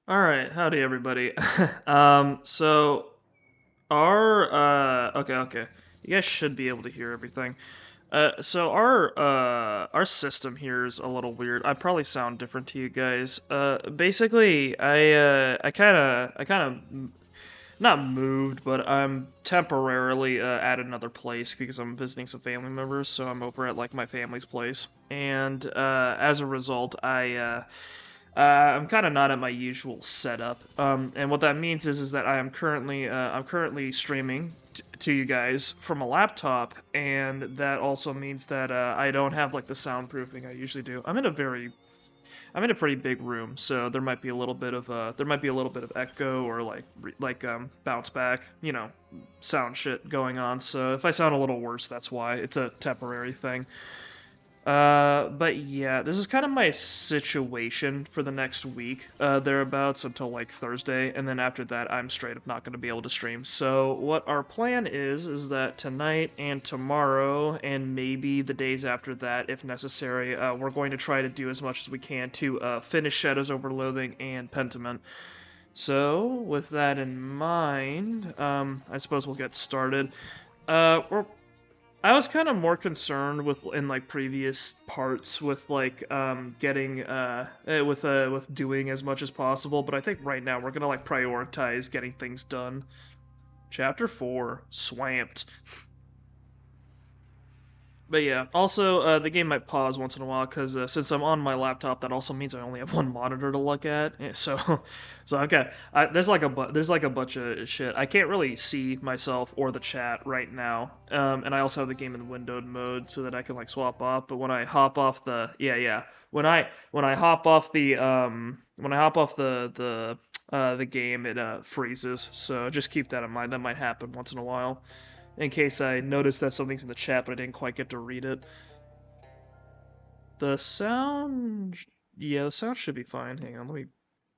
All right, howdy everybody. So okay. You guys should be able to hear everything. So our system here is a little weird. I probably sound different to you guys. Basically, I kind of not moved, but I'm temporarily at another place because I'm visiting some family members. So I'm over at like my family's place, and as a result, I'm kind of not at my usual setup, and what that means is that I'm currently streaming to you guys from a laptop, and that also means that I don't have like the soundproofing I usually do. I'm in a pretty big room, so there might be a little bit of echo or bounce back, sound shit going on. So if I sound a little worse, that's why. It's a temporary thing. But yeah, this is kind of my situation for the next week, thereabouts until like Thursday, and then after that, I'm straight up not going to be able to stream. So what our plan is that tonight and tomorrow, and maybe the days after that, if necessary, we're going to try to do as much as we can to finish Shadows over Loathing and Pentiment. So with that in mind, I suppose we'll get started. We're I was kind of more concerned with in like previous parts with like getting with doing as much as possible, but I think right now we're gonna like prioritize getting things done. Chapter 4, Swamped. But yeah, also the game might pause once in a while because since I'm on my laptop, that also means I only have one monitor to look at. So, so there's like a bunch of shit. I can't really see myself or the chat right now, and I also have the game in windowed mode so that I can like swap off. But when I hop off the when I hop off the game, it freezes. So just keep that in mind. That might happen once in a while in case I noticed that something's in the chat, but I didn't quite get to read it. The sound, yeah, the sound should be fine. Hang on, let me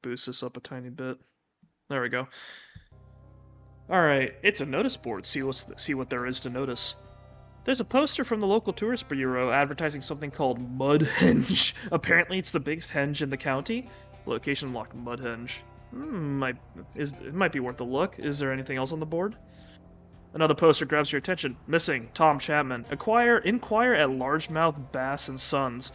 boost this up a tiny bit. There we go. All right, it's a notice board. See what there is to notice. There's a poster from the local tourist bureau advertising something called Mudhenge. Apparently, it's the biggest henge in the county. Location locked Mudhenge. It might be worth a look. Is there anything else on the board? Another poster grabs your attention. Missing, Tom Chapman. Inquire at Largemouth Bass and Sons.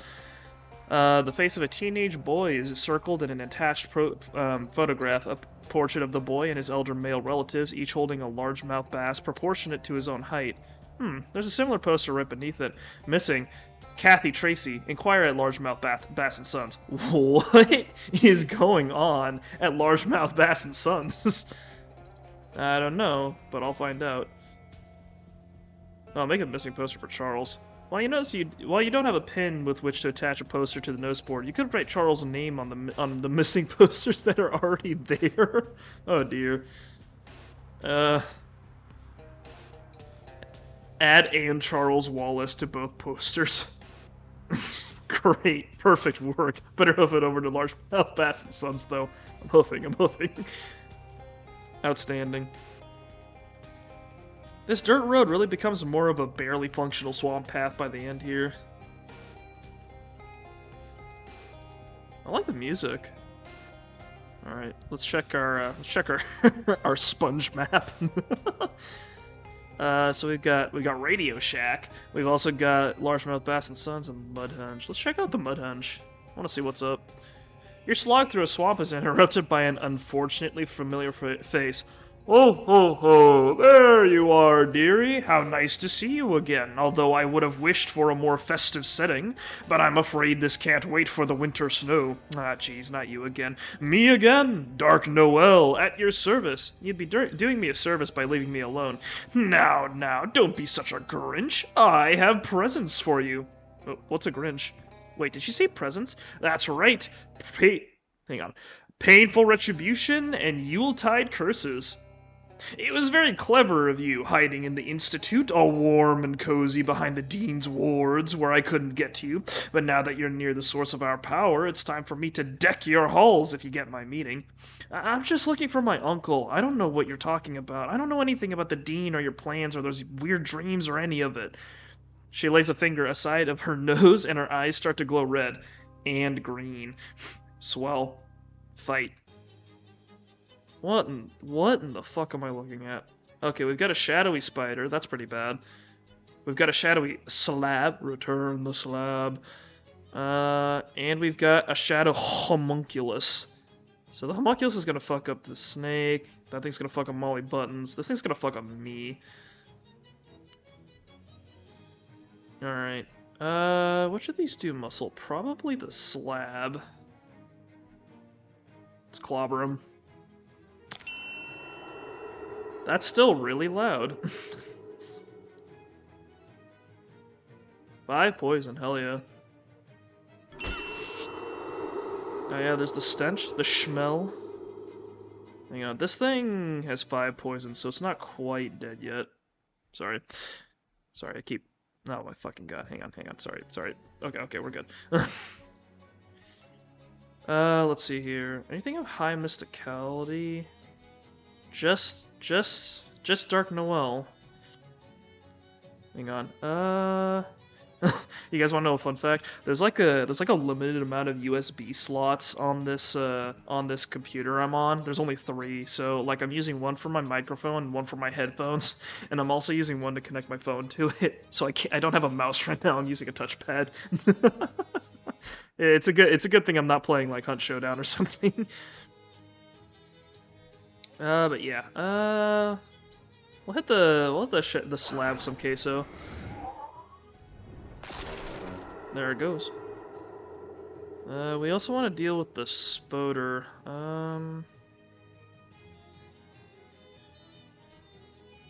The face of a teenage boy is circled in an attached photograph. A portrait of the boy and his elder male relatives, each holding a largemouth bass proportionate to his own height. There's a similar poster right beneath it. Missing, Kathy Tracy. Inquire at Largemouth Bass and Sons. What is going on at Largemouth Bass and Sons? I don't know, but I'll find out. Oh, make a missing poster for Charles. While you don't have a pin with which to attach a poster to the notice board, you could write Charles' name on the missing posters that are already there. Oh dear. Uh, Add and Charles Wallace to both posters. Great, perfect work. Better hoof it over to Largemouth Bass and Sons, though. I'm hoofing. Outstanding. This dirt road really becomes more of a barely functional swamp path by the end here. I like the music. All right, let's check our our sponge map. So we've got Radio Shack. We've also got Largemouth Bass and Sons and Mudhenge. Let's check out the Mudhenge. I want to see what's up. Your slog through a swamp is interrupted by an unfortunately familiar face. Oh, ho, ho, there you are, dearie. How nice to see you again, although I would have wished for a more festive setting, but I'm afraid this can't wait for the winter snow. Ah, geez, not you again. Me again? Dark Noel, at your service. You'd be doing me a service by leaving me alone. Now, don't be such a Grinch. I have presents for you. Oh, what's a Grinch? Wait, did she say presents? That's right. Hang on. Painful retribution and Yuletide curses. It was very clever of you, hiding in the Institute, all warm and cozy behind the Dean's wards, where I couldn't get to you. But now that you're near the source of our power, it's time for me to deck your halls, if you get my meaning. I'm just looking for my uncle. I don't know what you're talking about. I don't know anything about the Dean or your plans or those weird dreams or any of it. She lays a finger aside of her nose, and her eyes start to glow red and green. Swell. Fight. What in the fuck am I looking at? Okay, we've got a shadowy spider. That's pretty bad. We've got a shadowy slab. Return the slab. And we've got a shadow homunculus. So the homunculus is gonna fuck up the snake. That thing's gonna fuck up Molly Buttons. This thing's gonna fuck up me. Alright. What should these do muscle? Probably the slab. Let's clobber him. That's still really loud. 5 poison, hell yeah. Oh yeah, there's the stench, the schmell. Hang on, this thing has 5 poison, so it's not quite dead yet. Sorry. Sorry, I keep... Oh my fucking god, hang on, sorry. Okay, we're good. Let's see here. Anything of high mysticality? Just Dark Noel. Hang on. You guys want to know a fun fact? There's like a limited amount of USB slots on this computer I'm on. There's only 3, so like I'm using one for my microphone and one for my headphones, and I'm also using one to connect my phone to it. So I don't have a mouse right now. I'm using a touchpad. It's a good thing I'm not playing like Hunt Showdown or something. But yeah. We'll hit the slab some queso. There it goes. We also want to deal with the spoder.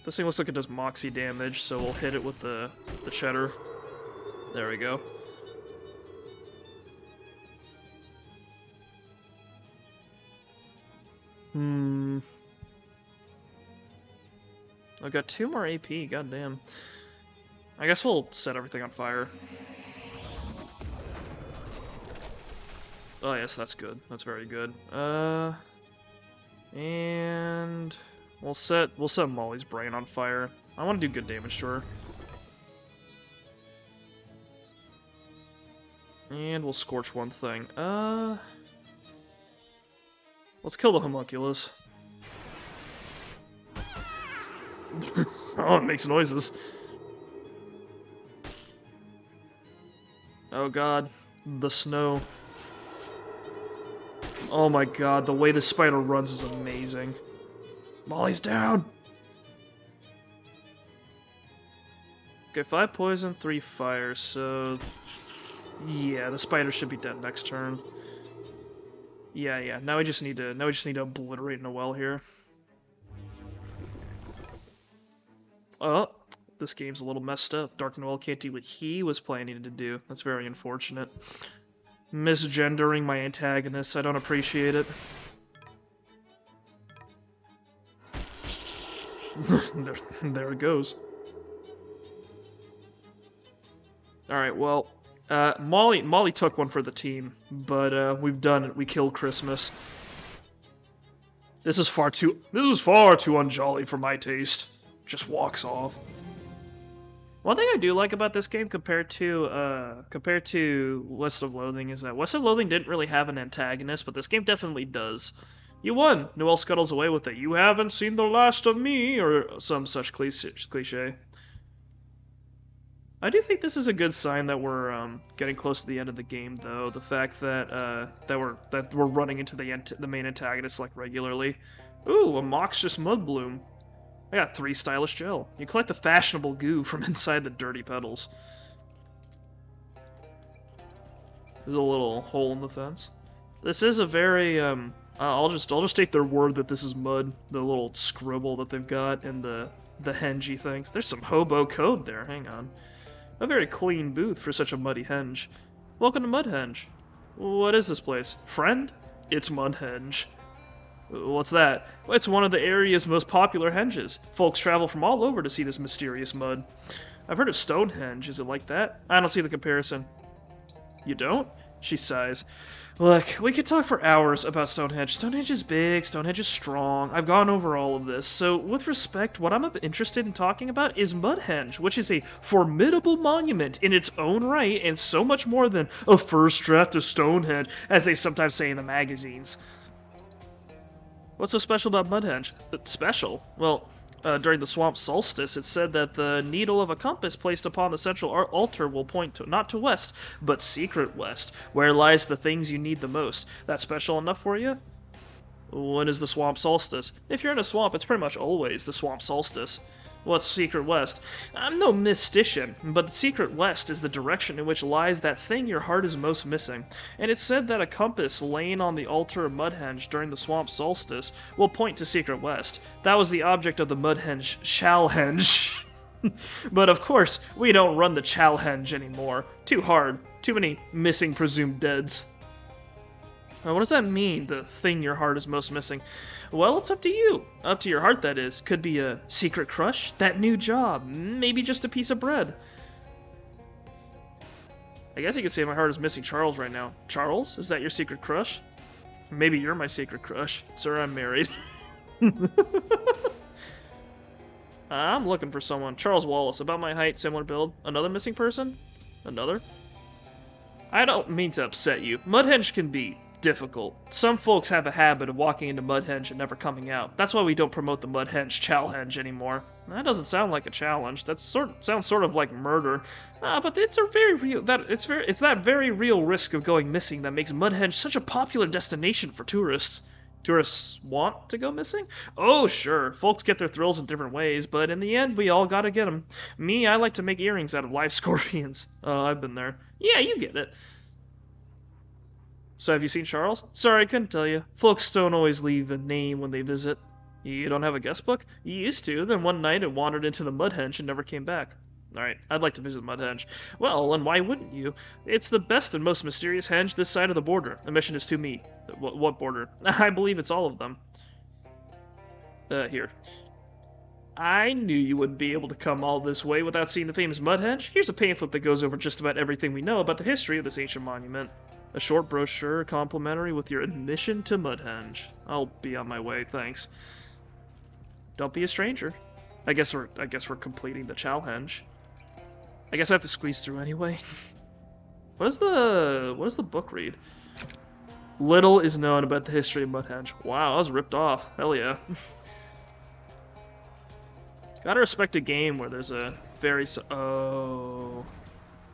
This thing looks like it does moxie damage, so we'll hit it with the cheddar. There we go. I've got 2 more AP, goddamn. I guess we'll set everything on fire. Oh yes, that's good. That's very good. And we'll set Molly's brain on fire. I want to do good damage to her. And we'll scorch one thing. Let's kill the homunculus. Oh, it makes noises. Oh god, the snow. Oh my god, the way the spider runs is amazing. Molly's down! Okay, 5 poison, 3 fire, so... Yeah, the spider should be dead next turn. Yeah, now we just need to obliterate Noelle here. Oh, this game's a little messed up. Dark Noelle can't do what he was planning to do. That's very unfortunate. Misgendering my antagonists, I don't appreciate it. there it goes. Alright, well, Molly took one for the team, but we've done it. We killed Christmas. This is far too unjolly for my taste. Just walks off. One thing I do like about this game compared to West of Loathing is that West of Loathing didn't really have an antagonist, but this game definitely does. You won! Noelle scuttles away with it. You haven't seen the last of me, or some such cliche. I do think this is a good sign that we're getting close to the end of the game, though. The fact that we're running into the main antagonist like regularly. Ooh, a Moxus Mudbloom. I got 3 stylish gel. You collect the fashionable goo from inside the dirty petals. There's a little hole in the fence. This is a very I'll just take their word that this is mud. The little scribble that they've got and the henge things. There's some hobo code there. Hang on. A very clean booth for such a muddy henge. Welcome to Mudhenge. What is this place? Friend? It's Mudhenge. What's that? Well, it's one of the area's most popular henges. Folks travel from all over to see this mysterious mud. I've heard of Stonehenge. Is it like that? I don't see the comparison. You don't? She sighs. Look, we could talk for hours about Stonehenge. Stonehenge is big, Stonehenge is strong. I've gone over all of this. So, with respect, what I'm interested in talking about is Mudhenge, which is a formidable monument in its own right, and so much more than a first draft of Stonehenge, as they sometimes say in the magazines. What's so special about Mudhenge? Special? Well, during the swamp solstice, it's said that the needle of a compass placed upon the central altar will point to not to west, but secret west, where lies the things you need the most. That's special enough for you? When is the swamp solstice? If you're in a swamp, it's pretty much always the swamp solstice. What's Secret West? I'm no mystician, but the Secret West is the direction in which lies that thing your heart is most missing. And it's said that a compass laying on the altar of Mudhenge during the swamp solstice will point to Secret West. That was the object of the Mudhenge Chalhenge. But of course, we don't run the Chalhenge anymore. Too hard. Too many missing presumed deads. What does that mean, the thing your heart is most missing? Well, it's up to you. Up to your heart, that is. Could be a secret crush, that new job, maybe just a piece of bread. I guess you could say my heart is missing Charles right now. Charles? Is that your secret crush? Maybe you're my secret crush. Sir, I'm married. I'm looking for someone. Charles Wallace, about my height, similar build. Another missing person? Another? I don't mean to upset you. Mudhenge can be difficult. Some folks have a habit of walking into Mudhenge and never coming out. That's why we don't promote the Mudhenge Challenge anymore. That doesn't sound like a challenge. That sounds sort of like murder. But it's a very real it's that very real risk of going missing that makes Mudhenge such a popular destination for tourists. Tourists want to go missing? Oh, sure. Folks get their thrills in different ways, but in the end, we all gotta get them. Me, I like to make earrings out of live scorpions. Oh, I've been there. Yeah, you get it. So have you seen Charles? Sorry, I couldn't tell you. Folks don't always leave a name when they visit. You don't have a guest book? You used to, then one night it wandered into the Mudhenge and never came back. Alright, I'd like to visit Mudhenge. Well, and why wouldn't you? It's the best and most mysterious henge this side of the border. The mission is to me. What border? I believe it's all of them. Here. I knew you wouldn't be able to come all this way without seeing the famous Mudhenge. Here's a pamphlet that goes over just about everything we know about the history of this ancient monument. A short brochure complimentary with your admission to Mudhenge. I'll be on my way, thanks. Don't be a stranger. I guess we're completing the Challenge. I guess I have to squeeze through anyway. What does the book read? Little is known about the history of Mudhenge. Wow, I was ripped off. Hell yeah. Gotta respect a game where there's a very oh,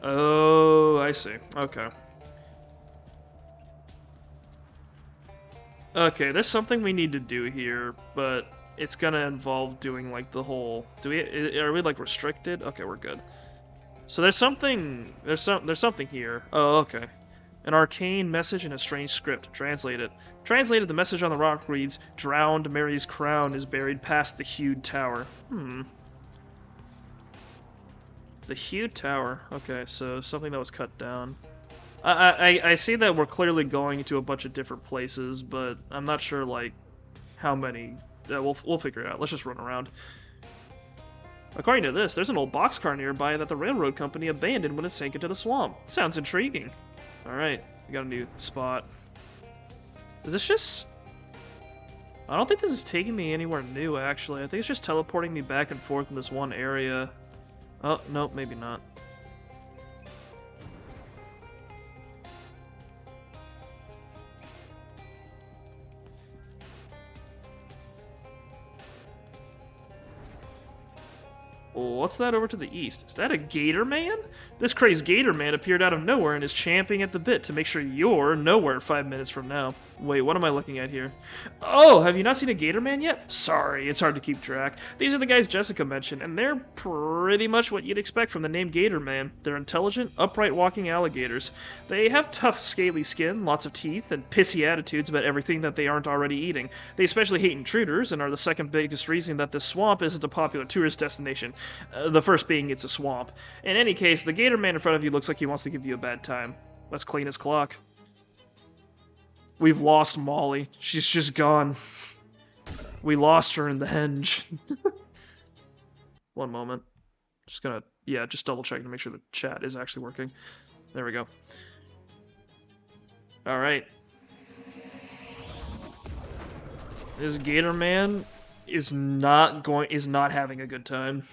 I see. Okay. Okay, there's something we need to do here, but it's gonna involve doing like the whole. Are we like restricted? Okay, we're good. So there's something here. Oh, okay. An arcane message in a strange script. Translate it. Translated, the message on the rock reads, "Drowned Mary's crown is buried past the Hewed Tower." The Hewed Tower. Okay, so something that was cut down. I see that we're clearly going to a bunch of different places, but I'm not sure like how many. We'll figure it out. Let's just run around. According to this, there's an old boxcar nearby that the railroad company abandoned when it sank into the swamp. Sounds intriguing. Alright, we got a new spot. Is this just... I don't think this is taking me anywhere new, actually. I think it's just teleporting me back and forth in this one area. Oh, no, maybe not. What's that over to the east? Is that a gator man? This crazed gator man appeared out of nowhere and is champing at the bit to make sure you're nowhere 5 minutes from now. Wait, what am I looking at here? Oh, have you not seen a gator man yet? Sorry, it's hard to keep track. These are the guys Jessica mentioned, and they're pretty much what you'd expect from the name Gator Man. They're intelligent, upright walking alligators. They have tough, scaly skin, lots of teeth, and pissy attitudes about everything that they aren't already eating. They especially hate intruders and are the second biggest reason that this swamp isn't a popular tourist destination. The first being it's a swamp. In any case, the gator man in front of you looks like he wants to give you a bad time. Let's clean his clock. We've lost Molly. She's just gone. We lost her in the henge. One moment. Just gonna, just double check to make sure the chat is actually working. There we go. Alright. This gator man is not having a good time.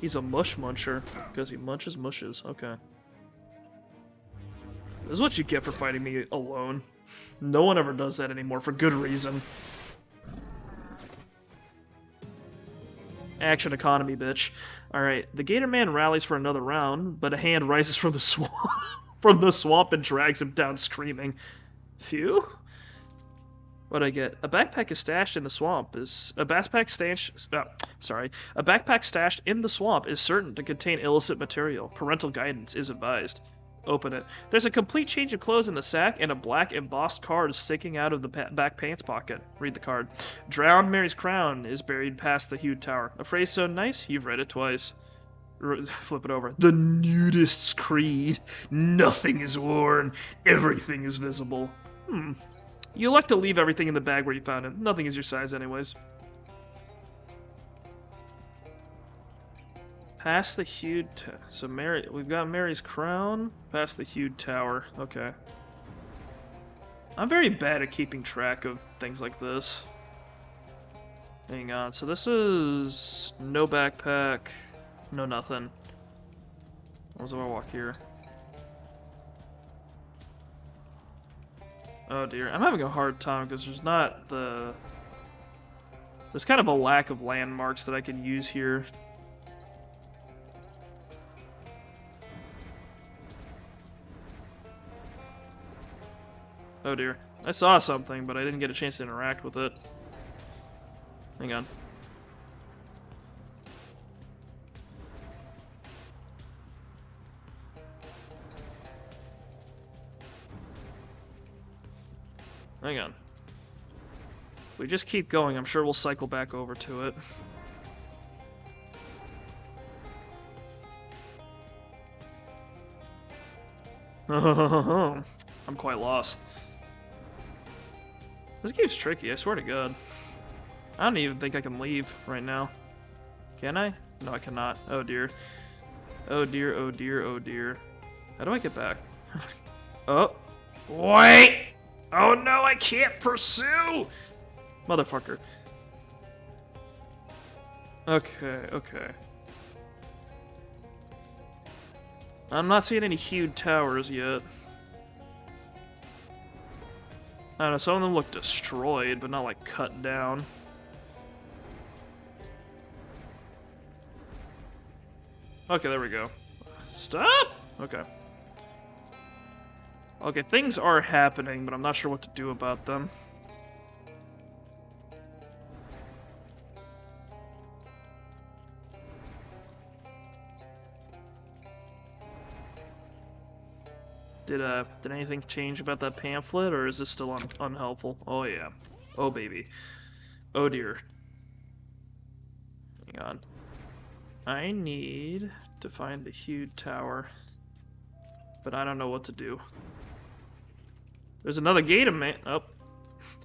He's a mush muncher because he munches mushes. Okay. This is what you get for fighting me alone. No one ever does that anymore, for good reason. Action economy, bitch. Alright, the Gator Man rallies for another round, but a hand rises from the swamp, and drags him down screaming. Phew? What'd I get? A backpack is stashed in the swamp is... A backpack stashed in the swamp is certain to contain illicit material. Parental guidance is advised. Open it. There's a complete change of clothes in the sack, and a black embossed card is sticking out of the back pants pocket. Read the card. Drowned Mary's crown is buried past the huge tower. A phrase so nice, you've read it twice. Flip it over. The nudist's creed. Nothing is worn. Everything is visible. You like to leave everything in the bag where you found it. Nothing is your size anyways. Past the huge... So we've got Mary's crown. Past the huge tower. Okay. I'm very bad at keeping track of things like this. Hang on. So this is... No backpack. No nothing. What was if I walk here? Oh dear. I'm having a hard time because there's not the... There's kind of a lack of landmarks that I can use here. Oh dear. I saw something, but I didn't get a chance to interact with it. Hang on. Hang on. If we just keep going, I'm sure we'll cycle back over to it. I'm quite lost. This game's tricky, I swear to God. I don't even think I can leave right now. Can I? No, I cannot. Oh dear. Oh dear, oh dear, oh dear. How do I get back? Oh. Wait! Oh no, I can't pursue! Motherfucker. Okay, okay. I'm not seeing any huge towers yet. I don't know, some of them look destroyed, but not like cut down. Okay, there we go. Stop! Okay. Okay, things are happening, but I'm not sure what to do about them. Did anything change about that pamphlet, or is this still unhelpful? Oh yeah. Oh baby. Oh dear. Hang on. I need to find the huge tower, but I don't know what to do. There's another gate, man. Oh,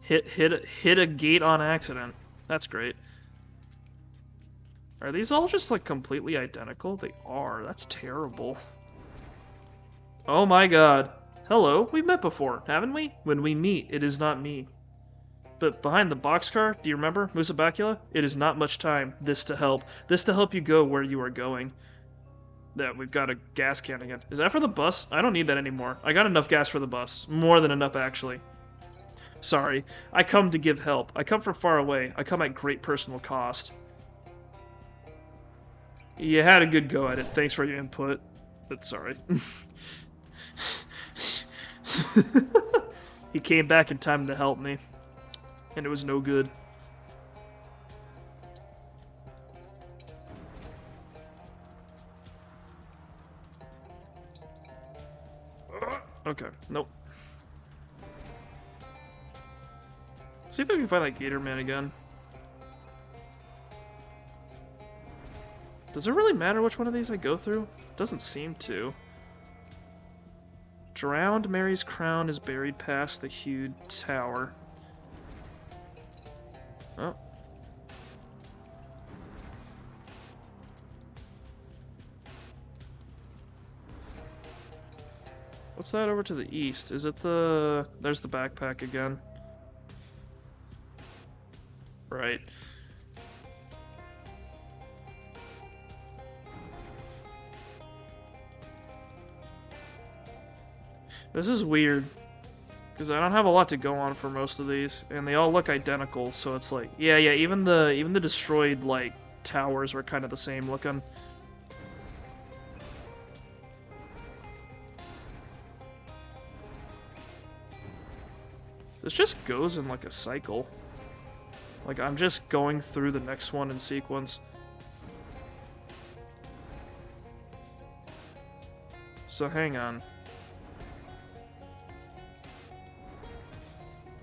hit a gate on accident. That's great. Are these all just like completely identical? They are. That's terrible. Oh my God. Hello, we've met before, haven't we? When we meet, it is not me. But behind the boxcar, do you remember, Musa? It is not much time. This to help you go where you are going. Yeah, we've got a gas can again. Is that for the bus? I don't need that anymore. I got enough gas for the bus. More than enough, actually. Sorry. I come to give help. I come from far away. I come at great personal cost. You had a good go at it. Thanks for your input. But sorry. He came back in time to help me. And it was no good. Okay, nope. See if I can find that Gator Man again. Does it really matter which one of these I go through? Doesn't seem to. Drowned Mary's crown is buried past the huge tower. Oh. What's that over to the east? Is it the... There's the backpack again. Right. This is weird. Because I don't have a lot to go on for most of these. And they all look identical, so it's like... Yeah, even the destroyed, like, towers are kind of the same looking. This just goes in, like, a cycle. Like, I'm just going through the next one in sequence. So, hang on.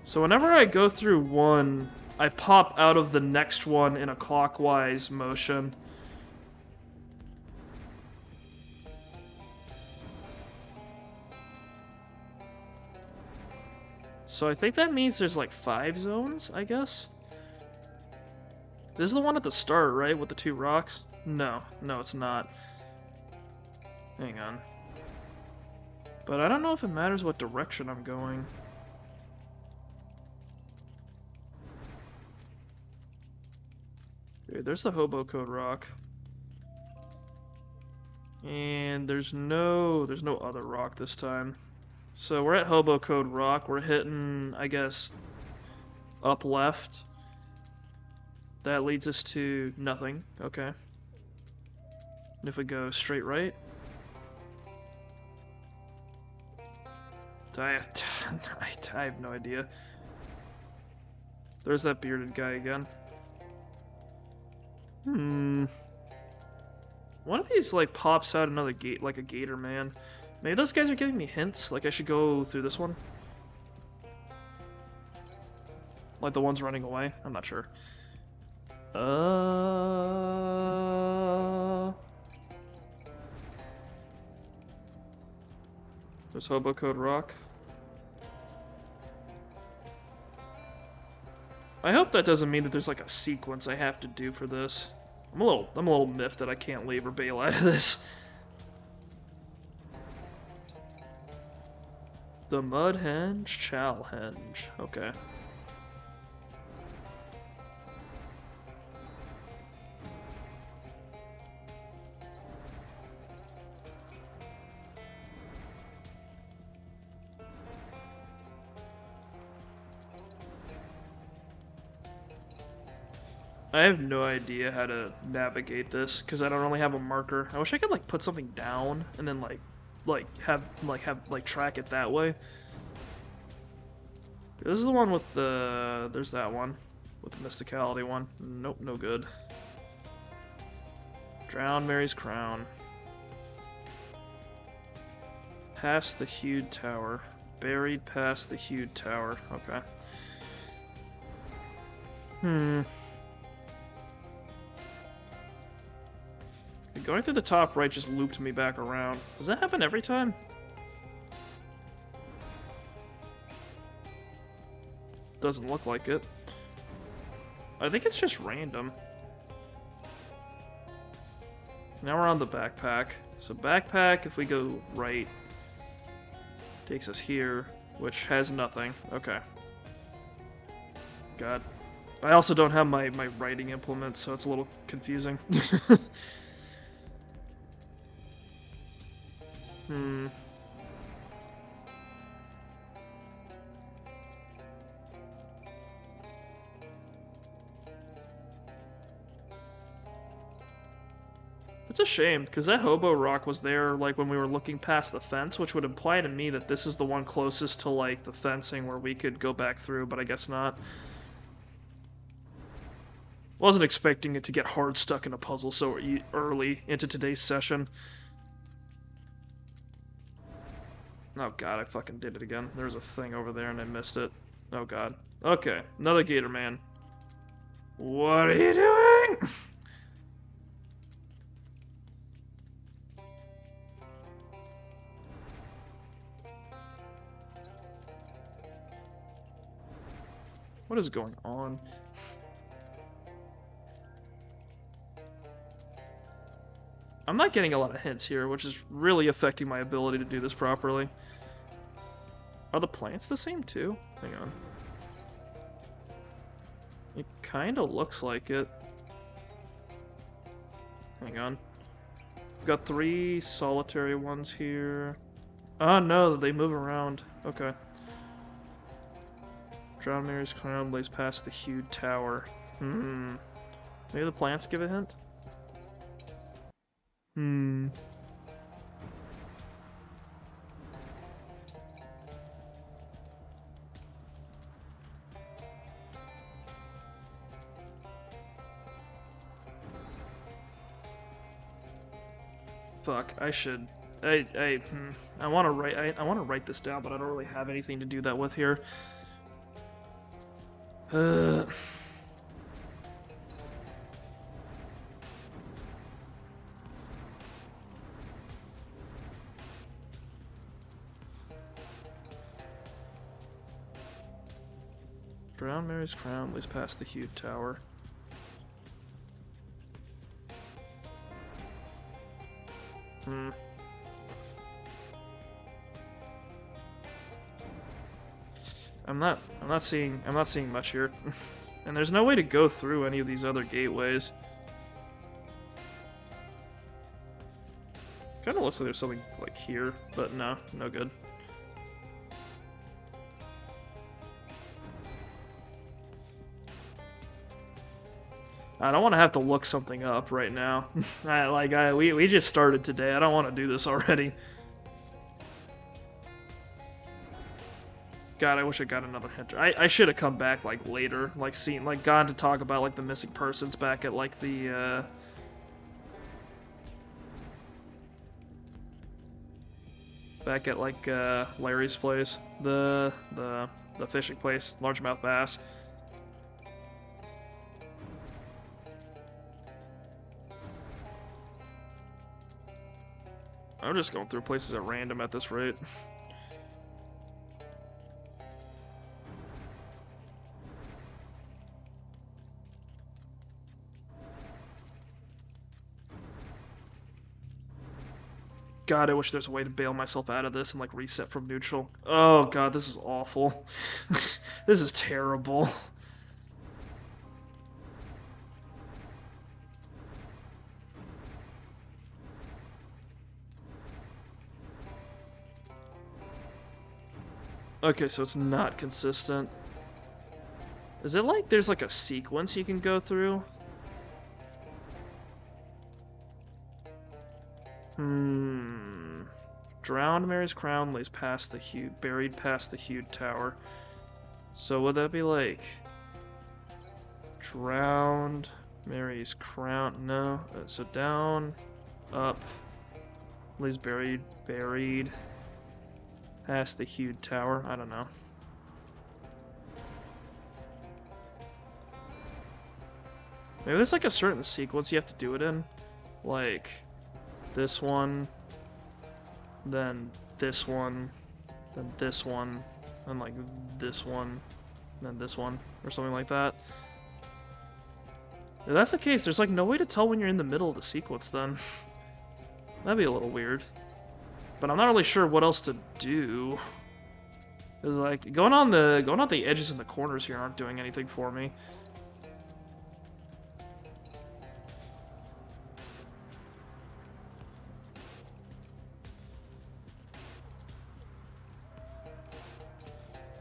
So whenever I go through one, I pop out of the next one in a clockwise motion. So I think that means there's like 5 zones, I guess? This is the one at the start, right? With the 2 rocks? No, it's not. Hang on. But I don't know if it matters what direction I'm going. Okay, there's the Hobo Code rock. And there's no other rock this time. So we're at Hobo Code rock. We're hitting, I guess, up left. That leads us to nothing. Okay. And if we go straight right, I have no idea. There's that bearded guy again. One of these like pops out another gate, like a gator man. Maybe those guys are giving me hints. Like I should go through this one. Like the ones running away. I'm not sure. There's Hobo Code rock. I hope that doesn't mean that there's like a sequence I have to do for this. I'm a little miffed that I can't leave or bail out of this. The Mudhenge Challenge. Okay. I have no idea how to navigate this because I don't really have a marker. I wish I could like put something down and then have track it that way. This is the one with the there's that one with the mysticality one. Nope, no good. Drown Mary's crown. Past the Hued Tower. Buried past the Hued Tower. Okay. Going through the top right just looped me back around. Does that happen every time? Doesn't look like it. I think it's just random. Now we're on the backpack. So backpack, if we go right, takes us here, which has nothing. Okay. God. I also don't have my writing implement, so it's a little confusing. It's a shame, because that hobo rock was there, like, when we were looking past the fence, which would imply to me that this is the one closest to, like, the fencing where we could go back through, but I guess not. Wasn't expecting it to get hard stuck in a puzzle so early into today's session. Oh god, I fucking did it again. There was a thing over there and I missed it. Oh god. Okay, another gator man. What are you doing? What is going on? I'm not getting a lot of hints here, which is really affecting my ability to do this properly. Are the plants the same too? Hang on. It kinda looks like it. Hang on. We've got 3 solitary ones here. Oh no, they move around. Okay. Drowned Mary's crown lays past the hued tower. Hmm. Maybe the plants give a hint? Hmm. Fuck, I should. I want to write. I want to write this down, but I don't really have anything to do that with here. Drowned Mary's crown lays past the hued tower. Hmm. I'm not seeing much here. And there's no way to go through any of these other gateways. Kind of looks like there's something like here, but no good. I don't want to have to look something up right now. We just started today. I don't want to do this already. God, I wish I got another hint. I should have come back like later, like gone to talk about like the missing persons back at like the Larry's place, the fishing place, largemouth bass. I'm just going through places at random at this rate. God, I wish there's a way to bail myself out of this and like reset from neutral. Oh god, this is awful. This is terrible. Okay, so it's not consistent. Is it like there's like a sequence you can go through? Drowned Mary's crown lays past the buried past the hued tower. So would that be like drowned Mary's crown? No. So down, up, lays buried past the hued tower. I don't know. Maybe there's like a certain sequence you have to do it in, like this one, then this one, then this one, and like this one, then this one, or something like that. If that's the case, there's like no way to tell when you're in the middle of the sequence then. That'd be a little weird. But I'm not really sure what else to do. Cause like going on the edges and the corners here aren't doing anything for me.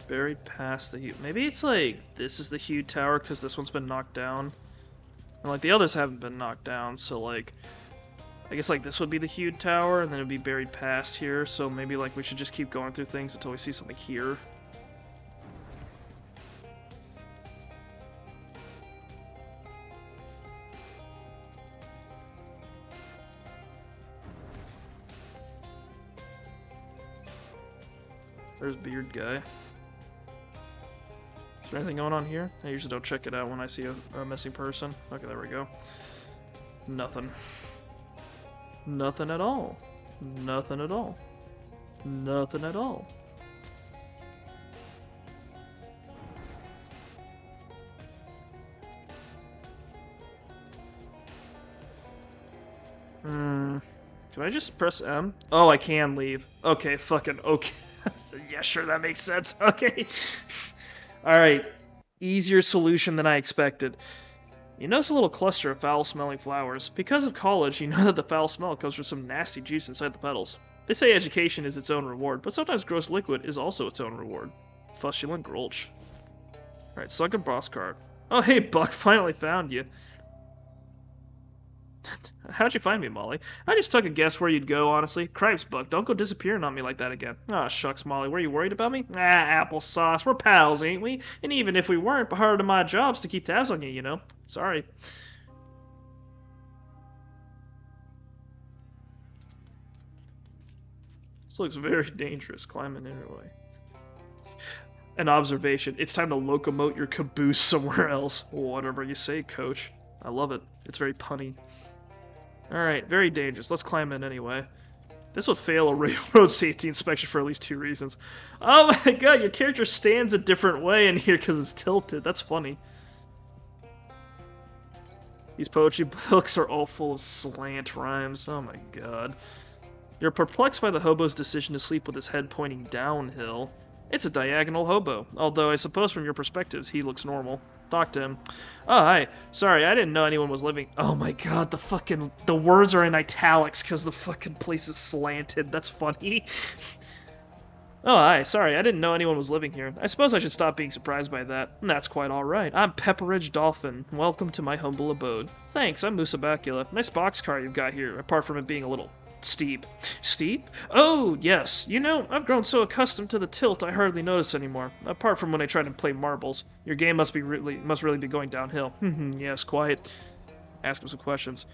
Buried past the hued. Maybe it's like this is the hued tower because this one's been knocked down, and like the others haven't been knocked down. So like, I guess like this would be the hued tower, and then it'd be buried past here. So maybe like we should just keep going through things until we see something here. There's Beard Guy. Is there anything going on here? I usually don't check it out when I see a missing person. Okay, there we go. Nothing. Nothing at all. Nothing at all. Nothing at all. Can I just press M? Oh, I can leave. Okay, fucking okay. Yeah, sure, that makes sense. Okay. Alright. Easier solution than I expected. You notice a little cluster of foul-smelling flowers. Because of college, you know that the foul smell comes from some nasty juice inside the petals. They say education is its own reward, but sometimes gross liquid is also its own reward. Fustulent Grolsch. Alright, sunken boss card. Oh, hey, Buck, finally found you. How'd you find me, Molly? I just took a guess where you'd go, honestly. Cripes, Buck, don't go disappearing on me like that again. Aw, shucks, Molly, were you worried about me? Ah, applesauce, we're pals, ain't we? And even if we weren't, part of my job's to keep tabs on you, you know? Sorry. This looks very dangerous, climbing anyway. An observation. It's time to locomote your caboose somewhere else. Whatever you say, coach. I love it. It's very punny. Alright, very dangerous. Let's climb in anyway. This would fail a railroad safety inspection for at least 2 reasons. Oh my god, your character stands a different way in here because it's tilted. That's funny. These poetry books are all full of slant rhymes. Oh my god. You're perplexed by the hobo's decision to sleep with his head pointing downhill. It's a diagonal hobo, although I suppose from your perspectives he looks normal. Talk to him. Oh, hi. Sorry, I didn't know anyone was living... Oh my god, the words are in italics because the fucking place is slanted. That's funny. Oh, hi. Sorry, I didn't know anyone was living here. I suppose I should stop being surprised by that. That's quite alright. I'm Pepperidge Dolphin. Welcome to my humble abode. Thanks, I'm Musa. Nice boxcar you've got here, apart from it being a little... steep. Steep? Oh, yes. You know, I've grown so accustomed to the tilt I hardly notice anymore. Apart from when I try to play marbles. Your game must really be going downhill. Yes, quite. Ask him some questions.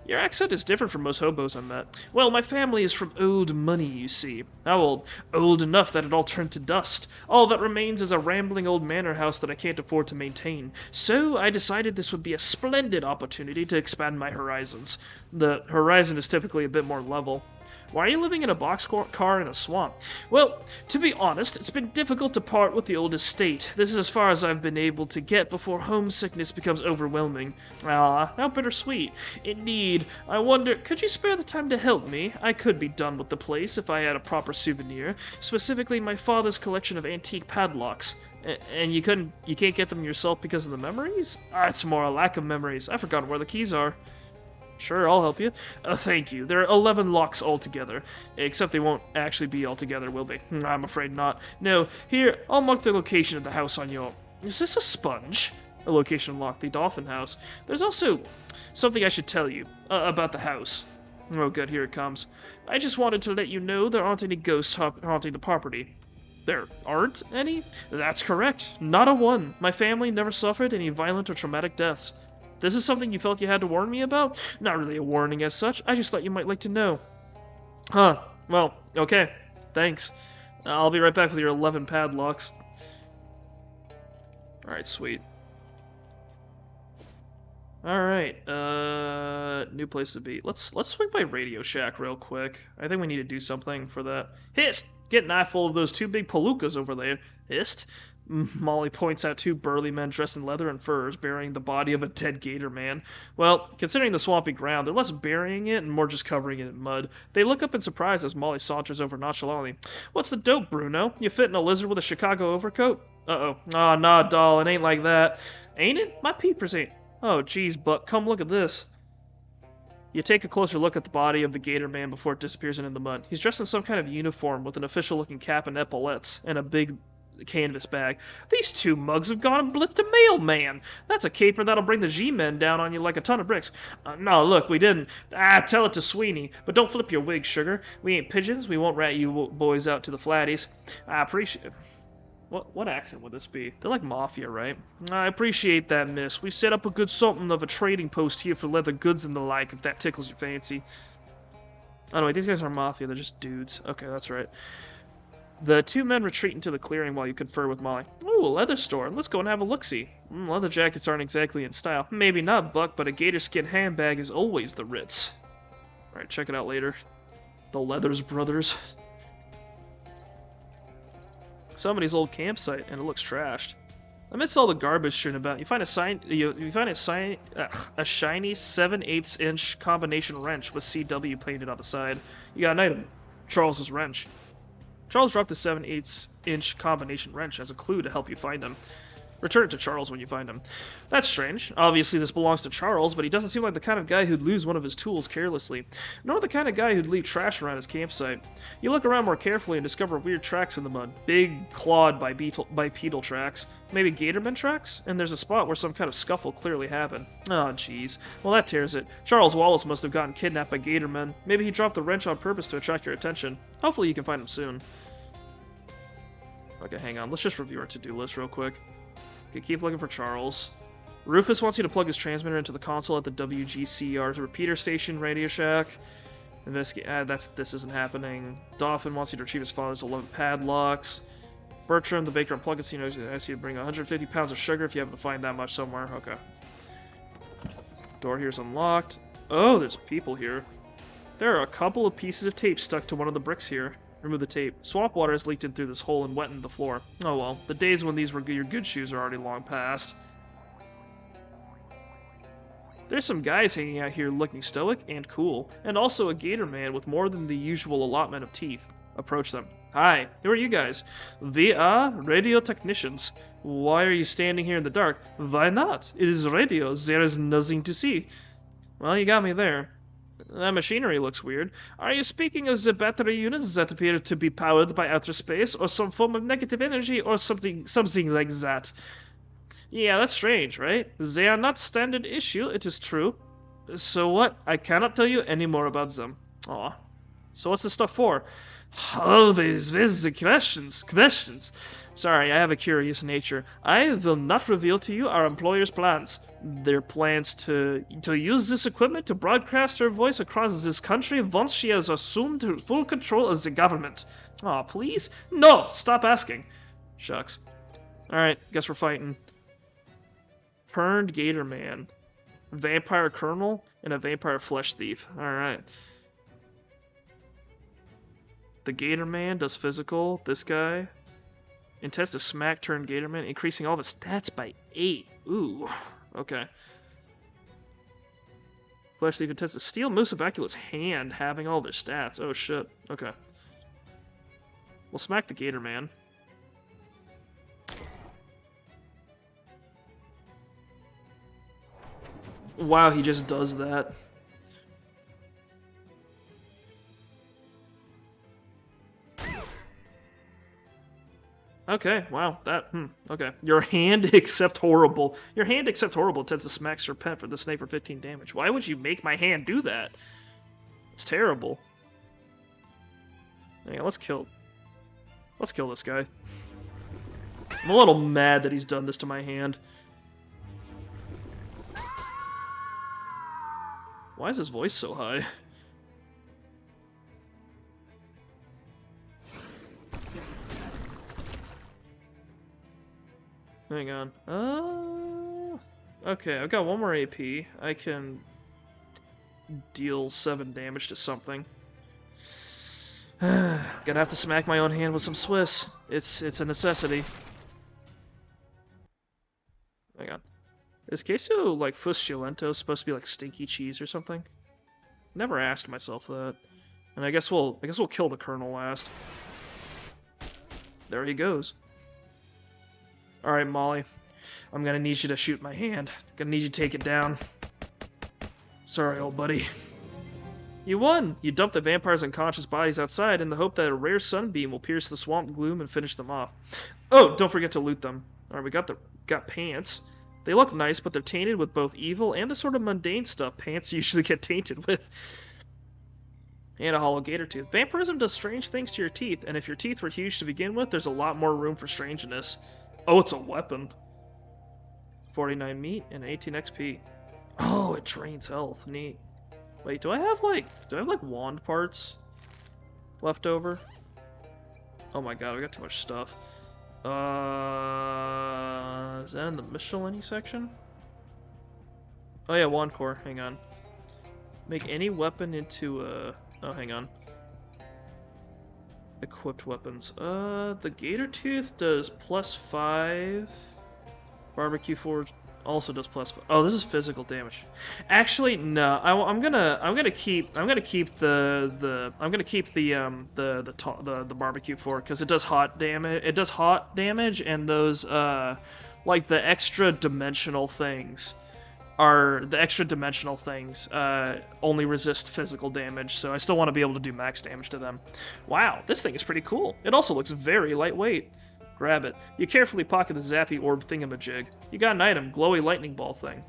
Your accent is different from most hobos I met. Well, my family is from old money, you see. How old? Old enough that it all turned to dust. All that remains is a rambling old manor house that I can't afford to maintain. So I decided this would be a splendid opportunity to expand my horizons. The horizon is typically a bit more level. Why are you living in a boxcar in a swamp? Well, to be honest, it's been difficult to part with the old estate. This is as far as I've been able to get before homesickness becomes overwhelming. Ah, how bittersweet. Indeed. I wonder, could you spare the time to help me? I could be done with the place if I had a proper souvenir. Specifically, my father's collection of antique padlocks. And you can't get them yourself because of the memories? Ah, it's more a lack of memories. I've forgotten where the keys are. Sure, I'll help you. Thank you. There are 11 locks altogether. Except they won't actually be altogether, will they? I'm afraid not. No, here, I'll mark the location of the house on your... Is this a sponge? A location lock, the Dolphin House. There's also something I should tell you about the house. Oh good, here it comes. I just wanted to let you know there aren't any ghosts haunting the property. There aren't any? That's correct. Not a one. My family never suffered any violent or traumatic deaths. This is something you felt you had to warn me about? Not really a warning as such, I just thought you might like to know. Huh, well, okay, thanks. I'll be right back with your 11 padlocks. Alright, sweet. Alright, new place to be. Let's swing by Radio Shack real quick. I think we need to do something for that. Hist! Get an eyeful of those 2 big palookas over there. Hist! Molly points out 2 burly men dressed in leather and furs, burying the body of a dead gator man. Well, considering the swampy ground, they're less burying it and more just covering it in mud. They look up in surprise as Molly saunters over nonchalantly. What's the dope, Bruno? You fitting a lizard with a Chicago overcoat? Uh-oh. Aw, nah, doll, it ain't like that. Ain't it? My peepers ain't. Oh, geez, Buck, come look at this. You take a closer look at the body of the gator man before it disappears into the mud. He's dressed in some kind of uniform with an official-looking cap and epaulettes, and a big canvas bag. These 2 mugs have gone and blipped a mailman. That's a caper that'll bring the G-men down on you like a ton of bricks. No, look, we didn't. Tell it to Sweeney, but don't flip your wig, sugar. We ain't pigeons. We won't rat you boys out to the flatties. I appreciate it. What accent would this be? They're like mafia, right? I appreciate that, miss. We set up a good something of a trading post here for leather goods and the like, if that tickles your fancy. Oh, no, wait, these guys aren't mafia. They're just dudes. Okay, that's right. The 2 men retreat into the clearing while you confer with Molly. Ooh, a leather store. Let's go and have a look-see. Leather jackets aren't exactly in style. Maybe not, Buck, but a gator skin handbag is always the Ritz. Alright, check it out later. The Leathers Brothers. Somebody's old campsite, and it looks trashed. Amidst all the garbage strewn about, you find a shiny 7/8 inch combination wrench with CW painted on the side. You got an item. Charles's wrench. Charles dropped the 7/8 inch combination wrench as a clue to help you find them. Return it to Charles when you find him. That's strange. Obviously this belongs to Charles, but he doesn't seem like the kind of guy who'd lose one of his tools carelessly, nor the kind of guy who'd leave trash around his campsite. You look around more carefully and discover weird tracks in the mud. Big, clawed bipedal tracks. Maybe gatorman tracks? And there's a spot where some kind of scuffle clearly happened. Oh, jeez. Well, that tears it. Charles Wallace must have gotten kidnapped by gatormen. Maybe he dropped the wrench on purpose to attract your attention. Hopefully you can find him soon. Okay, hang on. Let's just review our to-do list real quick. Okay, keep looking for Charles. Rufus wants you to plug his transmitter into the console at the WGCR's repeater station, Radio Shack. Investigate. This isn't happening. Dolphin wants you to retrieve his father's 11 padlocks. Bertram, the baker on Plug Casino, asks you to bring 150 pounds of sugar if you happen to find that much somewhere. Okay. Door here's unlocked. Oh, there's people here. There are a couple of pieces of tape stuck to one of the bricks here. Remove the tape. Swamp water has leaked in through this hole and wetted the floor. Oh well, the days when these were your good shoes are already long past. There's some guys hanging out here looking stoic and cool, and also a gator man with more than the usual allotment of teeth. Approach them. Hi, who are you guys? We are radio technicians. Why are you standing here in the dark? Why not? It is radio. There is nothing to see. Well, you got me there. That machinery looks weird. Are you speaking of the battery units that appear to be powered by outer space, or some form of negative energy, or something like that? Yeah, that's strange, right? They are not standard issue, it is true. So what? I cannot tell you any more about them. Aw. So what's this stuff for? Always with the questions. Sorry, I have a curious nature. I will not reveal to you our employer's plans. Their plans to use this equipment to broadcast her voice across this country once she has assumed full control of the government. Aw, please? No! Stop asking. Shucks. Alright, guess we're fighting. Turned Gator Man. Vampire Colonel and a Vampire Flesh Thief. Alright. The Gator Man does physical. This guy intends to smack Turned Gator Man, increasing all of his stats by 8. Ooh. Okay. Flesh Thief intends to steal Musa Bacula's hand, having all their stats. Oh shit. Okay. We'll smack the Gator Man. Wow, he just does that. Okay, wow, okay. Your hand except horrible. Your hand except horrible tends to smack Serpent for the snake for 15 damage. Why would you make my hand do that? It's terrible. Yeah, let's kill this guy. I'm a little mad that he's done this to my hand. Why is his voice so high? Hang on. Okay, I've got one more AP. I can deal 7 damage to something. Gonna have to smack my own hand with some Swiss. It's a necessity. Hang on. Is queso like Fusciolento supposed to be like stinky cheese or something? Never asked myself that. And I guess we'll kill the Colonel last. There he goes. Alright, Molly. I'm gonna need you to shoot my hand. Gonna need you to take it down. Sorry, old buddy. You won! You dumped the vampire's unconscious bodies outside in the hope that a rare sunbeam will pierce the swamp gloom and finish them off. Oh, don't forget to loot them. Alright, we got pants. They look nice, but they're tainted with both evil and the sort of mundane stuff pants usually get tainted with. And a hollow gator tooth. Vampirism does strange things to your teeth, and if your teeth were huge to begin with, there's a lot more room for strangeness. Oh, it's a weapon. 49 meat and 18 XP. Oh, it drains health. Neat. Wait, do I have like wand parts left over? Oh my god, I got too much stuff. Is that in the miscellany section? Oh yeah, wand core. Hang on. Make any weapon into a... Oh, hang on. Equipped weapons. The gator tooth does +5. Barbecue forge also does +5. Oh, this is physical damage. Actually, no. I'm gonna keep the barbecue forge because it does hot damage. It does hot damage, and those like the extra dimensional things only resist physical damage, so I still want to be able to do max damage to them. Wow, this thing is pretty cool. It also looks very lightweight. Grab it. You carefully pocket the zappy orb thingamajig. You got an item, glowy lightning ball thing.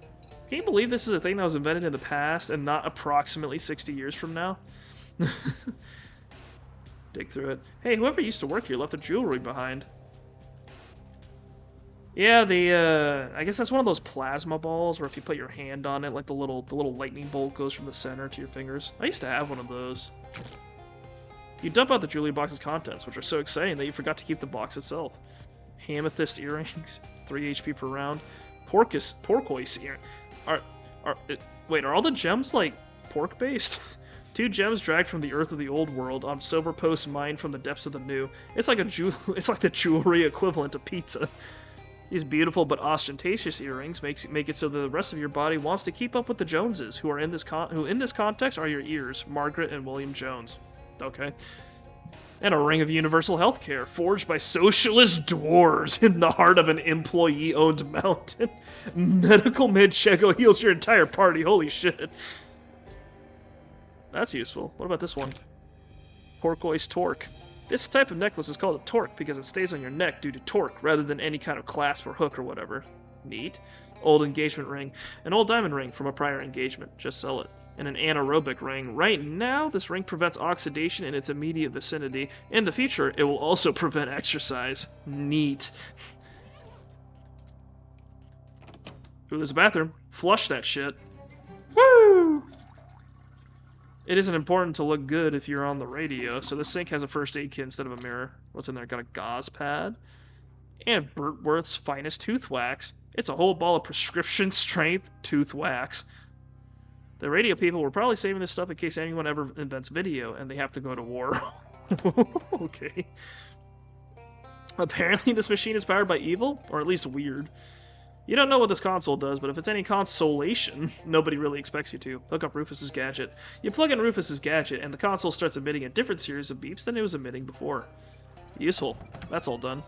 Can you believe this is a thing that was invented in the past and not approximately 60 years from now? Dig through it. Hey, whoever used to work here left the jewelry behind. Yeah, I guess that's one of those plasma balls where if you put your hand on it, like the little lightning bolt goes from the center to your fingers. I used to have one of those. You dump out the jewelry box's contents, which are so exciting that you forgot to keep the box itself. Amethyst earrings, 3 HP per round. Porcoise earrings. Wait, are all the gems like pork based? 2 gems dragged from the earth of the old world on silver posts mined from the depths of the new. It's like the jewelry equivalent to pizza. These beautiful but ostentatious earrings make it so that the rest of your body wants to keep up with the Joneses, who in this context are your ears, Margaret and William Jones. Okay. And a ring of universal healthcare, forged by socialist dwarves in the heart of an employee-owned mountain. Medical Manchego heals your entire party, holy shit. That's useful. What about this one? Porcoise torque. This type of necklace is called a torque because it stays on your neck due to torque rather than any kind of clasp or hook or whatever. Neat. Old engagement ring. An old diamond ring from a prior engagement. Just sell it. And an anaerobic ring. Right now, this ring prevents oxidation in its immediate vicinity. In the future, it will also prevent exercise. Neat. Ooh, there's a bathroom. Flush that shit. Woo! It isn't important to look good if you're on the radio, so the sink has a first aid kit instead of a mirror. What's in there? Got a gauze pad. And Burtworth's finest tooth wax. It's a whole ball of prescription strength tooth wax. The radio people were probably saving this stuff in case anyone ever invents video and they have to go to war. Okay. Apparently this machine is powered by evil, or at least weird. You don't know what this console does, but if it's any consolation, nobody really expects you to. Hook up Rufus's gadget. You plug in Rufus's gadget, and the console starts emitting a different series of beeps than it was emitting before. Useful. That's all done.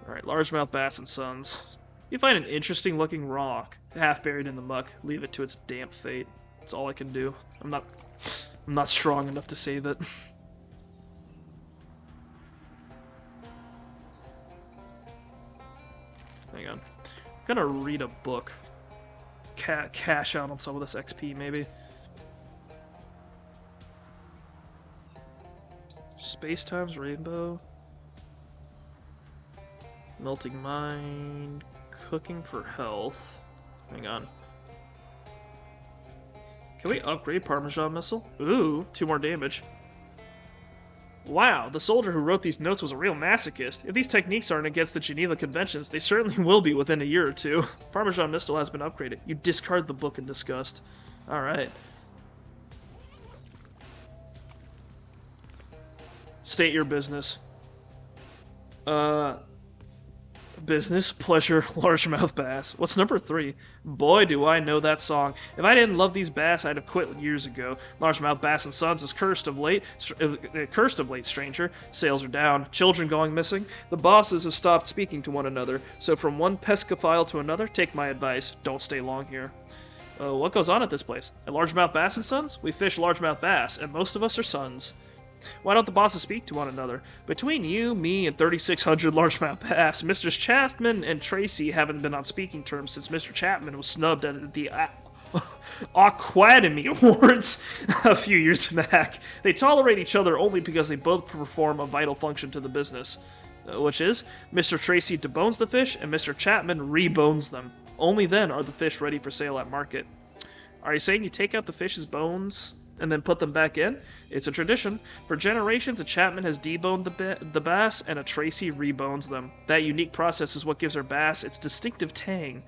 Alright, largemouth bass and sons. You find an interesting looking rock, half buried in the muck. Leave it to its damp fate. That's all I can do. I'm not strong enough to save it. Hang on. I'm gonna read a book. Cash out on some of this XP, maybe. Space-Time's Rainbow. Melting Mind. Cooking for health. Hang on. Can we upgrade Parmesan Missile? Ooh, 2 more damage. Wow, the soldier who wrote these notes was a real masochist. If these techniques aren't against the Geneva Conventions, they certainly will be within a year or two. Parmesan Missile has been upgraded. You discard the book in disgust. Alright. State your business. Business, pleasure, largemouth bass. What's number 3? Boy, do I know that song. If I didn't love these bass, I'd have quit years ago. Largemouth Bass and Sons is cursed of late, stranger. Sales are down. Children going missing. The bosses have stopped speaking to one another. So from one pescophile to another, take my advice. Don't stay long here. What goes on at this place? At Largemouth Bass and Sons? We fish largemouth bass, and most of us are sons. Why don't the bosses speak to one another? Between you, me, and 3,600 largemouth bass, Mr. Chapman and Tracy haven't been on speaking terms since Mr. Chapman was snubbed at the Aquademy Awards a few years back. They tolerate each other only because they both perform a vital function to the business, which is Mr. Tracy debones the fish and Mr. Chapman rebones them. Only then are the fish ready for sale at market. Are you saying you take out the fish's bones and then put them back in? It's a tradition. For generations, a Chapman has deboned the bass, and a Tracy rebones them. That unique process is what gives our bass its distinctive tang.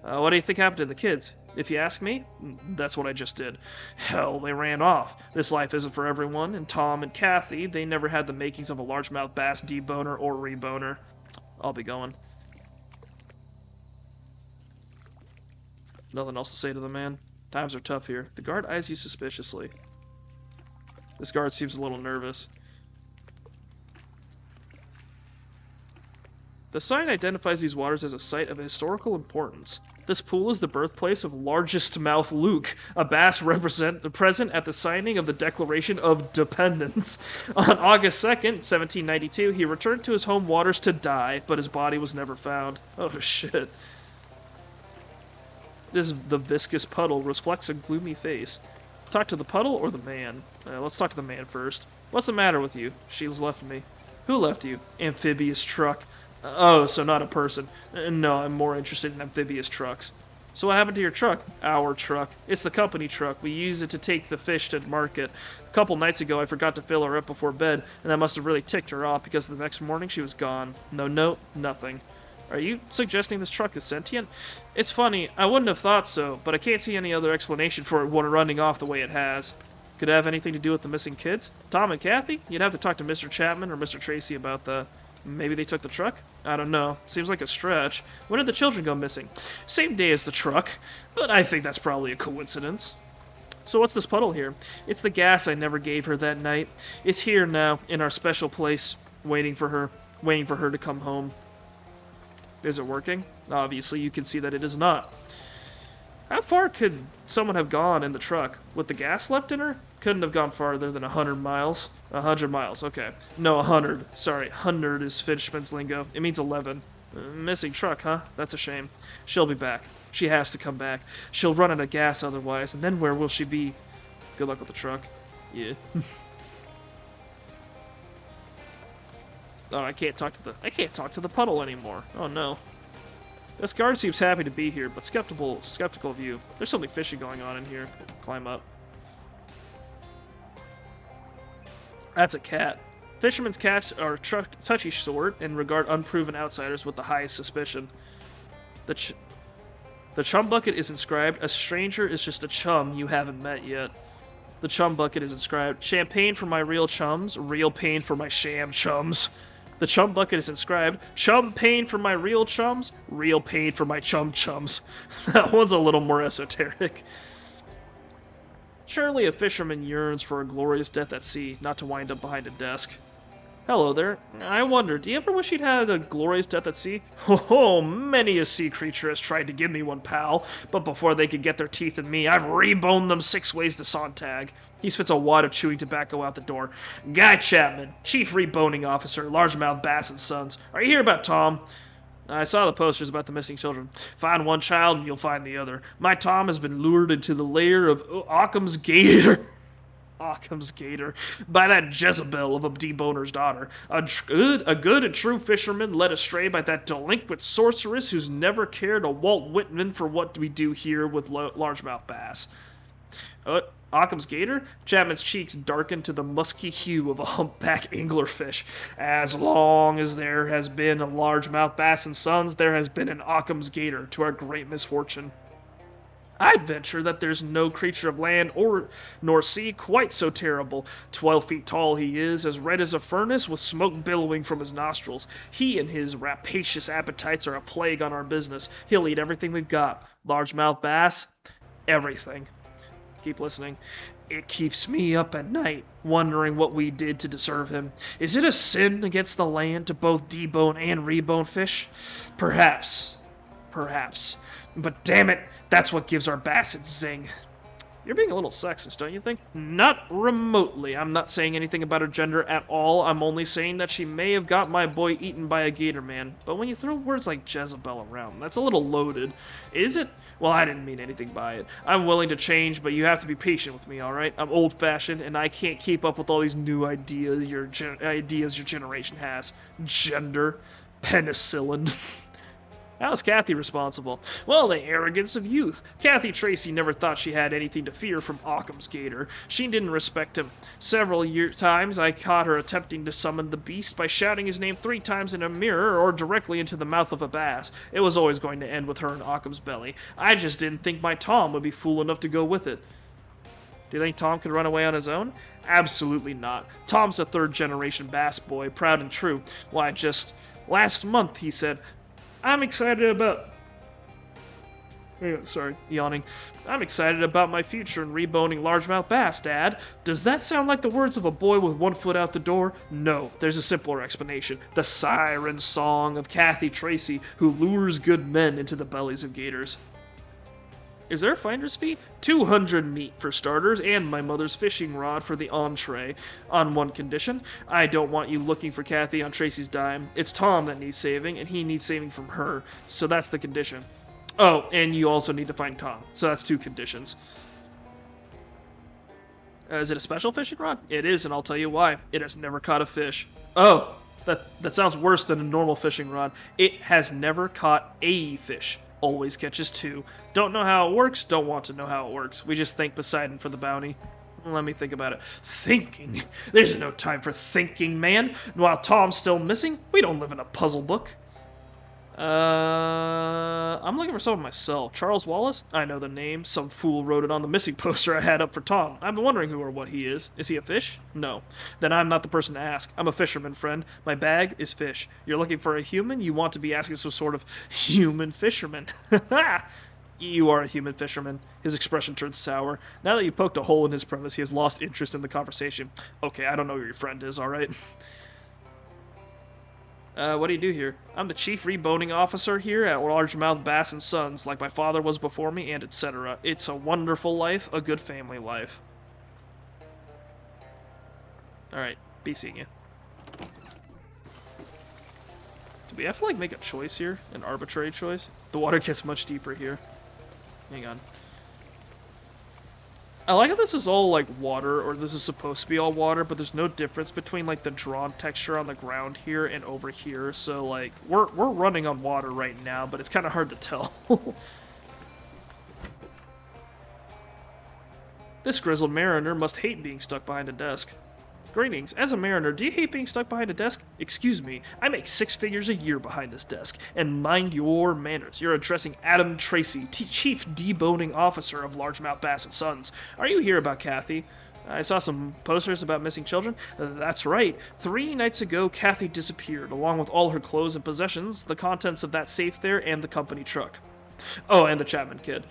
What do you think happened to the kids? If you ask me, that's what I just did. Hell, they ran off. This life isn't for everyone, and Tom and Kathy, they never had the makings of a largemouth bass deboner or reboner. I'll be going. Nothing else to say to the man. Times are tough here. The guard eyes you suspiciously. This guard seems a little nervous. The sign identifies these waters as a site of historical importance. This pool is the birthplace of largest mouth Luke, a bass present at the signing of the Declaration of Dependence. On August 2nd, 1792, he returned to his home waters to die, but his body was never found. Oh shit. The viscous puddle reflects a gloomy face. Talk to the puddle or the man? Let's talk to the man first. What's the matter with you? She's left me. Who left you? Amphibious truck. Oh, so not a person. No, I'm more interested in amphibious trucks. So what happened to your truck? Our truck. It's the company truck. We use it to take the fish to market. A couple nights ago, I forgot to fill her up before bed, and that must have really ticked her off because the next morning she was gone. No note, nothing. Are you suggesting this truck is sentient? It's funny, I wouldn't have thought so, but I can't see any other explanation for it running off the way it has. Could it have anything to do with the missing kids? Tom and Kathy? You'd have to talk to Mr. Chapman or Mr. Tracy about that. Maybe they took the truck? I don't know. Seems like a stretch. When did the children go missing? Same day as the truck, but I think that's probably a coincidence. So what's this puddle here? It's the gas I never gave her that night. It's here now, in our special place, waiting for her to come home. Is it working? Obviously, you can see that it is not. How far could someone have gone in the truck? With the gas left in her? Couldn't have gone farther than 100 miles. 100 miles, okay. No, 100. Sorry, 100 is Fishman's lingo. It means 11. Missing truck, huh? That's a shame. She'll be back. She has to come back. She'll run out of gas otherwise, and then where will she be? Good luck with the truck. Yeah. Oh, I can't talk to the puddle anymore. Oh no. This guard seems happy to be here, but skeptical of you. There's something fishy going on in here. Climb up. That's a cat. Fishermen's cats are touchy sort and regard unproven outsiders with the highest suspicion. The chum bucket is inscribed, a stranger is just a chum you haven't met yet. The chum bucket is inscribed, champagne for my real chums, real pain for my sham chums. The chum bucket is inscribed, chum pain for my real chums, real pain for my chum chums. That one's a little more esoteric. Surely a fisherman yearns for a glorious death at sea, not to wind up behind a desk. Hello there. I wonder, do you ever wish you'd had a glorious death at sea? Oh, many a sea creature has tried to give me one, pal, but before they could get their teeth in me, I've reboned them 6 ways to Sontag. He spits a wad of chewing tobacco out the door. Guy Chapman, Chief Reboning Officer, Largemouth Bass and Sons. Are you here about Tom? I saw the posters about the missing children. Find one child and you'll find the other. My Tom has been lured into the lair of Occam's gator. Occam's gator, by that Jezebel of a deboner's daughter. A good and true fisherman led astray by that delinquent sorceress who's never cared a Walt Whitman for what we do here with largemouth bass. Occam's gator? Chapman's cheeks darkened to the musky hue of a humpback anglerfish. As long as there has been a largemouth bass and Sons, there has been an Occam's gator, to our great misfortune. I'd venture that there's no creature of land nor sea quite so terrible. 12 feet tall he is, as red as a furnace, with smoke billowing from his nostrils. He and his rapacious appetites are a plague on our business. He'll eat everything we've got. Largemouth bass, everything. Keep listening. It keeps me up at night, wondering what we did to deserve him. Is it a sin against the land to both debone and rebone fish? Perhaps. But damn it, that's what gives our bass its zing. You're being a little sexist, don't you think? Not remotely. I'm not saying anything about her gender at all. I'm only saying that she may have got my boy eaten by a gator man. But when you throw words like Jezebel around, that's a little loaded. Is it? Well, I didn't mean anything by it. I'm willing to change, but you have to be patient with me, alright? I'm old-fashioned, and I can't keep up with all these new ideas your generation has. Gender. Penicillin. How's Kathy responsible? Well, the arrogance of youth. Kathy Tracy never thought she had anything to fear from Occam's gator. She didn't respect him. Several times I caught her attempting to summon the beast by shouting his name 3 times in a mirror or directly into the mouth of a bass. It was always going to end with her in Occam's belly. I just didn't think my Tom would be fool enough to go with it. Do you think Tom could run away on his own? Absolutely not. Tom's a 3rd-generation bass boy, proud and true. Why, just last month he said, I'm excited about Sorry, yawning. I'm excited about my future in reboning largemouth bass, Dad. Does that sound like the words of a boy with one foot out the door? No, there's a simpler explanation. The siren song of Kathy Tracy, who lures good men into the bellies of gators. Is there a finder's fee? 200 meat for starters, and my mother's fishing rod for the entree. On one condition, I don't want you looking for Kathy on Tracy's dime. It's Tom that needs saving, and he needs saving from her. So that's the condition. Oh, and you also need to find Tom. So that's 2 conditions. Is it a special fishing rod? It is, and I'll tell you why. It has never caught a fish. Oh, that sounds worse than a normal fishing rod. It has never caught a fish. Always catches 2. Don't know how it works, don't want to know how it works. We just thank Poseidon for the bounty. Let me think about it. Thinking? There's no time for thinking, man. While Tom's still missing, we don't live in a puzzle book. I'm looking for someone myself. Charles Wallace? I know the name. Some fool wrote it on the missing poster I had up for Tom. I've been wondering who or what he is. Is he a fish? No. Then I'm not the person to ask. I'm a fisherman, friend. My bag is fish. You're looking for a human? You want to be asking some sort of human fisherman. You are a human fisherman. His expression turned sour. Now that you poked a hole in his premise, he has lost interest in the conversation. Okay, I don't know who your friend is, alright? What do you do here? I'm the chief reboning officer here at Largemouth Bass & Sons, like my father was before me, and etc. It's a wonderful life, a good family life. Alright, be seeing you. Do we have to, like, make a choice here? An arbitrary choice? The water gets much deeper here. Hang on. I like how this is all, like, water, or this is supposed to be all water, but there's no difference between, like, the drawn texture on the ground here and over here, so, like, we're running on water right now, but it's kind of hard to tell. This grizzled mariner must hate being stuck behind a desk. Greetings. As a mariner, do you hate being stuck behind a desk? Excuse me, I make 6 figures a year behind this desk, and mind your manners. You're addressing Adam Tracy, Chief Deboning Officer of Largemouth Bass & Sons. Are you here about Kathy? I saw some posters about missing children. That's right. 3 nights ago, Kathy disappeared, along with all her clothes and possessions, the contents of that safe there, and the company truck. Oh, and the Chapman kid.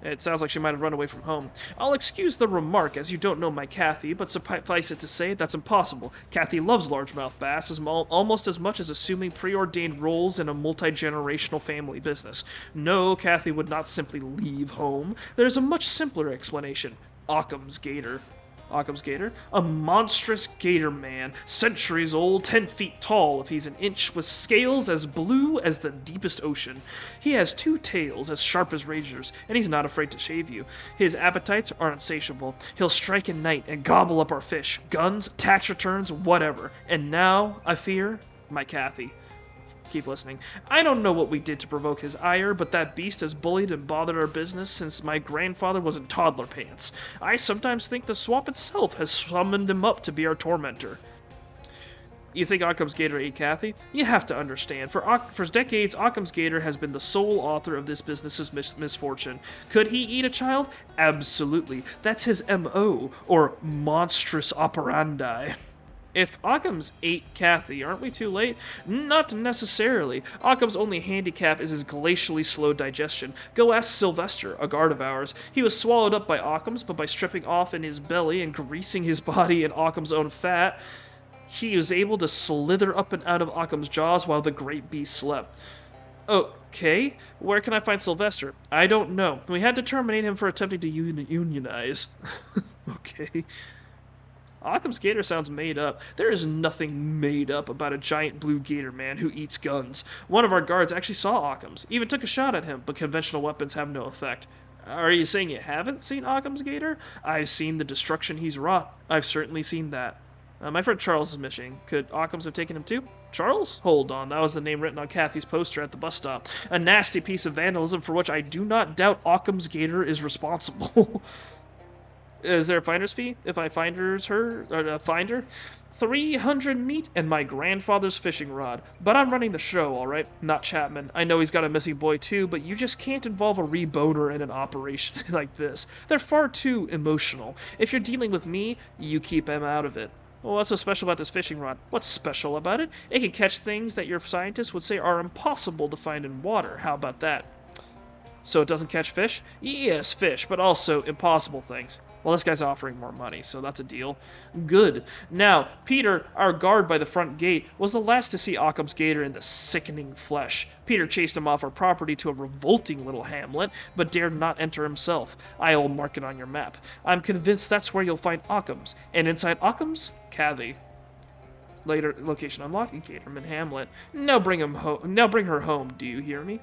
It sounds like she might have run away from home. I'll excuse the remark, as you don't know my Kathy, but suffice it to say, that's impossible. Kathy loves largemouth bass almost as much as assuming preordained roles in a multi-generational family business. No, Kathy would not simply leave home. There's a much simpler explanation. Occam's gator. Occam's gator? A monstrous gator man, centuries old, 10 feet tall if he's an inch, with scales as blue as the deepest ocean. He has 2 tails as sharp as razors, and he's not afraid to shave you. His appetites are insatiable. He'll strike at night and gobble up our fish, guns, tax returns, whatever. And now, I fear, my Kathy. Keep listening. I don't know what we did to provoke his ire, but that beast has bullied and bothered our business since my grandfather was in toddler pants. I sometimes think the swamp itself has summoned him up to be our tormentor. You think Occam's gator ate Kathy? You have to understand, for decades, Occam's gator has been the sole author of this business's misfortune. Could he eat a child? Absolutely. That's his M.O., or monstrous operandi. If Occam's ate Kathy, aren't we too late? Not necessarily. Occam's only handicap is his glacially slow digestion. Go ask Sylvester, a guard of ours. He was swallowed up by Occam's, but by stripping off in his belly and greasing his body in Occam's own fat, he was able to slither up and out of Occam's jaws while the great beast slept. Okay, where can I find Sylvester? I don't know. We had to terminate him for attempting to unionize. Okay. Occam's gator sounds made up. There is nothing made up about a giant blue gator man who eats guns. One of our guards actually saw Occam's, even took a shot at him, but conventional weapons have no effect. Are you saying you haven't seen Occam's gator? I've seen the destruction he's wrought. I've certainly seen that. My friend Charles is missing. Could Occam's have taken him too? Charles? Hold on, that was the name written on Kathy's poster at the bus stop. A nasty piece of vandalism for which I do not doubt Occam's gator is responsible. Is there a finder's fee if I find her? 300 meat and my grandfather's fishing rod. But I'm running the show, alright? Not Chapman. I know he's got a missing boy too, but you just can't involve a reboner in an operation like this. They're far too emotional. If you're dealing with me, you keep him out of it. Well, what's so special about this fishing rod? What's special about it? It can catch things that your scientists would say are impossible to find in water. How about that? So it doesn't catch fish? Yes, fish, but also impossible things. Well, this guy's offering more money, so that's a deal. Good. Now, Peter, our guard by the front gate, was the last to see Occam's gator in the sickening flesh. Peter chased him off our property to a revolting little hamlet, but dared not enter himself. I'll mark it on your map. I'm convinced that's where you'll find Occam's, and inside Occam's, Cathy. Later location unlocked, Gatorman Hamlet. Now bring her home. Do you hear me?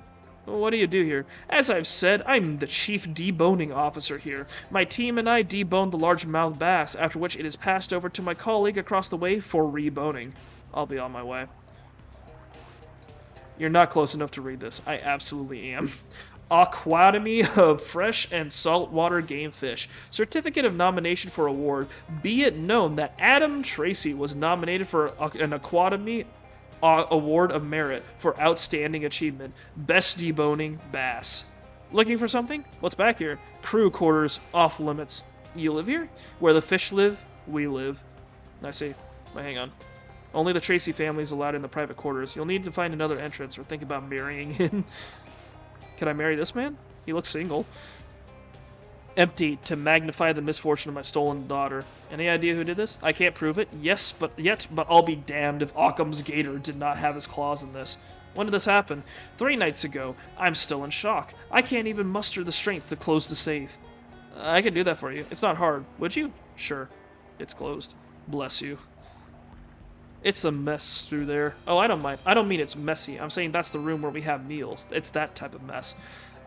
What do you do here? As I've said, I'm the chief deboning officer here. My team and I deboned the largemouth bass, after which it is passed over to my colleague across the way for reboning. I'll be on my way. You're not close enough to read this. I absolutely am. Aquatomy of fresh and saltwater game fish. Certificate of nomination for award. Be it known that Adam Tracy was nominated for an Aquatomy Award of Merit for Outstanding Achievement. Best Deboning Bass. Looking for something? What's back here? Crew quarters off limits. You live here? Where the fish live, we live. I see. Well, hang on. Only the Tracy family is allowed in the private quarters. You'll need to find another entrance or think about marrying him. Can I marry this man? He looks single. Empty to magnify the misfortune of my stolen daughter. Any idea who did this? I can't prove it. Yes, but I'll be damned if Occam's gator did not have his claws in this. When did this happen? 3 nights ago. I'm still in shock. I can't even muster the strength to close the safe. I can do that for you. It's not hard. Would you? Sure. It's closed. Bless you. It's a mess through there. Oh, I don't mind. I don't mean it's messy. I'm saying that's the room where we have meals. It's that type of mess.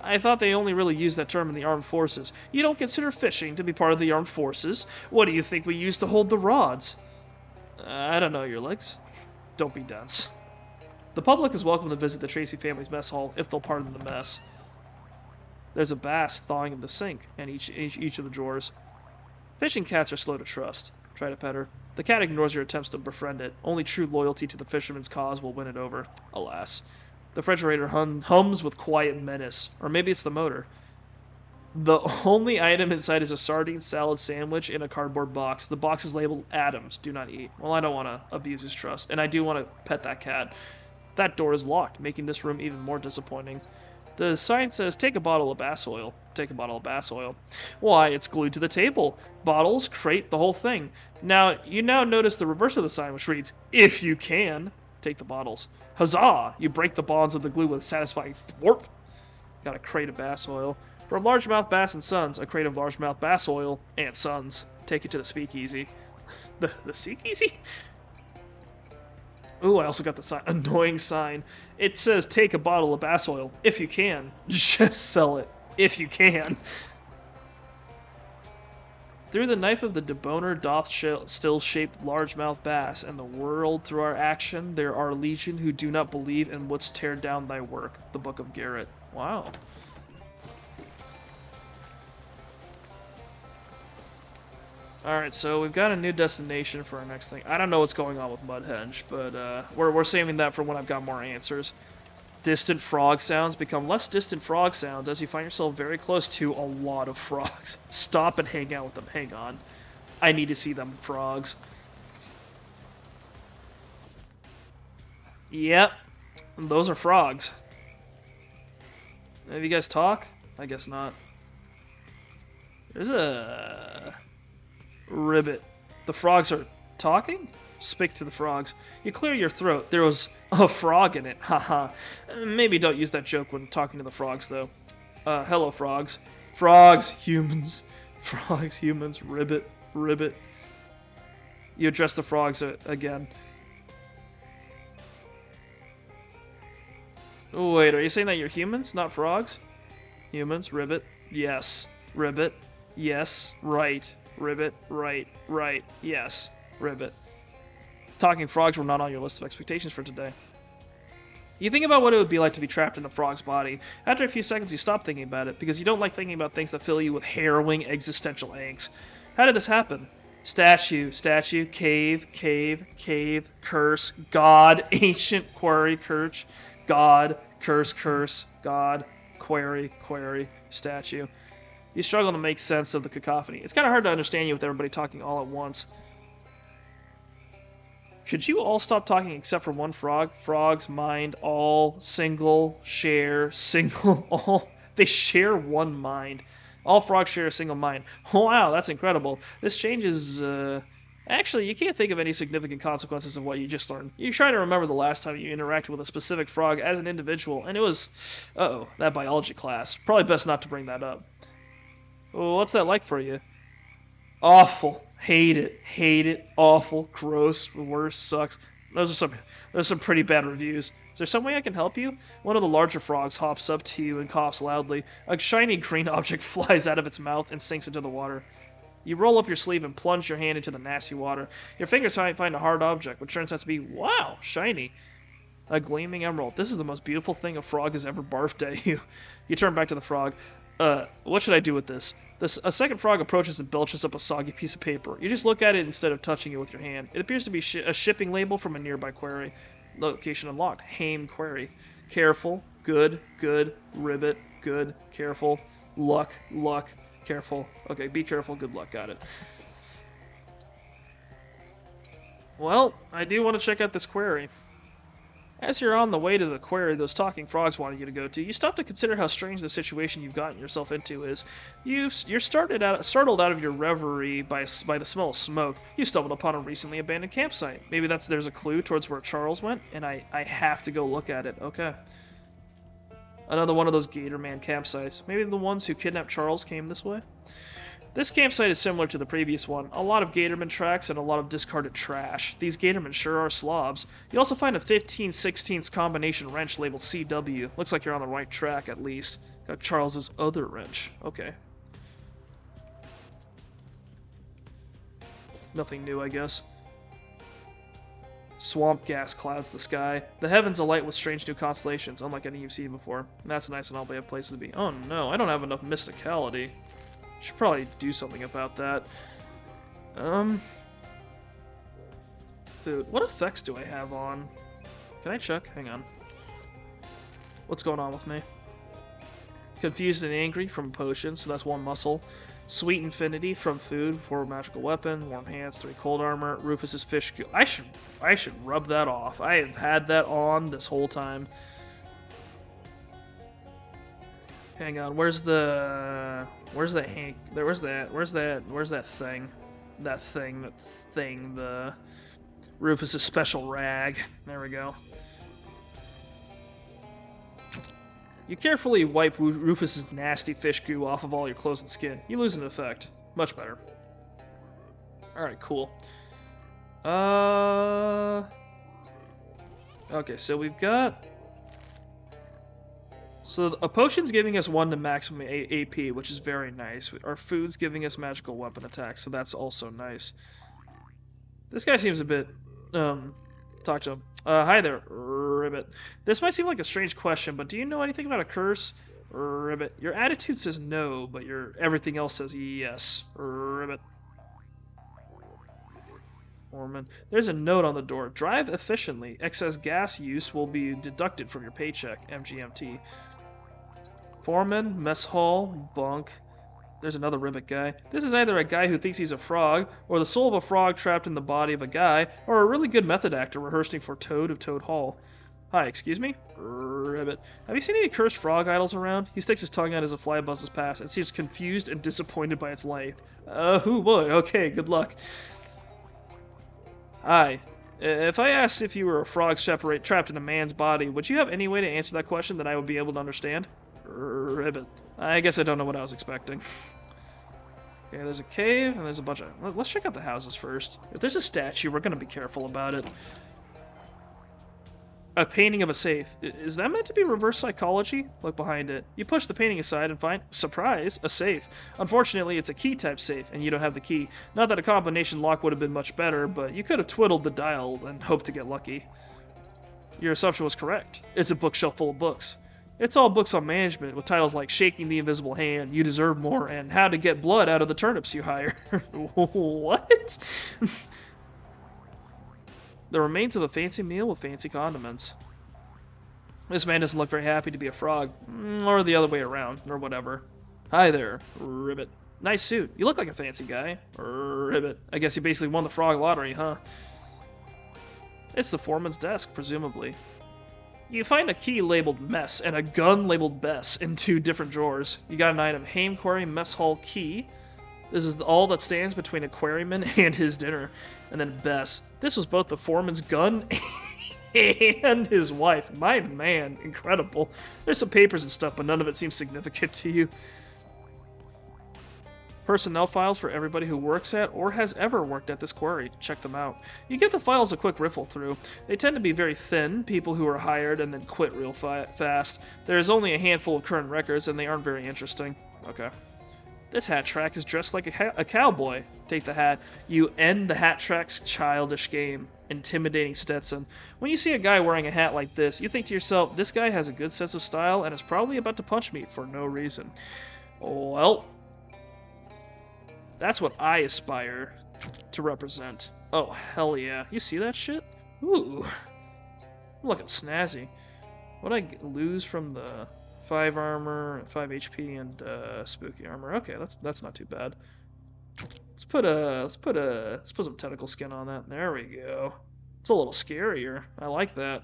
I thought they only really used that term in the armed forces. You don't consider fishing to be part of the armed forces? What do you think we use to hold the rods? I don't know, your legs. Don't be dense. The public is welcome to visit the Tracy family's mess hall if they'll pardon the mess. There's a bass thawing in the sink and each of the drawers. Fishing cats are slow to trust. Try to pet her. The cat ignores your attempts to befriend it. Only true loyalty to the fisherman's cause will win it over. Alas. The refrigerator hums with quiet menace. Or maybe it's the motor. The only item inside is a sardine salad sandwich in a cardboard box. The box is labeled Adams, do not eat. Well, I don't want to abuse his trust, and I do want to pet that cat. That door is locked, making this room even more disappointing. The sign says, take a bottle of bass oil. Take a bottle of bass oil. Why, it's glued to the table. Bottles, crate, the whole thing. Now, you notice the reverse of the sign, which reads, if you can, take the bottles. Huzzah! You break the bonds of the glue with a satisfying thwarp. Got a crate of bass oil. From Largemouth Bass and Sons, a crate of largemouth bass oil and Sons. Take it to the speakeasy. The speakeasy? Ooh, I also got the annoying sign. It says, take a bottle of bass oil, if you can. Just sell it, if you can. Through the knife of the deboner doth still shape largemouth bass, and the world through our action, there are legion who do not believe and wouldst tear down thy work. The Book of Garrett. Wow. Alright, so we've got a new destination for our next thing. I don't know what's going on with Mudhenge, but we're saving that for when I've got more answers. Distant frog sounds become less distant frog sounds as you find yourself very close to a lot of frogs. Stop and hang out with them. Hang on. I need to see them frogs. Yep. Those are frogs. Have you guys talk? I guess not. There's a ribbit. The frogs are talking? Speak to the frogs. You clear your throat. There was a frog in it. Haha. Maybe don't use that joke when talking to the frogs, though. Hello, frogs. Frogs, humans. Frogs, humans. Ribbit. Ribbit. You address the frogs again. Oh, wait, are you saying that you're humans, not frogs? Humans, ribbit. Yes. Ribbit. Yes. Right. Ribbit. Right. Right. Yes. Ribbit. Talking frogs were not on your list of expectations for today. You think about what it would be like to be trapped in a frog's body. After a few seconds, you stop thinking about it, because you don't like thinking about things that fill you with harrowing existential angst. How did this happen? Statue, statue, cave, cave, cave, curse, God, ancient quarry, curse, God, curse, God, query, statue. You struggle to make sense of the cacophony. It's kind of hard to understand you with everybody talking all at once. Should you all stop talking except for one frog? Frogs, mind, all, single, share, single, all. They share one mind. All frogs share a single mind. Wow, that's incredible. This changes, Actually, you can't think of any significant consequences of what you just learned. You try to remember the last time you interacted with a specific frog as an individual, and it was, uh-oh, that biology class. Probably best not to bring that up. Well, what's that like for you? Awful. Hate it. Hate it. Awful. Gross. Worst. Sucks. Those are some pretty bad reviews. Is there some way I can help you? One of the larger frogs hops up to you and coughs loudly. A shiny green object flies out of its mouth and sinks into the water. You roll up your sleeve and plunge your hand into the nasty water. Your fingers find a hard object, which turns out to be, wow, shiny. A gleaming emerald. This is the most beautiful thing a frog has ever barfed at you. You turn back to the frog. What should I do with this? A second frog approaches and belches up a soggy piece of paper. You just look at it instead of touching it with your hand. It appears to be a shipping label from a nearby quarry. Location unlocked. Haim quarry. Careful. Good. Good. Ribbit. Good. Careful. Luck. Luck. Careful. Okay, be careful. Good luck. Got it. Well, I do want to check out this quarry. As you're on the way to the quarry those talking frogs wanted you to go to, you stop to consider how strange the situation you've gotten yourself into is. You're startled out of your reverie by the smell of smoke. You stumbled upon a recently abandoned campsite. Maybe there's a clue towards where Charles went, and I have to go look at it. Okay. Another one of those Gator Man campsites. Maybe the ones who kidnapped Charles came this way? This campsite is similar to the previous one. A lot of Gatorman tracks and a lot of discarded trash. These Gatormen sure are slobs. You also find a 15/16 combination wrench labeled CW. Looks like you're on the right track, at least. Got Charles's other wrench. Okay. Nothing new, I guess. Swamp gas clouds the sky. The heavens alight with strange new constellations, unlike any you've seen before. That's a nice and all way of place to be. Oh no, I don't have enough mysticality. Should probably do something about that. Dude, what effects do I have on? Can I check? Hang on. What's going on with me? Confused and angry from potions, so that's 1 muscle. Sweet infinity from food, 4 magical weapon, warm hands, 3 cold armor. Rufus's fish. I should rub that off. I have had that on this whole time. Hang on, where's that Hank? Where's that thing? That thing, the Rufus's special rag. There we go. You carefully wipe Rufus's nasty fish goo off of all your clothes and skin. You lose an effect. Much better. Alright, cool. Okay, so we've got... So a potion's giving us 1 to maximum AP, which is very nice. Our food's giving us magical weapon attacks, so that's also nice. This guy seems a bit... talk to him. Hi there, Ribbit. This might seem like a strange question, but do you know anything about a curse? Ribbit. Your attitude says no, but your everything else says yes. Ribbit. Foreman. There's a note on the door. Drive efficiently. Excess gas use will be deducted from your paycheck. MGMT. Foreman, mess hall, bunk. There's another Ribbit guy. This is either a guy who thinks he's a frog, or the soul of a frog trapped in the body of a guy, or a really good method actor rehearsing for Toad of Toad Hall. Hi, excuse me? Ribbit. Have you seen any cursed frog idols around? He sticks his tongue out as a fly buzzes past and seems confused and disappointed by its length. Oh boy, okay, good luck. Hi. If I asked if you were a frog trapped in a man's body, would you have any way to answer that question that I would be able to understand? Ribbit. I guess I don't know what I was expecting. Okay, there's a cave, and there's a bunch of... Let's check out the houses first. If there's a statue, we're going to be careful about it. A painting of a safe. Is that meant to be reverse psychology? Look behind it. You push the painting aside and find, surprise, a safe. Unfortunately, it's a key-type safe, and you don't have the key. Not that a combination lock would have been much better, but you could have twiddled the dial and hoped to get lucky. Your assumption was correct. It's a bookshelf full of books. It's all books on management, with titles like Shaking the Invisible Hand, You Deserve More, and How to Get Blood Out of the Turnips You Hire. What? The remains of a fancy meal with fancy condiments. This man doesn't look very happy to be a frog. Or the other way around, or whatever. Hi there, Ribbit. Nice suit. You look like a fancy guy. Ribbit. I guess you basically won the frog lottery, huh? It's the foreman's desk, presumably. You find a key labeled Mess and a gun labeled Bess in 2 different drawers. You got an item, Hame Quarry Mess Hall Key. This is all that stands between a quarryman and his dinner. And then Bess. This was both the foreman's gun and his wife. My man, incredible. There's some papers and stuff, but none of it seems significant to you. Personnel files for everybody who works at or has ever worked at this quarry. Check them out. You give the files a quick riffle through. They tend to be very thin, people who are hired and then quit real fast. There's only a handful of current records, and they aren't very interesting. Okay. This hat track is dressed like a cowboy. Take the hat. You end the hat track's childish game. Intimidating Stetson. When you see a guy wearing a hat like this, you think to yourself, this guy has a good sense of style and is probably about to punch me for no reason. Well, that's what I aspire to represent. Oh, hell yeah. You see that shit? Ooh. I'm looking snazzy. What'd I lose from the 5 armor, 5 HP, and spooky armor? Okay, that's not too bad. Let's put some tentacle skin on that. There we go. It's a little scarier. I like that.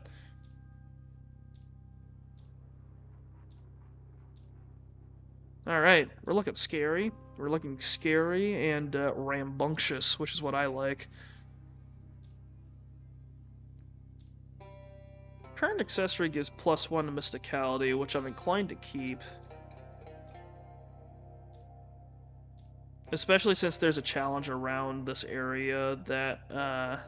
Alright, we're looking scary. We're looking scary and rambunctious, which is what I like. Current accessory gives +1 to mysticality, which I'm inclined to keep. Especially since there's a challenge around this area that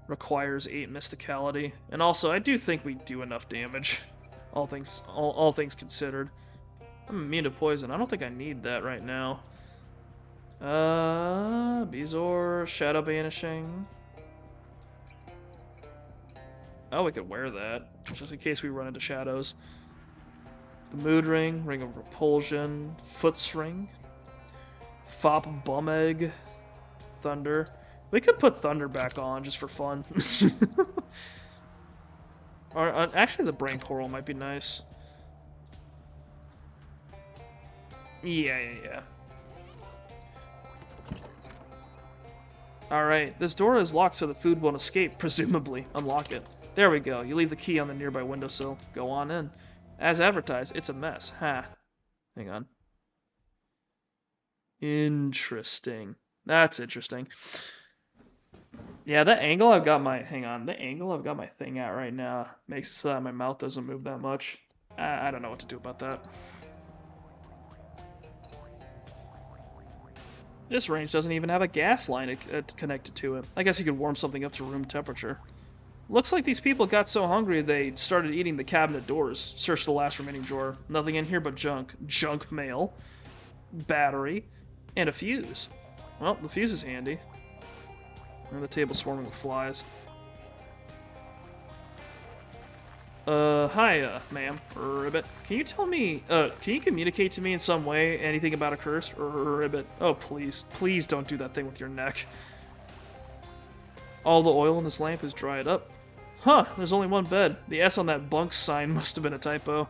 requires 8 mysticality. And also, I do think we do enough damage, all things considered. I'm immune to poison. I don't think I need that right now. Bezoar, Shadow Banishing. Oh, we could wear that, just in case we run into shadows. The Mood Ring, Ring of Repulsion, Foot's Ring, Fop Bum Egg, Thunder. We could put Thunder back on just for fun. Or actually, the Brain Coral might be nice. Yeah. Alright, this door is locked so the food won't escape, presumably. Unlock it. There we go. You leave the key on the nearby windowsill. Go on in. As advertised, it's a mess. Ha. Hang on. Interesting. That's interesting. Yeah, the angle I've got my... Hang on. The angle I've got my thing at right now makes it so that my mouth doesn't move that much. I don't know what to do about that. This range doesn't even have a gas line connected to it. I guess you could warm something up to room temperature. Looks like these people got so hungry they started eating the cabinet doors. Search the last remaining drawer. Nothing in here but junk. Junk mail, battery, and a fuse. Well, the fuse is handy. And the table's swarming with flies. Hi, ma'am. Ribbit. Can you tell me, can you communicate to me in some way anything about a curse? Ribbit. Oh, please. Please don't do that thing with your neck. All the oil in this lamp is dried up. Huh, there's only one bed. The S on that bunk sign must have been a typo.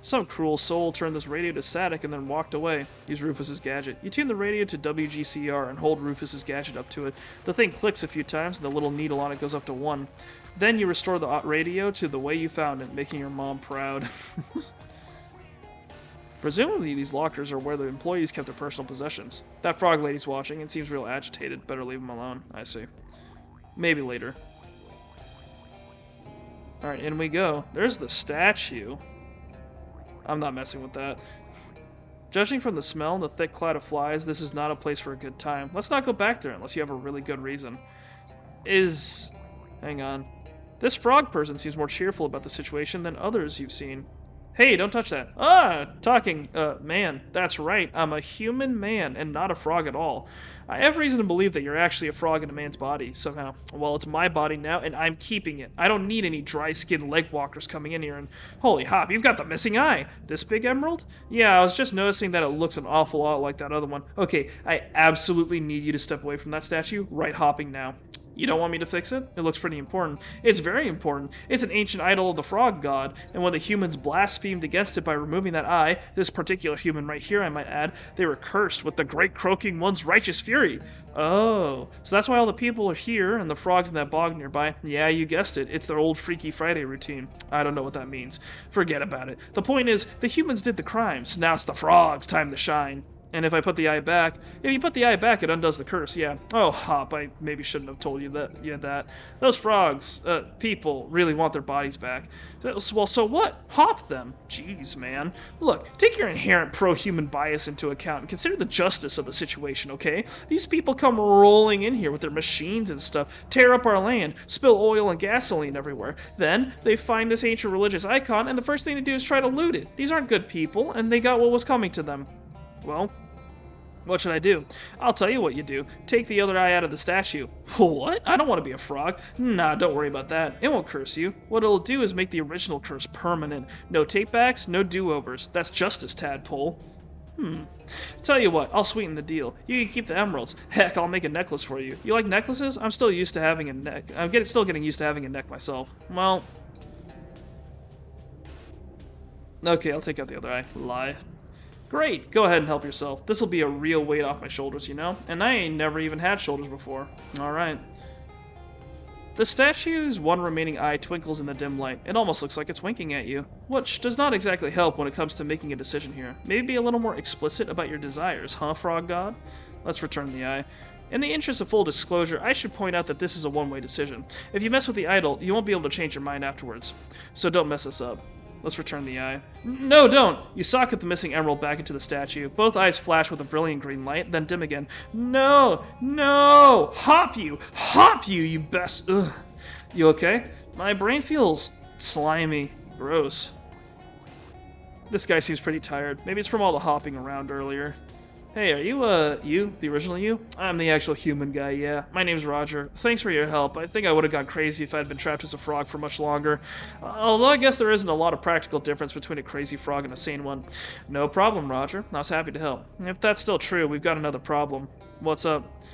Some cruel soul turned this radio to static and then walked away. Use Rufus's gadget. You tune the radio to WGCR and hold Rufus's gadget up to it. The thing clicks a few times and the little needle on it goes up to 1. Then you restore the radio to the way you found it, making your mom proud. Presumably these lockers are where the employees kept their personal possessions. That frog lady's watching and seems real agitated. Better leave him alone. I see. Maybe later. Alright, in we go. There's the statue. I'm not messing with that. Judging from the smell and the thick cloud of flies, this is not a place for a good time. Let's not go back there unless you have a really good reason. Hang on. This frog person seems more cheerful about the situation than others you've seen. Hey, don't touch that. Man. That's right. I'm a human man and not a frog at all. I have reason to believe that you're actually a frog in a man's body, somehow. Well, it's my body now, and I'm keeping it. I don't need any dry-skinned leg walkers coming in here and... Holy hop, you've got the missing eye! This big emerald? Yeah, I was just noticing that it looks an awful lot like that other one. Okay, I absolutely need you to step away from that statue. Right hopping now. You don't want me to fix it? It looks pretty important. It's very important. It's an ancient idol of the frog god, and when the humans blasphemed against it by removing that eye, this particular human right here, I might add, they were cursed with the great croaking one's righteous fury. Oh, so that's why all the people are here and the frogs in that bog nearby. Yeah, you guessed it. It's their old Freaky Friday routine. I don't know what that means. Forget about it. The point is, the humans did the crimes. Now it's the frogs' time to shine. And if I put the eye back, if you put the eye back, it undoes the curse, yeah. Oh, Hop, I maybe shouldn't have told you that. Those frogs, people, really want their bodies back. Well, so what? Hop them. Jeez, man. Look, take your inherent pro-human bias into account and consider the justice of the situation, okay? These people come rolling in here with their machines and stuff, tear up our land, spill oil and gasoline everywhere. Then, they find this ancient religious icon, and the first thing to do is try to loot it. These aren't good people, and they got what was coming to them. Well, what should I do? I'll tell you what you do. Take the other eye out of the statue. What? I don't want to be a frog. Nah, don't worry about that. It won't curse you. What it'll do is make the original curse permanent. No take-backs, no do-overs. That's justice, tadpole. Tell you what, I'll sweeten the deal. You can keep the emeralds. Heck, I'll make a necklace for you. You like necklaces? I'm still used to having a neck. Still getting used to having a neck myself. Well... Okay, I'll take out the other eye. Lie. Great, go ahead and help yourself. This'll be a real weight off my shoulders, you know? And I ain't never even had shoulders before. Alright. The statue's one remaining eye twinkles in the dim light. It almost looks like it's winking at you, which does not exactly help when it comes to making a decision here. Maybe be a little more explicit about your desires, huh, Frog God? Let's return the eye. In the interest of full disclosure, I should point out that this is a one-way decision. If you mess with the idol, you won't be able to change your mind afterwards. So don't mess this up. Let's return the eye. No, don't! You socket the missing emerald back into the statue. Both eyes flash with a brilliant green light, then dim again. No! No! Hop you! Hop you, you best... Ugh. You okay? My brain feels slimy. Gross. This guy seems pretty tired. Maybe it's from all the hopping around earlier. Hey, are you, the original you? I'm the actual human guy, yeah. My name's Roger. Thanks for your help. I think I would have gone crazy if I'd been trapped as a frog for much longer. Although I guess there isn't a lot of practical difference between a crazy frog and a sane one. No problem, Roger. I was happy to help. If that's still true, we've got another problem. What's up?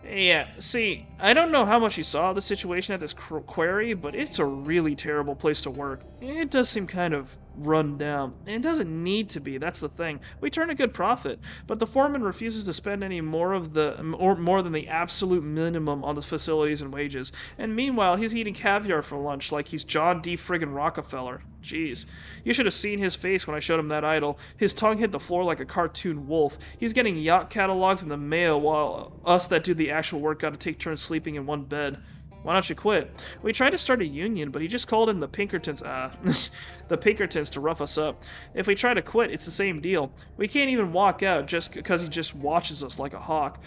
Yeah, see, I don't know how much you saw of the situation at this quarry, but it's a really terrible place to work. It does seem kind of run down. It doesn't need to be, that's the thing. We turn a good profit, but the foreman refuses to spend any more than the absolute minimum on the facilities and wages. And meanwhile, he's eating caviar for lunch like he's John D. friggin' Rockefeller. Jeez. You should have seen his face when I showed him that idol. His tongue hit the floor like a cartoon wolf. He's getting yacht catalogs in the mail while us that do the actual work gotta take turns sleeping in one bed. Why don't you quit? We tried to start a union, but he just called in the Pinkertons, the Pinkertons to rough us up. If we try to quit, it's the same deal. We can't even walk out just because he just watches us like a hawk.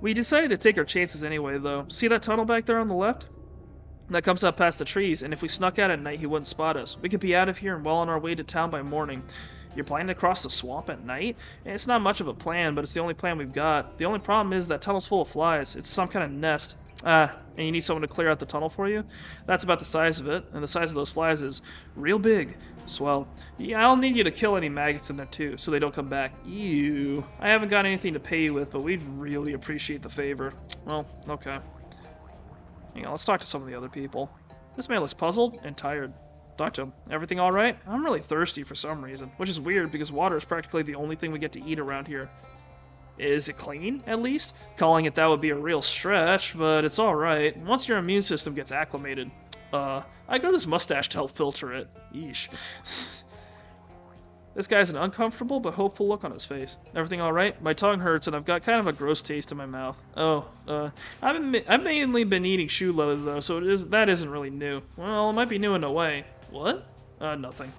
We decided to take our chances anyway, though. See that tunnel back there on the left? That comes up past the trees, and if we snuck out at night, he wouldn't spot us. We could be out of here and well on our way to town by morning. You're planning to cross the swamp at night? It's not much of a plan, but it's the only plan we've got. The only problem is that tunnel's full of flies. It's some kind of nest. And you need someone to clear out the tunnel for you? That's about the size of it, and the size of those flies is real big. Swell. Yeah, I'll need you to kill any maggots in there too, so they don't come back. Ew. I haven't got anything to pay you with, but we'd really appreciate the favor. Well, okay. Hang on, let's talk to some of the other people. This man looks puzzled and tired. Talk to him. Everything alright? I'm really thirsty for some reason, which is weird because water is practically the only thing we get to eat around here. Is it clean, at least? Calling it that would be a real stretch, but it's alright. Once your immune system gets acclimated. I grow this mustache to help filter it. Yeesh. This guy has an uncomfortable but hopeful look on his face. Everything alright? My tongue hurts and I've got kind of a gross taste in my mouth. I've mainly been eating shoe leather though, so that isn't really new. Well, it might be new in a way. What? Nothing.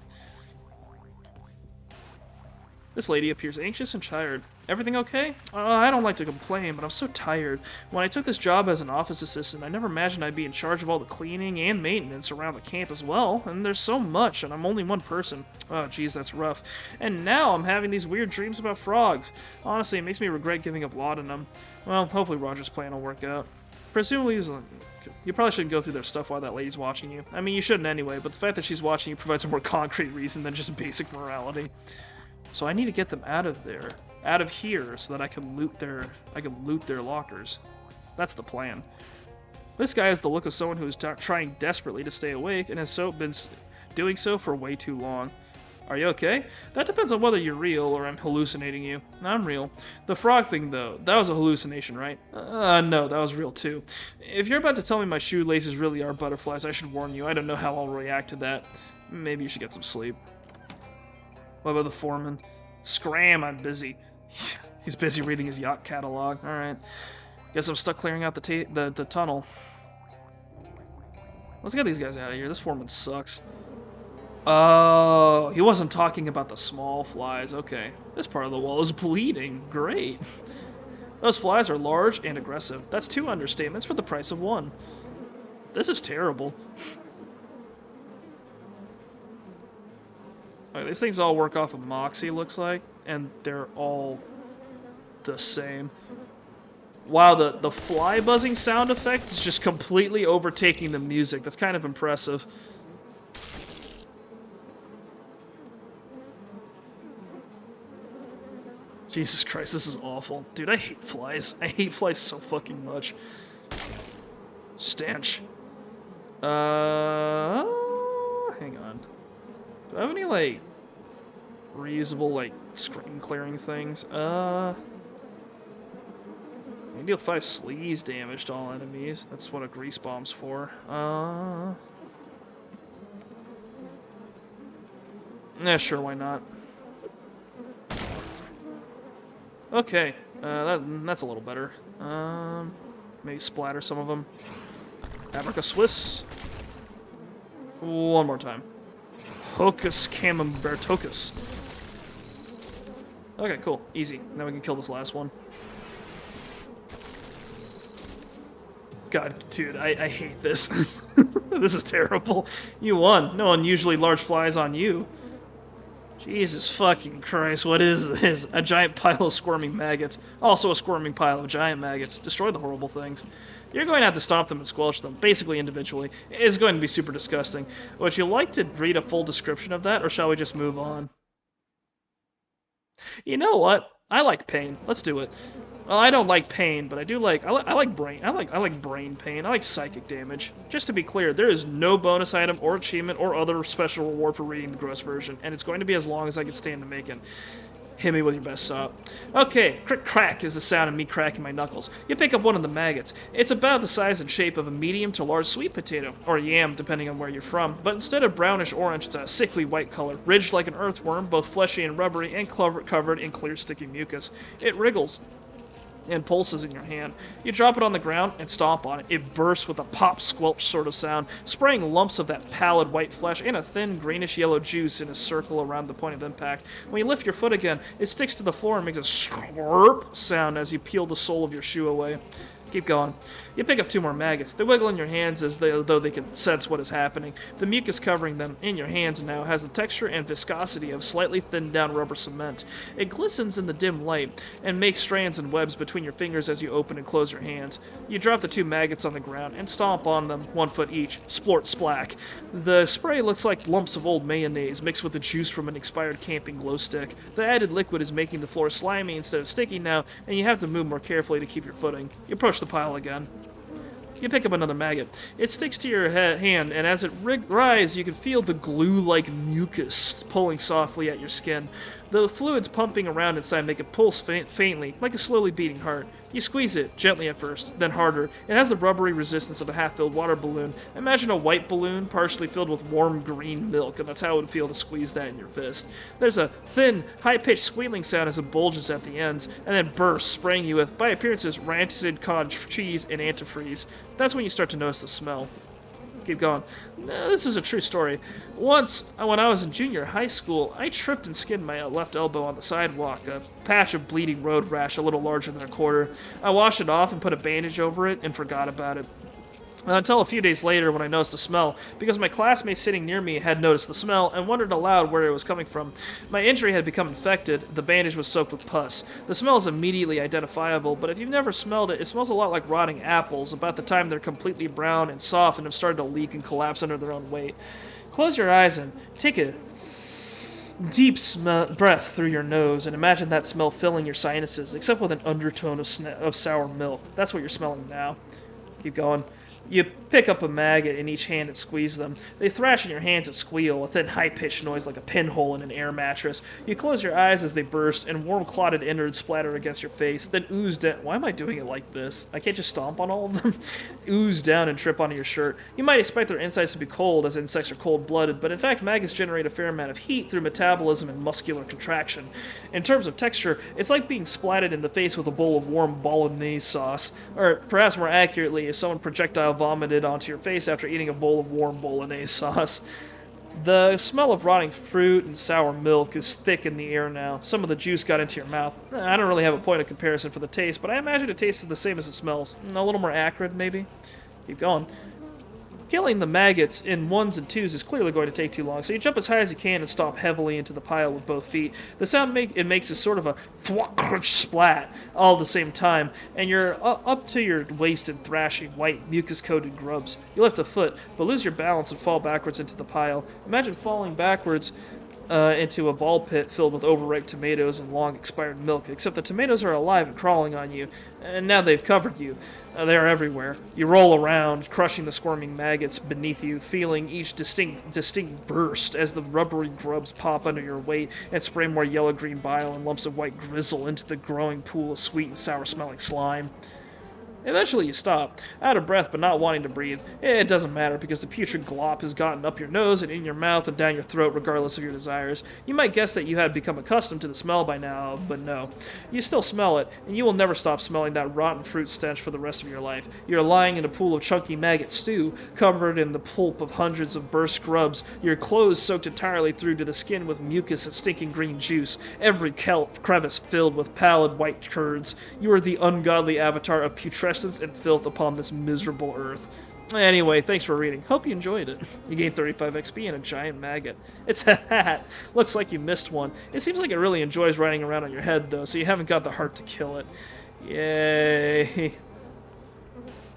This lady appears anxious and tired. Everything okay? I don't like to complain, but I'm so tired. When I took this job as an office assistant, I never imagined I'd be in charge of all the cleaning and maintenance around the camp as well, and there's so much, and I'm only one person. Oh, geez, that's rough. And now I'm having these weird dreams about frogs. Honestly, it makes me regret giving up lauding them. Well, hopefully Roger's plan will work out. Presumably, you probably shouldn't go through their stuff while that lady's watching you. I mean, you shouldn't anyway, but the fact that she's watching you provides a more concrete reason than just basic morality. So I need to get them out of here, so that I can loot their lockers. That's the plan. This guy has the look of someone who is trying desperately to stay awake and has been doing so for way too long. Are you okay? That depends on whether you're real or I'm hallucinating you. I'm real. The frog thing, though, that was a hallucination, right? No, that was real, too. If you're about to tell me my shoelaces really are butterflies, I should warn you, I don't know how I'll react to that. Maybe you should get some sleep. What about the foreman? Scram, I'm busy. He's busy reading his yacht catalog. Alright. Guess I'm stuck clearing out the tunnel. Let's get these guys out of here. This foreman sucks. Oh, he wasn't talking about the small flies. Okay. This part of the wall is bleeding. Great. Those flies are large and aggressive. That's 2 understatements for the price of 1. This is terrible. Alright, these things all work off of Moxie, looks like, and they're all the same. Wow, the fly buzzing sound effect is just completely overtaking the music. That's kind of impressive. Jesus Christ, this is awful. Dude, I hate flies. I hate flies so fucking much. Stench. Hang on. Do I have any, like, reusable, like, screen clearing things? Maybe deal 5 sleaze damage to all enemies. That's what a grease bomb's for. Yeah, sure, why not? Okay, that's a little better. Maybe splatter some of them. Abraca Swiss. One more time. Hocus Camembert Tocus. Okay, cool. Easy. Now we can kill this last one. God, dude, I hate this. This is terrible. You won. No unusually large flies on you. Jesus fucking Christ, what is this? A giant pile of squirming maggots. Also a squirming pile of giant maggots. Destroy the horrible things. You're going to have to stomp them and squelch them, basically individually. It's going to be super disgusting. Would you like to read a full description of that, or shall we just move on? You know what? I like pain. Let's do it. Well, I don't like pain, but I do like I like brain. I like brain pain. I like psychic damage. Just to be clear, there is no bonus item or achievement or other special reward for reading the gross version, and it's going to be as long as I can stand to make it. Hit me with your best saw. Okay, crick crack is the sound of me cracking my knuckles. You pick up one of the maggots. It's about the size and shape of a medium to large sweet potato, or yam, depending on where you're from, but instead of brownish orange, it's a sickly white color, ridged like an earthworm, both fleshy and rubbery, and covered in clear sticky mucus. It wriggles and pulses in your hand. You drop it on the ground and stomp on it. It bursts with a pop squelch sort of sound, spraying lumps of that pallid white flesh and a thin greenish yellow juice in a circle around the point of impact. When you lift your foot again, it sticks to the floor and makes a slurp sound as you peel the sole of your shoe away. Keep going. You pick up 2 more maggots. They wiggle in your hands as though they can sense what is happening. The mucus covering them in your hands now has the texture and viscosity of slightly thinned down rubber cement. It glistens in the dim light and makes strands and webs between your fingers as you open and close your hands. You drop the 2 maggots on the ground and stomp on them, 1 foot each. Splort splack. The spray looks like lumps of old mayonnaise mixed with the juice from an expired camping glow stick. The added liquid is making the floor slimy instead of sticky now, and you have to move more carefully to keep your footing. You approach the pile again. You pick up another maggot. It sticks to your hand, and as it rises, you can feel the glue-like mucus pulling softly at your skin. The fluids pumping around inside make it pulse faintly, like a slowly beating heart. You squeeze it, gently at first, then harder. It has the rubbery resistance of a half-filled water balloon. Imagine a white balloon partially filled with warm green milk, and that's how it would feel to squeeze that in your fist. There's a thin, high-pitched squealing sound as it bulges at the ends, and then bursts, spraying you with, by appearances, rancid cottage cheese and antifreeze. That's when you start to notice the smell. Keep going. No, this is a true story. Once, when I was in junior high school, I tripped and skinned my left elbow on the sidewalk, a patch of bleeding road rash a little larger than a quarter. I washed it off and put a bandage over it and forgot about it. Until a few days later when I noticed the smell, because my classmates sitting near me had noticed the smell and wondered aloud where it was coming from. My injury had become infected, the bandage was soaked with pus. The smell is immediately identifiable, but if you've never smelled it, it smells a lot like rotting apples, about the time they're completely brown and soft and have started to leak and collapse under their own weight. Close your eyes and take a deep breath through your nose and imagine that smell filling your sinuses, except with an undertone of sour milk. That's what you're smelling now. Keep going. You pick up a maggot in each hand and squeeze them. They thrash in your hands and squeal, a thin, high-pitched noise like a pinhole in an air mattress. You close your eyes as they burst, and warm, clotted innards splatter against your face, then ooze down. Why am I doing it like this? I can't just stomp on all of them? Ooze down and trip onto your shirt. You might expect their insides to be cold, as insects are cold-blooded, but in fact, maggots generate a fair amount of heat through metabolism and muscular contraction. In terms of texture, it's like being splatted in the face with a bowl of warm bolognese sauce, or perhaps more accurately, if someone projectile vomited onto your face after eating a bowl of warm bolognese sauce. The smell of rotting fruit and sour milk is thick in the air now. Some of the juice got into your mouth. I don't really have a point of comparison for the taste, but I imagine it tastes the same as it smells. A little more acrid, maybe? Keep going. Killing the maggots in ones and twos is clearly going to take too long, so you jump as high as you can and stomp heavily into the pile with both feet. The sound it makes is sort of a thwack splat all at the same time, and you're up to your waist in thrashing, white, mucus-coated grubs. You lift a foot, but lose your balance and fall backwards into the pile. Imagine falling backwards into a ball pit filled with overripe tomatoes and long expired milk, except the tomatoes are alive and crawling on you, and now they've covered you. They're everywhere. You roll around, crushing the squirming maggots beneath you, feeling each distinct burst as the rubbery grubs pop under your weight and spray more yellow-green bile and lumps of white grizzle into the growing pool of sweet and sour-smelling slime. Eventually you stop, out of breath but not wanting to breathe. It doesn't matter because the putrid glop has gotten up your nose and in your mouth and down your throat regardless of your desires. You might guess that you had become accustomed to the smell by now, but no. You still smell it, and you will never stop smelling that rotten fruit stench for the rest of your life. You're lying in a pool of chunky maggot stew, covered in the pulp of hundreds of burst grubs, your clothes soaked entirely through to the skin with mucus and stinking green juice, every crevice filled with pallid white curds. You are the ungodly avatar of putrescence and filth upon this miserable earth. Anyway, thanks for reading. Hope you enjoyed it. You gained 35 XP and a giant maggot. It's a hat. Looks like you missed one. It seems like it really enjoys riding around on your head, though, so you haven't got the heart to kill it. Yay.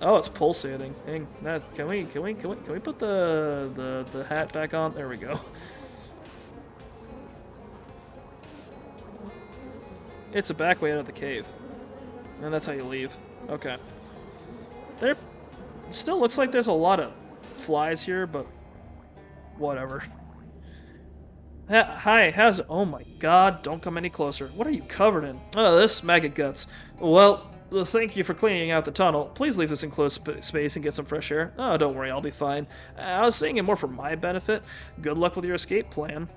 Oh, it's pulsating. Dang, can we put the hat back on? There we go. It's a back way out of the cave. And that's how you leave. Okay. There still looks like there's a lot of flies here, but whatever. Hi, how's it? Oh my god, don't come any closer. What are you covered in? Oh, this maggot guts. Well, thank you for cleaning out the tunnel. Please leave this enclosed space and get some fresh air. Oh, don't worry, I'll be fine. I was saying it more for my benefit. Good luck with your escape plan.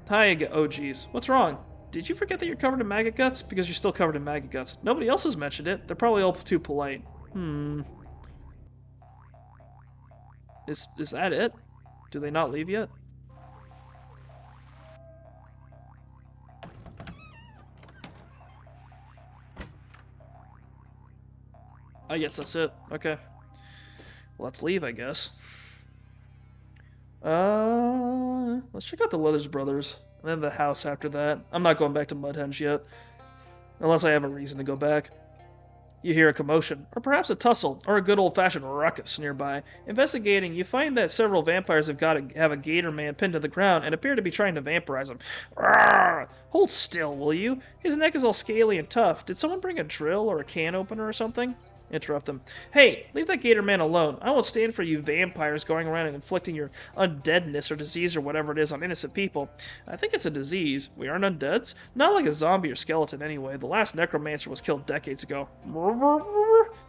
Hi again. Oh geez, what's wrong? Did you forget that you're covered in maggot guts? Because you're still covered in maggot guts. Nobody else has mentioned it. They're probably all too polite. Is that it? Do they not leave yet? I guess that's it. Okay. Let's leave, I guess. Let's check out the Leathers Brothers. And then the house after that. I'm not going back to Mudhenge yet. Unless I have a reason to go back. You hear a commotion, or perhaps a tussle, or a good old-fashioned ruckus nearby. Investigating, you find that several vampires have a gator man pinned to the ground and appear to be trying to vampirize him. Arrgh! Hold still, will you? His neck is all scaly and tough. Did someone bring a drill or a can opener or something? Interrupt them. Hey, leave that gator man alone. I won't stand for you vampires going around and inflicting your undeadness or disease or whatever it is on innocent people. I think it's a disease. We aren't undeads. Not like a zombie or skeleton anyway. The last necromancer was killed decades ago.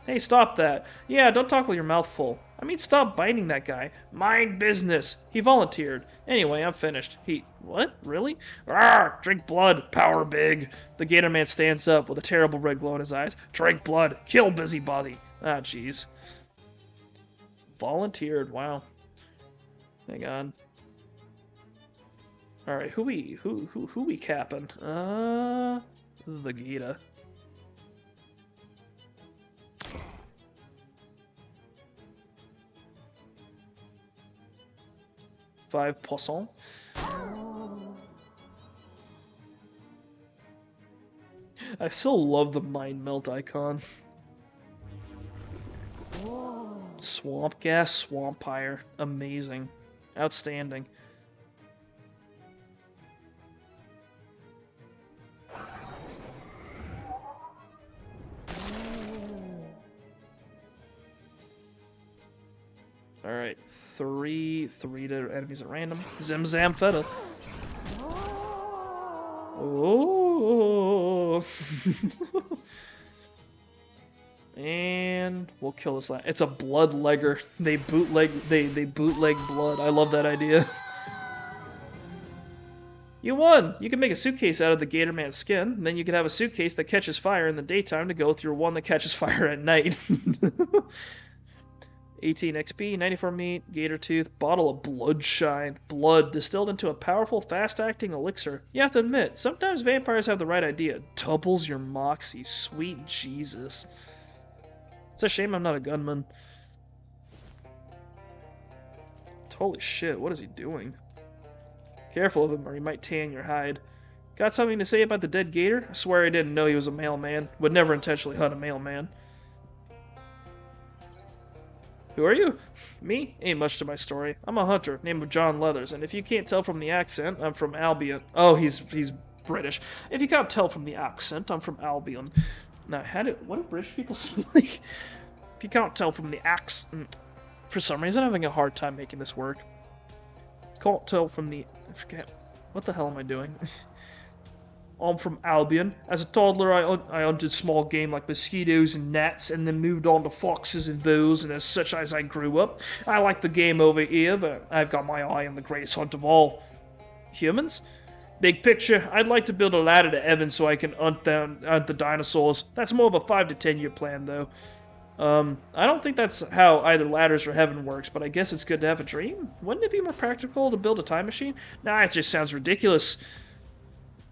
Hey, stop that. Yeah, don't talk with your mouth full. I mean, stop biting that guy. Mind business. He volunteered. Anyway, I'm finished. What? Really? Arrgh! Drink blood. Power big. The gator man stands up with a terrible red glow in his eyes. Drink blood. Kill busybody. Ah, jeez. Volunteered. Wow. Hang on. All right, who we capping? The gator. 5 poisson. I still love the mind melt icon. Swamp gas, swampire. Amazing. Outstanding. Alright, three to enemies at random. Zim Zam Feta. Oh. And we'll kill this last. It's a blood legger. They bootleg blood. I love that idea. You won! You can make a suitcase out of the gator man's skin, then you can have a suitcase that catches fire in the daytime to go through one that catches fire at night. 18 XP, 94 meat, gator tooth, bottle of bloodshine. Blood distilled into a powerful, fast-acting elixir. You have to admit, sometimes vampires have the right idea. Doubles your moxie. Sweet Jesus. It's a shame I'm not a gunman. Holy shit, what is he doing? Careful of him or he might tan your hide. Got something to say about the dead gator? I swear I didn't know he was a mailman. Would never intentionally hunt a mailman. Who are you? Me? Ain't much to my story. I'm a hunter, named John Leathers, and if you can't tell from the accent, I'm from Albion. Oh, he's British. If you can't tell from the accent, I'm from Albion. Now, what do British people sound like? If you can't tell from the accent... For some reason, I'm having a hard time making this work. Can't tell from the... I forget. What the hell am I doing? I'm from Albion. As a toddler, I hunted small game like mosquitoes and gnats, and then moved on to foxes and voles, and as such as I grew up, I like the game over here, but I've got my eye on the greatest hunt of all. Humans? Big picture, I'd like to build a ladder to heaven so I can hunt the dinosaurs. That's more of a 5 to 10 year plan, though. I don't think that's how either ladders or heaven works, but I guess it's good to have a dream. Wouldn't it be more practical to build a time machine? Nah, it just sounds ridiculous.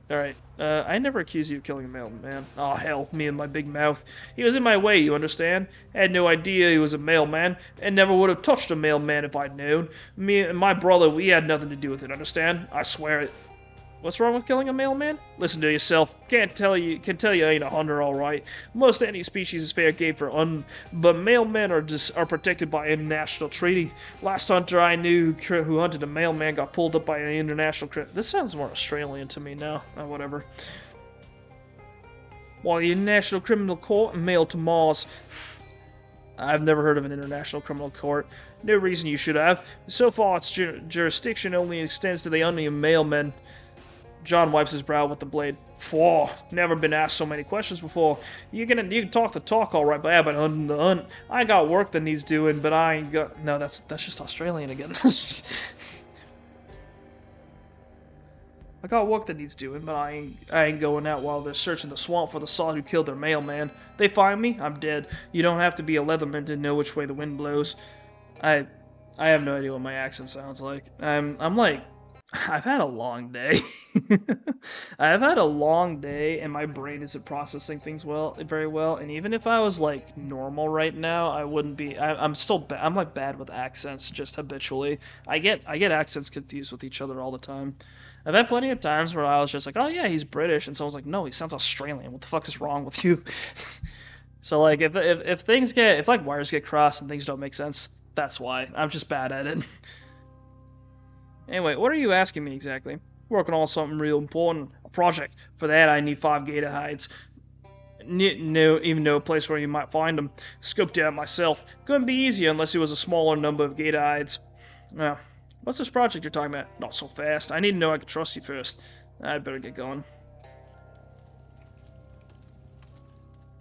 Alright, I never accused you of killing a mailman. Oh hell, me and my big mouth. He was in my way, you understand? Had no idea he was a mailman, and never would have touched a mailman if I'd known. Me and my brother, we had nothing to do with it, understand? I swear it. What's wrong with killing a mailman? Listen to yourself. Can tell you I ain't a hunter, all right. Most any species is fair game for but mailmen are protected by international treaty. Last hunter I knew who hunted a mailman got pulled up by an international. This sounds more Australian to me now. Whatever. While the International Criminal Court and mailed to Mars. I've never heard of an international criminal court. No reason you should have. So far, its jurisdiction only extends to the unnamed mailmen. John wipes his brow with the blade. Phew, never been asked so many questions before. You can talk the talk all right, but yeah, but hunting the hunt. I got work that needs doing, but I ain't got. No, that's just Australian again. I got work that needs doing, but I ain't going out while they're searching the swamp for the sod who killed their mailman. They find me, I'm dead. You don't have to be a Leatherman to know which way the wind blows. I have no idea what my accent sounds like. I'm like. I've had a long day. I've had a long day, and my brain isn't processing things very well. And even if I was like normal right now, I wouldn't be. I'm still bad. I'm like bad with accents, just habitually. I get accents confused with each other all the time. I've had plenty of times where I was just like, oh yeah, he's British, and someone's like, no, he sounds Australian. What the fuck is wrong with you? So like, if like wires get crossed and things don't make sense, that's why. I'm just bad at it. Anyway, what are you asking me exactly? Working on something real important. A project. For that, I need 5 gator hides. No, even know a place where you might find them. Scoped it out myself. Couldn't be easy unless it was a smaller number of gator hides. Now, what's this project you're talking about? Not so fast. I need to know I can trust you first. I'd better get going.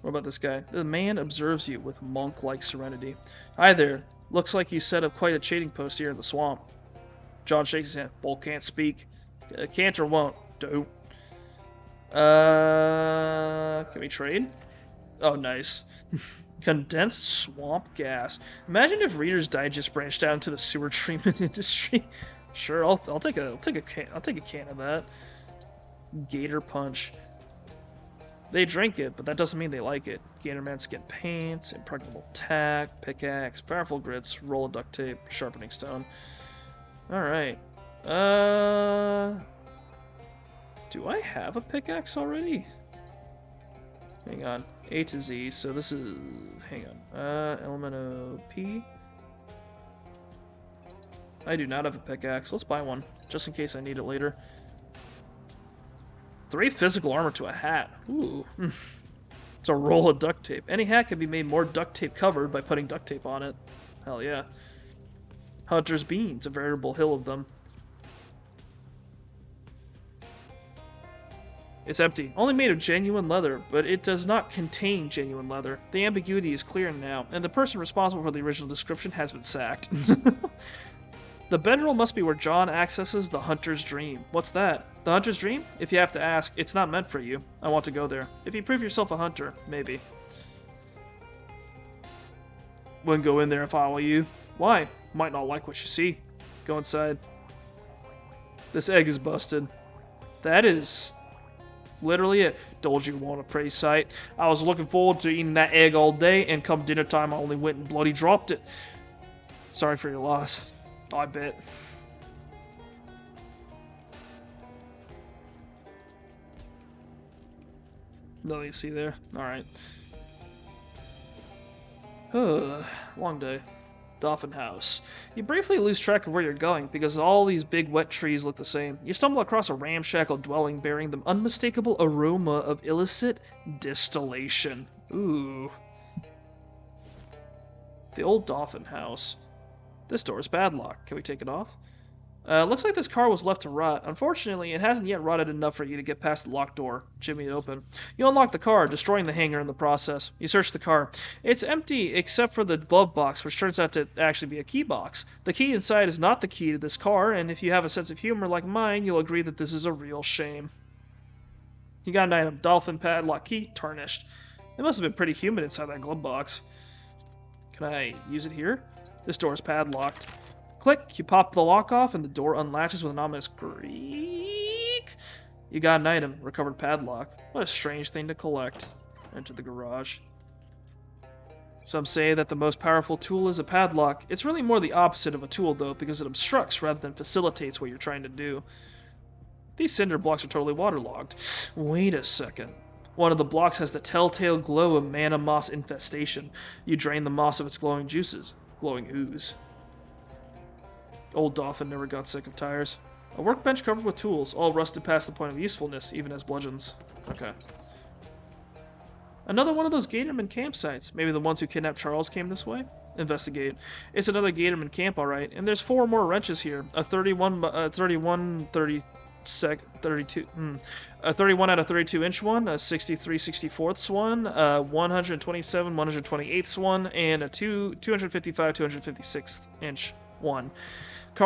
What about this guy? The man observes you with monk-like serenity. Hi there. Looks like you set up quite a trading post here in the swamp. John shakes his hand. Bull can't speak. Can't or won't. Don't. Can we trade? Oh, nice. Condensed swamp gas. Imagine if Reader's Digest branched out into the sewer treatment industry. Sure, I'll take a can of that. Gator punch. They drink it, but that doesn't mean they like it. Gatorman skin paint, impregnable tack, pickaxe, powerful grits, roll of duct tape, sharpening stone. Alright. Do I have a pickaxe already? Hang on. A to Z, so this is... Hang on. Element of P. I do not have a pickaxe. Let's buy one, just in case I need it later. 3 physical armor to a hat. Ooh. It's a roll of duct tape. Any hat can be made more duct tape covered by putting duct tape on it. Hell yeah. Hunter's beans, a veritable hill of them. It's empty. Only made of genuine leather, but it does not contain genuine leather. The ambiguity is clear now, and the person responsible for the original description has been sacked. The bedroll must be where John accesses the Hunter's Dream. What's that? The Hunter's Dream? If you have to ask, it's not meant for you. I want to go there. If you prove yourself a hunter, maybe. Wouldn't go in there if I were you. Why? Might not like what you see. Go inside. This egg is busted. That is literally it. Told you want a pretty sight. I was looking forward to eating that egg all day, and come dinner time I only went and bloody dropped it. Sorry for your loss. I bet. Nothing you see there. Alright. Long day. Dolphin House. You briefly lose track of where you're going because all these big wet trees look the same. You stumble across a ramshackle dwelling bearing the unmistakable aroma of illicit distillation. Ooh. The old Dolphin House. This door is padlocked. Can we take it off? Looks like this car was left to rot. Unfortunately, it hasn't yet rotted enough for you to get past the locked door. Jimmy it open. You unlock the car, destroying the hangar in the process. You search the car. It's empty except for the glove box, which turns out to actually be a key box. The key inside is not the key to this car, and if you have a sense of humor like mine, you'll agree that this is a real shame. You got an item. Dolphin padlock key, tarnished. It must have been pretty humid inside that glove box. Can I use it here? This door is padlocked. Click, you pop the lock off, and the door unlatches with an ominous creak. You got an item, recovered padlock. What a strange thing to collect. Enter the garage. Some say that the most powerful tool is a padlock. It's really more the opposite of a tool, though, because it obstructs rather than facilitates what you're trying to do. These cinder blocks are totally waterlogged. Wait a second. One of the blocks has the telltale glow of mana moss infestation. You drain the moss of its glowing juices. Glowing ooze. Old Dolphin never got sick of tires. A workbench covered with tools, all rusted past the point of usefulness, even as bludgeons. Okay. Another one of those Gatorman campsites. Maybe the ones who kidnapped Charles came this way? Investigate. It's another Gatorman camp, alright. And there's 4 more wrenches here. A 31 out of 32 inch one, a 63 64ths one, a 127 128ths one, and a 255 256th inch one.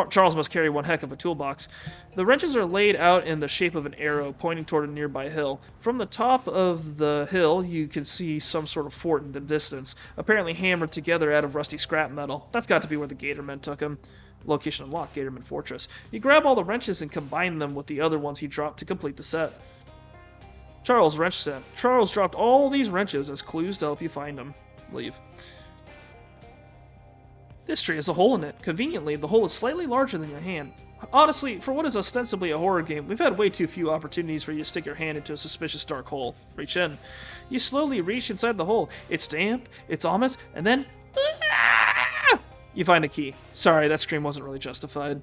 Charles must carry one heck of a toolbox. The wrenches are laid out in the shape of an arrow pointing toward a nearby hill. From the top of the hill, you can see some sort of fort in the distance, apparently hammered together out of rusty scrap metal. That's got to be where the Gatormen took him. Location unlocked, Gatorman Fortress. You grab all the wrenches and combine them with the other ones he dropped to complete the set. Charles' wrench set. Charles dropped all these wrenches as clues to help you find them. Leave. This tree has a hole in it. Conveniently, the hole is slightly larger than your hand. Honestly, for what is ostensibly a horror game, we've had way too few opportunities for you to stick your hand into a suspicious dark hole. Reach in. You slowly reach inside the hole. It's damp, it's ominous, and then... You find a key. Sorry, that scream wasn't really justified.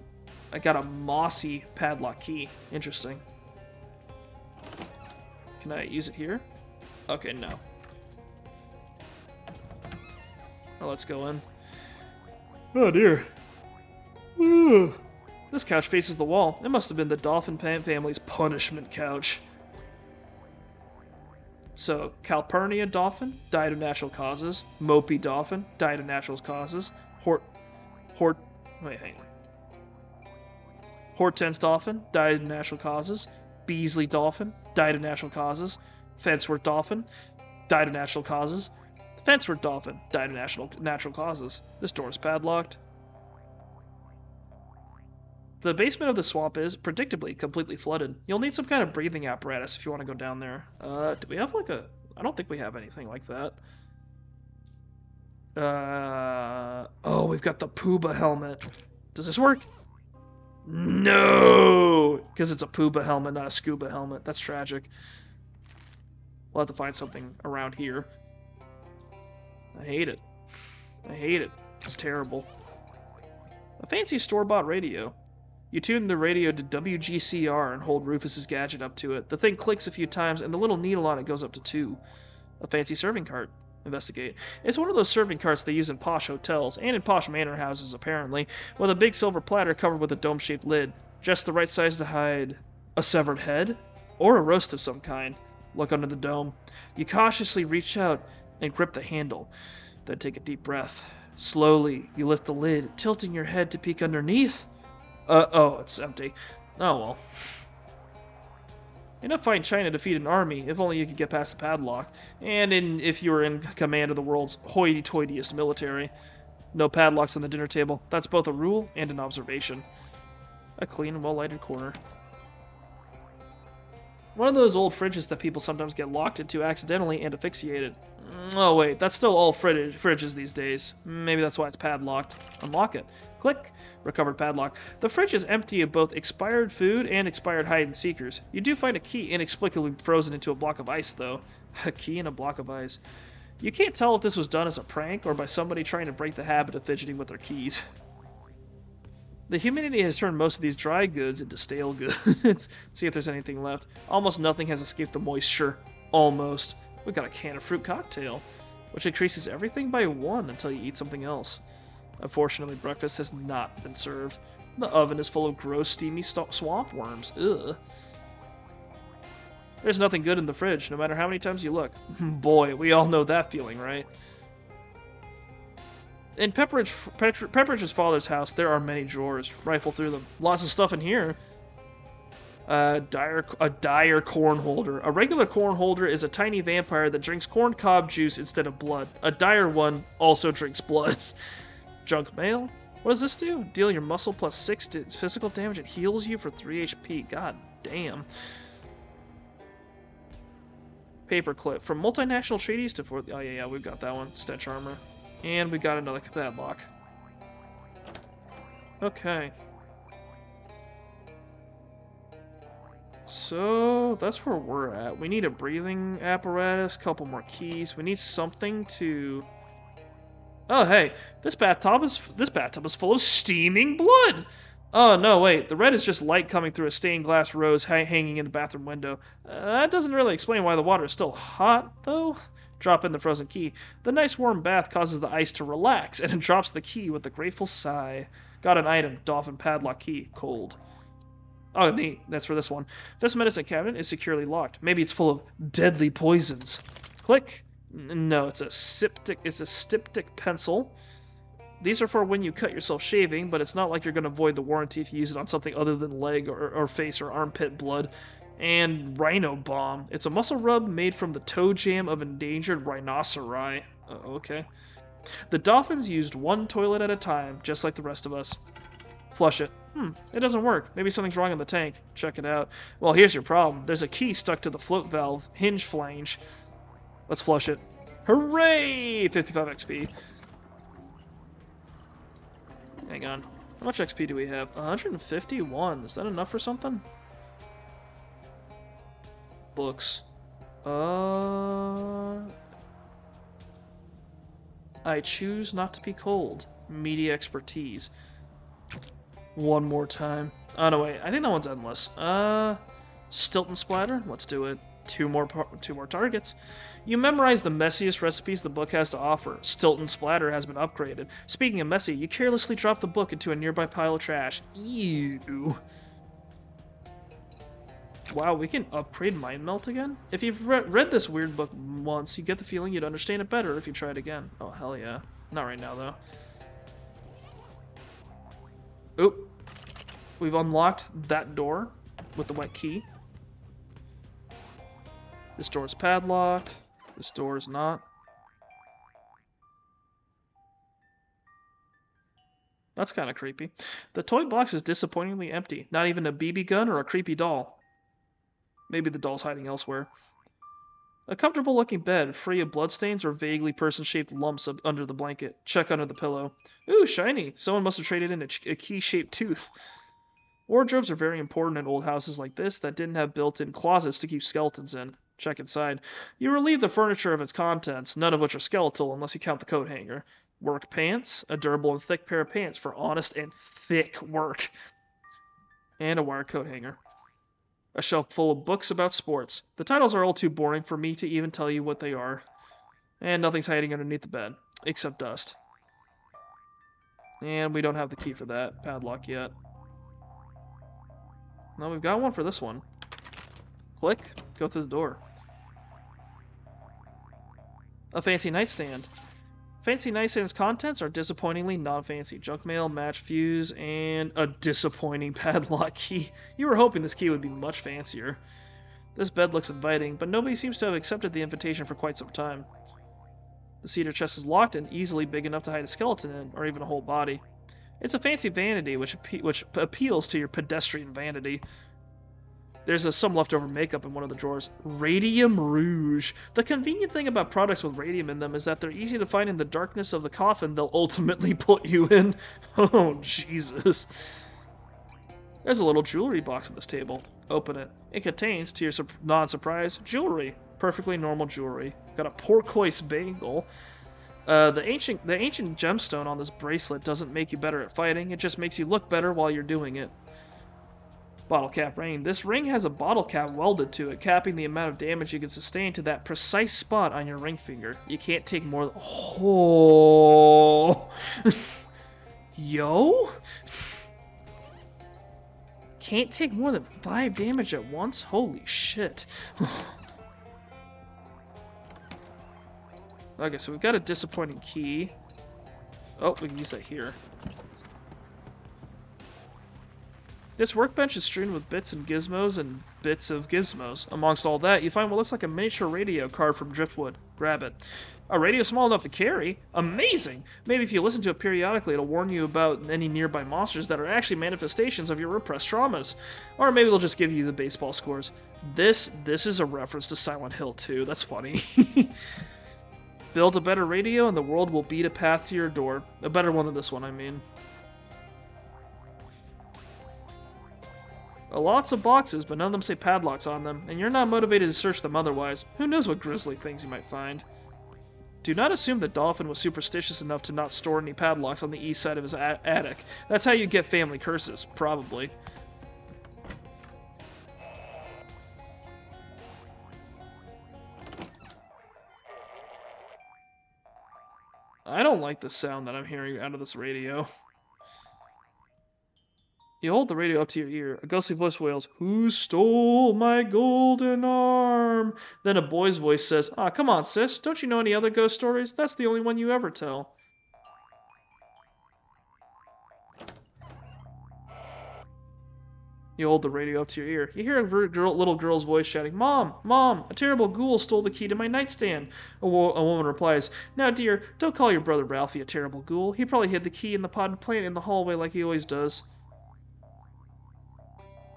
I got a mossy padlock key. Interesting. Can I use it here? Okay, no. Well, let's go in. Oh dear. Ooh. This couch faces the wall. It must have been the Dolphin family's punishment couch. So, Calpurnia Dolphin died of natural causes. Mopey Dolphin died of natural causes. Hortense Dolphin died of natural causes. Beasley Dolphin died of natural causes. Fenceworth Dolphin died of natural causes. Fenceworth Dolphin died of natural causes. This door is padlocked. The basement of the swamp is, predictably, completely flooded. You'll need some kind of breathing apparatus if you want to go down there. Do we have like a... I don't think we have anything like that. Oh, we've got the Pooba helmet. Does this work? No! Because it's a Pooba helmet, not a scuba helmet. That's tragic. We'll have to find something around here. I hate it. I hate it. It's terrible. A fancy store-bought radio. You tune the radio to WGCR and hold Rufus's gadget up to it. The thing clicks a few times, and the little needle on it goes up to 2. A fancy serving cart. Investigate. It's one of those serving carts they use in posh hotels, and in posh manor houses, apparently, with a big silver platter covered with a dome-shaped lid. Just the right size to hide a severed head? Or a roast of some kind. Look under the dome. You cautiously reach out and grip the handle. Then take a deep breath. Slowly, you lift the lid, tilting your head to peek underneath. Oh, it's empty. Oh well. Enough fine china to defeat an army, if only you could get past the padlock. And if you were in command of the world's hoity-toityest military. No padlocks on the dinner table. That's both a rule and an observation. A clean and well-lighted corner. One of those old fridges that people sometimes get locked into accidentally and asphyxiated. Oh wait, that's still all fridges these days. Maybe that's why it's padlocked. Unlock it. Click. Recovered padlock. The fridge is empty of both expired food and expired hide-and-seekers. You do find a key inexplicably frozen into a block of ice, though. A key in a block of ice. You can't tell if this was done as a prank or by somebody trying to break the habit of fidgeting with their keys. The humidity has turned most of these dry goods into stale goods. See if there's anything left. Almost nothing has escaped the moisture. Almost. We got a can of fruit cocktail, which increases everything by 1 until you eat something else. Unfortunately, breakfast has not been served. The oven is full of gross, steamy swamp worms. Ugh. There's nothing good in the fridge, no matter how many times you look. Boy, we all know that feeling, right? In Pepperidge's father's house, there are many drawers. Rifle through them. Lots of stuff in here. A dire corn holder. A regular corn holder is a tiny vampire that drinks corn cob juice instead of blood. A dire one also drinks blood. Junk mail? What does this do? Deal your muscle plus 6 to physical damage. It heals you for 3 HP. God damn. Paperclip. From multinational treaties to... Oh, yeah, we've got that one. Stench armor. And we got another padlock. Okay. So, that's where we're at. We need a breathing apparatus, couple more keys. We need something to... Oh, hey, this bathtub is full of steaming blood! Oh, no, wait, the red is just light coming through a stained glass rose hanging in the bathroom window. That doesn't really explain why the water is still hot, though. Drop in the frozen key. The nice warm bath causes the ice to relax, and it drops the key with a grateful sigh. Got an item, dolphin padlock key, cold. Oh, neat, that's for this one. This medicine cabinet is securely locked. Maybe it's full of deadly poisons. Click. No, it's a styptic pencil. These are for when you cut yourself shaving, but it's not like you're going to void the warranty if you use it on something other than leg or face or armpit blood. And Rhino Bomb. It's a muscle rub made from the toe jam of endangered rhinoceri. Okay. The dolphins used one toilet at a time, just like the rest of us. Flush it. It doesn't work. Maybe something's wrong in the tank. Check it out. Well, here's your problem. There's a key stuck to the float valve hinge flange. Let's flush it. Hooray! 55 XP. Hang on. How much XP do we have? 151. Is that enough for something? Books. I choose not to be cold. Media expertise. One more time. Oh, no, wait. I think that one's endless. Stilton splatter? Let's do it. Two more targets. You memorize the messiest recipes the book has to offer. Stilton splatter has been upgraded. Speaking of messy, you carelessly drop the book into a nearby pile of trash. Ew. Wow, we can upgrade Mind Melt again? If you've read this weird book once, you get the feeling you'd understand it better if you try it again. Oh, hell yeah. Not right now, though. Oop. We've unlocked that door with the wet key. This door is padlocked. This door is not. That's kind of creepy. The toy box is disappointingly empty. Not even a BB gun or a creepy doll. Maybe the doll's hiding elsewhere. A comfortable looking bed, free of bloodstains or vaguely person-shaped lumps under the blanket. Check under the pillow. Ooh, shiny. Someone must have traded in a key-shaped tooth. Wardrobes are very important in old houses like this that didn't have built-in closets to keep skeletons in. Check inside. You relieve the furniture of its contents, none of which are skeletal unless you count the coat hanger. Work pants, a durable and thick pair of pants for honest and thick work. And a wire coat hanger. A shelf full of books about sports. The titles are all too boring for me to even tell you what they are. And nothing's hiding underneath the bed, except dust. And we don't have the key for that padlock yet. No, we've got one for this one. Click, go through the door. A fancy nightstand. Fancy nightstand's contents are disappointingly non-fancy. Junk mail, match fuse, and a disappointing padlock key. You were hoping this key would be much fancier. This bed looks inviting, but nobody seems to have accepted the invitation for quite some time. The cedar chest is locked and easily big enough to hide a skeleton in, or even a whole body. It's a fancy vanity which appeals to your pedestrian vanity. There's some leftover makeup in one of the drawers. Radium rouge. The convenient thing about products with radium in them is that they're easy to find in the darkness of the coffin they'll ultimately put you in. Oh, Jesus. There's a little jewelry box on this table. Open it. It contains, to your non-surprise, jewelry. Perfectly normal jewelry. Got a turquoise bangle. The ancient gemstone on this bracelet doesn't make you better at fighting. It just makes you look better while you're doing it. Bottle cap ring. This ring has a bottle cap welded to it, capping the amount of damage you can sustain to that precise spot on your ring finger. You can't take more than... Oh! Yo? Can't take more than 5 damage at once? Holy shit. Okay, so we've got a disappointing key. Oh, we can use that here. This workbench is strewn with bits and gizmos and bits of gizmos. Amongst all that, you find what looks like a miniature radio carved from driftwood. Grab it. A radio small enough to carry? Amazing! Maybe if you listen to it periodically, it'll warn you about any nearby monsters that are actually manifestations of your repressed traumas. Or maybe it'll just give you the baseball scores. This is a reference to Silent Hill 2. That's funny. Build a better radio and the world will beat a path to your door. A better one than this one, I mean. Lots of boxes, but none of them say padlocks on them, and you're not motivated to search them otherwise. Who knows what grisly things you might find. Do not assume that Dolphin was superstitious enough to not store any padlocks on the east side of his attic. That's how you get family curses, probably. I don't like the sound that I'm hearing out of this radio. You hold the radio up to your ear. A ghostly voice wails, "Who stole my golden arm?" Then a boy's voice says, "Ah, come on, sis. Don't you know any other ghost stories? That's the only one you ever tell." You hold the radio up to your ear. You hear a little girl's voice shouting, "Mom! Mom! A terrible ghoul stole the key to my nightstand." A woman replies, "Now, dear, don't call your brother Ralphie a terrible ghoul. He probably hid the key in the potted plant in the hallway like he always does."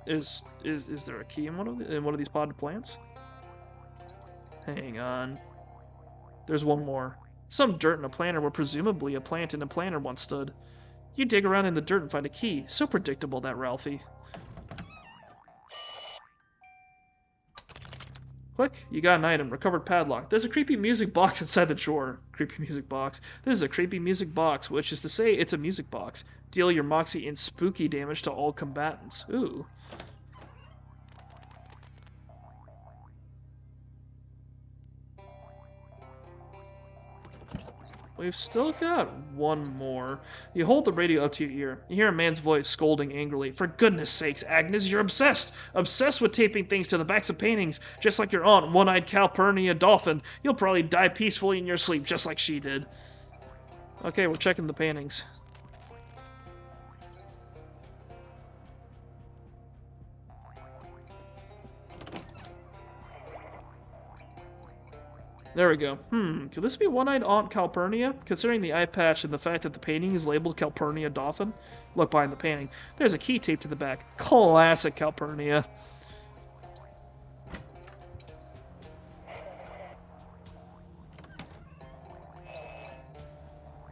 Is there a key in one of these potted plants? Hang on. There's one more. Some dirt in a planter where presumably a plant in a planter once stood. You dig around in the dirt and find a key. So predictable, that Ralphie. Click. You got an item. Recovered padlock. There's a creepy music box inside the drawer. Creepy music box. This is a creepy music box, which is to say it's a music box. Deal your moxie and spooky damage to all combatants. Ooh. We've still got one more. You hold the radio up to your ear. You hear a man's voice scolding angrily. "For goodness sakes, Agnes, you're obsessed! Obsessed with taping things to the backs of paintings, just like your aunt, One-Eyed Calpurnia Dolphin. You'll probably die peacefully in your sleep, just like she did." Okay, we're checking the paintings. There we go. Could this be One-Eyed Aunt Calpurnia? Considering the eye patch and the fact that the painting is labeled Calpurnia Dolphin? Look behind the painting. There's a key taped to the back. Classic Calpurnia.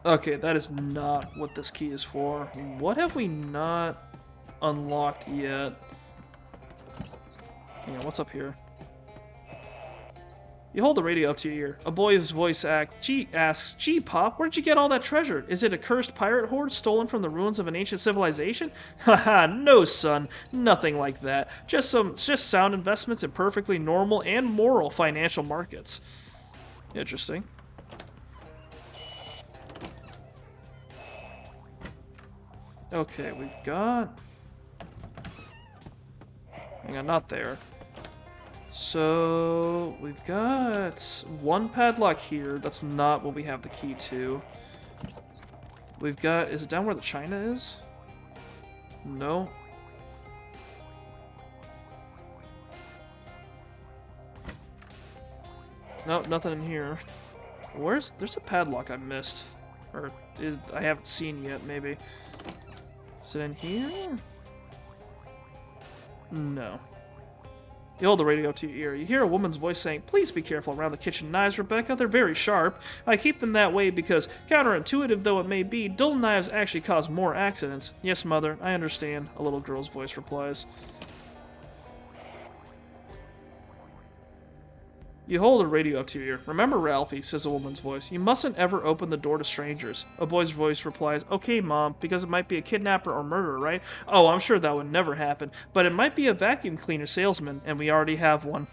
Okay, that is not what this key is for. What have we not unlocked yet? Hang on, what's up here? You hold the radio up to your ear. A boy's voice asks, "Gee, Pop, where'd you get all that treasure? Is it a cursed pirate horde stolen from the ruins of an ancient civilization?" Haha, no, son. Nothing like that. Just sound investments in perfectly normal and moral financial markets. Interesting. Okay, we've got... Hang on, not there. So, we've got one padlock here. That's not what we have the key to. We've got... Is it down where the china is? No. No, nothing in here. There's a padlock I missed. Or I haven't seen yet, maybe. Is it in here? No. You hold the radio to your ear. You hear a woman's voice saying, "Please be careful around the kitchen knives, Rebecca. They're very sharp. I keep them that way because, counterintuitive though it may be, dull knives actually cause more accidents." "Yes, Mother, I understand," a little girl's voice replies. You hold the radio up to your ear. "Remember, Ralphie," says a woman's voice, "you mustn't ever open the door to strangers." A boy's voice replies, "Okay, Mom, because it might be a kidnapper or murderer, right?" "Oh, I'm sure that would never happen, but it might be a vacuum cleaner salesman, and we already have one."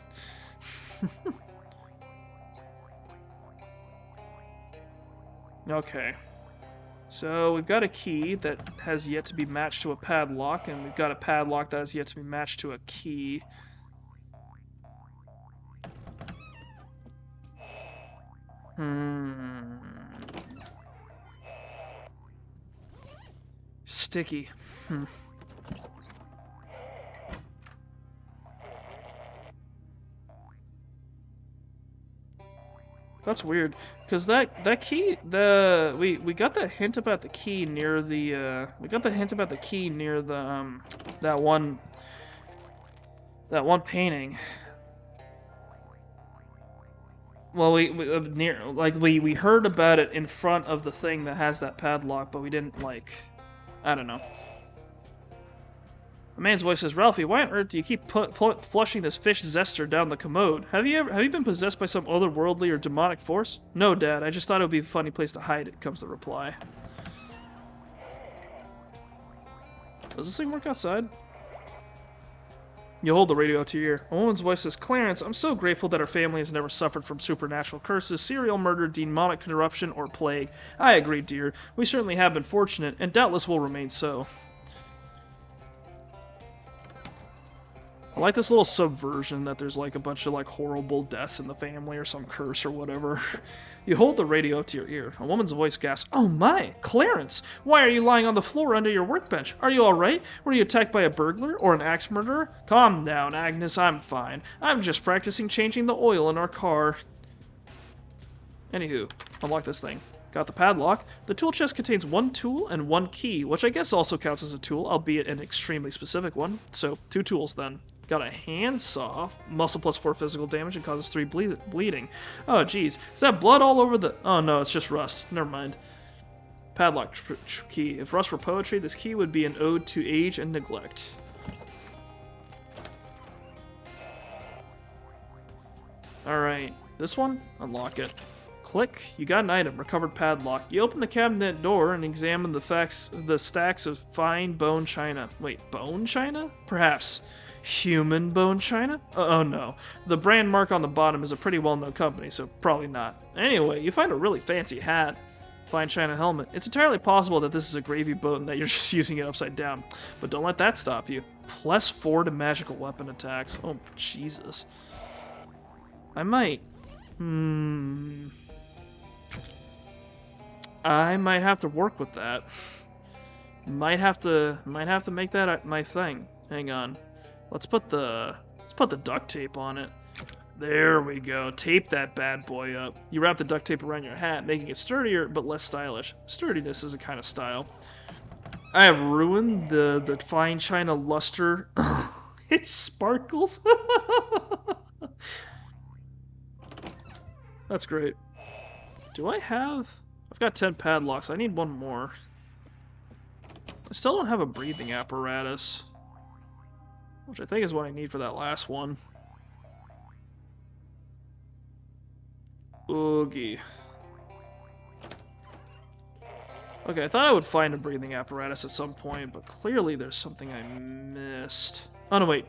Okay. So we've got a key that has yet to be matched to a padlock, and we've got a padlock that has yet to be matched to a key. Sticky. That's weird, because that key, we got that hint about the key near the that one painting. Well, we heard about it in front of the thing that has that padlock, but we didn't I don't know. A man's voice says, "Ralphie, why on earth do you keep flushing this fish zester down the commode? Have you been possessed by some otherworldly or demonic force?" "No, Dad, I just thought it would be a funny place to hide it," comes the reply. Does this thing work outside? You hold the radio to your ear. A woman's voice says, "Clarence, I'm so grateful that our family has never suffered from supernatural curses, serial murder, demonic corruption, or plague." "I agree, dear. We certainly have been fortunate, and doubtless will remain so." I like this little subversion that there's a bunch of horrible deaths in the family or some curse or whatever. You hold the radio up to your ear. A woman's voice gasps, "Oh my, Clarence! Why are you lying on the floor under your workbench? Are you alright? Were you attacked by a burglar or an axe murderer?" "Calm down, Agnes, I'm fine. I'm just practicing changing the oil in our car." Anywho, unlock this thing. Got the padlock. The tool chest contains one tool and one key, which I guess also counts as a tool, albeit an extremely specific one. So, 2 tools then. Got a handsaw, muscle plus 4 physical damage and causes 3 bleeding. Oh geez, is that blood all over the... Oh no, it's just rust. Never mind. Padlock key. If rust were poetry, this key would be an ode to age and neglect. Alright, this one? Unlock it. Click. You got an item. Recovered padlock. You open the cabinet door and examine the stacks of fine bone china. Wait, bone china? Perhaps. Human bone china? Oh no. The brand mark on the bottom is a pretty well-known company, so probably not. Anyway, you find a really fancy hat. Fine china helmet. It's entirely possible that this is a gravy boat and that you're just using it upside down. But don't let that stop you. +4 to magical weapon attacks. Oh, Jesus. I might... I might have to work with that. Might have to make that my thing. Hang on. Let's put the duct tape on it. There we go. Tape that bad boy up. You wrap the duct tape around your hat, making it sturdier but less stylish. Sturdiness is a kind of style. I have ruined the fine china luster. It sparkles. That's great. Do I have... I've got 10 padlocks. I need one more. I still don't have a breathing apparatus, which I think is what I need for that last one. Oogie. Okay, I thought I would find a breathing apparatus at some point, but clearly there's something I missed. Oh no, wait.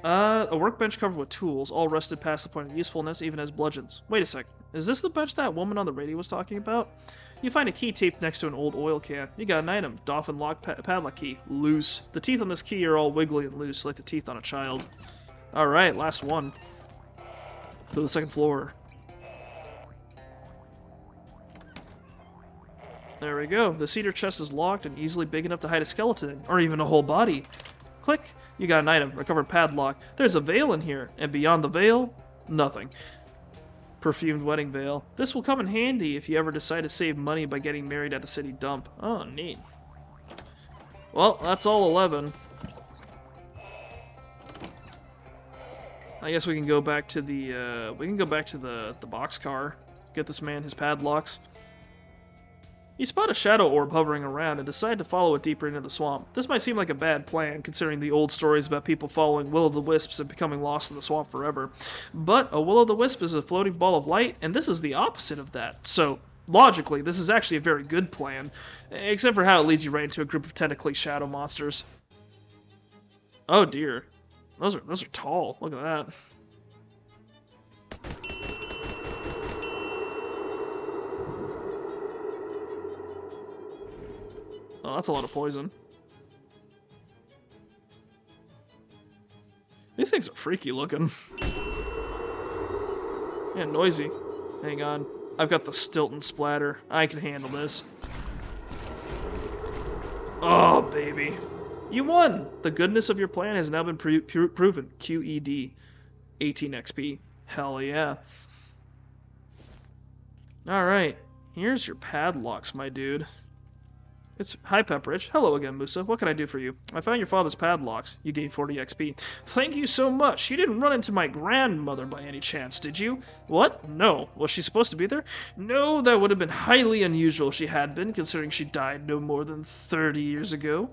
A workbench covered with tools, all rusted past the point of usefulness, even as bludgeons. Wait a sec. Is this the bench that woman on the radio was talking about? You find a key taped next to an old oil can. You got an item. Dolphin lock padlock key. Loose. The teeth on this key are all wiggly and loose, like the teeth on a child. Alright, last one. To the second floor. There we go. The cedar chest is locked and easily big enough to hide a skeleton, or even a whole body. Click. You got an item. Recovered padlock. There's a veil in here, and beyond the veil, nothing. Perfumed wedding veil. This will come in handy if you ever decide to save money by getting married at the city dump. Oh, neat. Well, that's all 11. I guess we can go back to the the boxcar. Get this man his padlocks. You spot a shadow orb hovering around and decide to follow it deeper into the swamp. This might seem like a bad plan, considering the old stories about people following will-o'-the-wisps and becoming lost in the swamp forever. But a will-o'-the-wisp is a floating ball of light, and this is the opposite of that. So, logically, this is actually a very good plan, except for how it leads you right into a group of tentacly shadow monsters. Oh dear. Those are tall. Look at that. Oh, that's a lot of poison. These things are freaky looking. Yeah, noisy. Hang on. I've got the Stilton splatter. I can handle this. Oh, baby. You won! The goodness of your plan has now been proven. QED. 18 XP. Hell yeah. Alright. Here's your padlocks, my dude. Hi, Pepperidge. Hello again, Musa. What can I do for you? I found your father's padlocks. You gained 40 XP. Thank you so much. You didn't run into my grandmother by any chance, did you? What? No. Was she supposed to be there? No, that would have been highly unusual if she had been, considering she died no more than 30 years ago.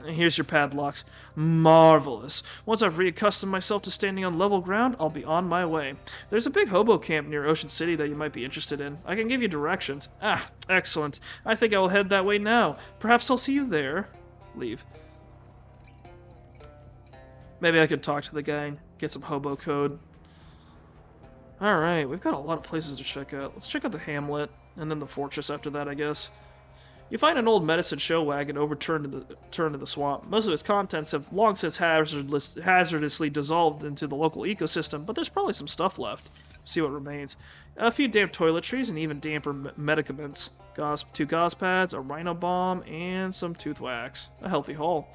Here's your padlocks. Marvelous. Once I've reaccustomed myself to standing on level ground, I'll be on my way. There's a big hobo camp near Ocean City that you might be interested in. I can give you directions. Ah, excellent. I think I will head that way now. Perhaps I'll see you there. Leave. Maybe I could talk to the guy and get some hobo code. Alright, we've got a lot of places to check out. Let's check out the hamlet, and then the fortress after that, I guess. You find an old medicine show wagon overturned in the swamp. Most of its contents have long since hazardously dissolved into the local ecosystem, but there's probably some stuff left. See what remains. A few damp toiletries and even damper medicaments. 2 gauze pads, a rhino balm, and some tooth wax. A healthy haul.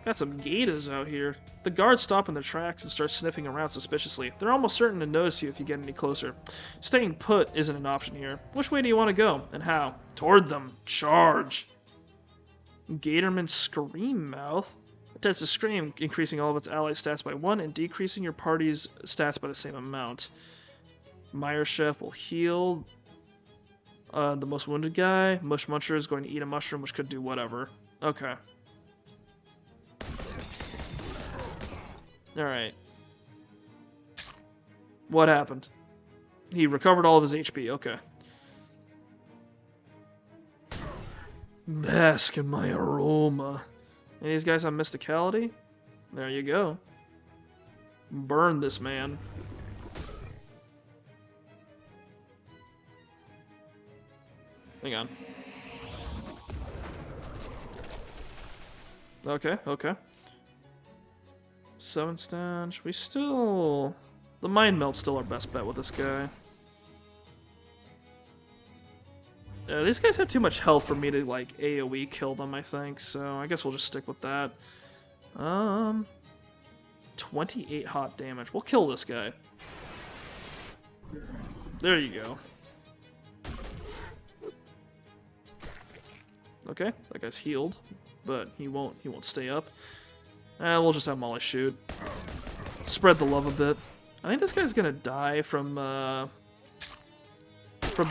Got some gators out here. The guards stop in their tracks and start sniffing around suspiciously. They're almost certain to notice you if you get any closer. Staying put isn't an option here. Which way do you want to go, and how? Toward them. Charge! Gatorman Scream Mouth. Attempts to scream, increasing all of its allies' stats by 1 and decreasing your party's stats by the same amount. Meyer Chef will heal the most wounded guy. Mush Muncher is going to eat a mushroom, which could do whatever. Okay. Alright. What happened? He recovered all of his HP, okay. Bask in my aroma. Any of these guys have mysticality? There you go. Burn this man. Hang on. Okay, okay. 7 stanch. We still... The Mind Melt's still our best bet with this guy. These guys have too much health for me to, like, AoE kill them, I think, so I guess we'll just stick with that. 28 hot damage. We'll kill this guy. There you go. Okay, that guy's healed, but he won't stay up. We'll just have Molly shoot. Spread the love a bit. I think this guy's gonna die from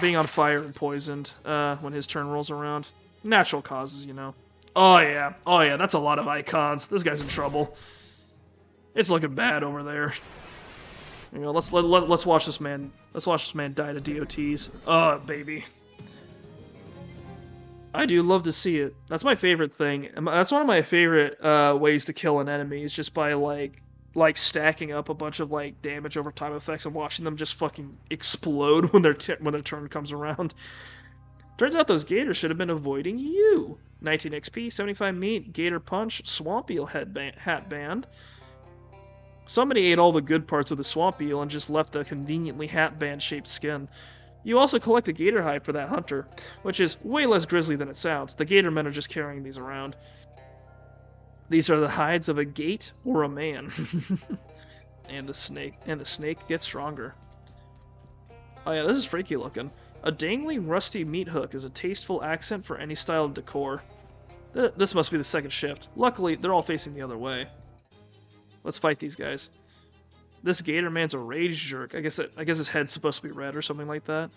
being on fire and poisoned when his turn rolls around. Natural causes, you know. Oh yeah, that's a lot of icons. This guy's in trouble. It's looking bad over there. You know, let's watch this man. Let's watch this man die to DOTs. Oh baby. I do love to see it. That's my favorite thing. That's one of my favorite ways to kill an enemy, is just by, like, like stacking up a bunch of like damage over time effects and watching them just fucking explode when when their turn comes around. Turns out those gators should have been avoiding you. 19 XP, 75 meat, gator punch, swamp eel hat band. Somebody ate all the good parts of the swamp eel and just left the conveniently hat band shaped skin. You also collect a gator hide for that hunter, which is way less grisly than it sounds. The gator men are just carrying these around. These are the hides of a gate or a man. And the snake gets stronger. Oh yeah, this is freaky looking. A dangling, rusty meat hook is a tasteful accent for any style of decor. This must be the second shift. Luckily, they're all facing the other way. Let's fight these guys. This gator man's a rage jerk. I guess his head's supposed to be red or something like that.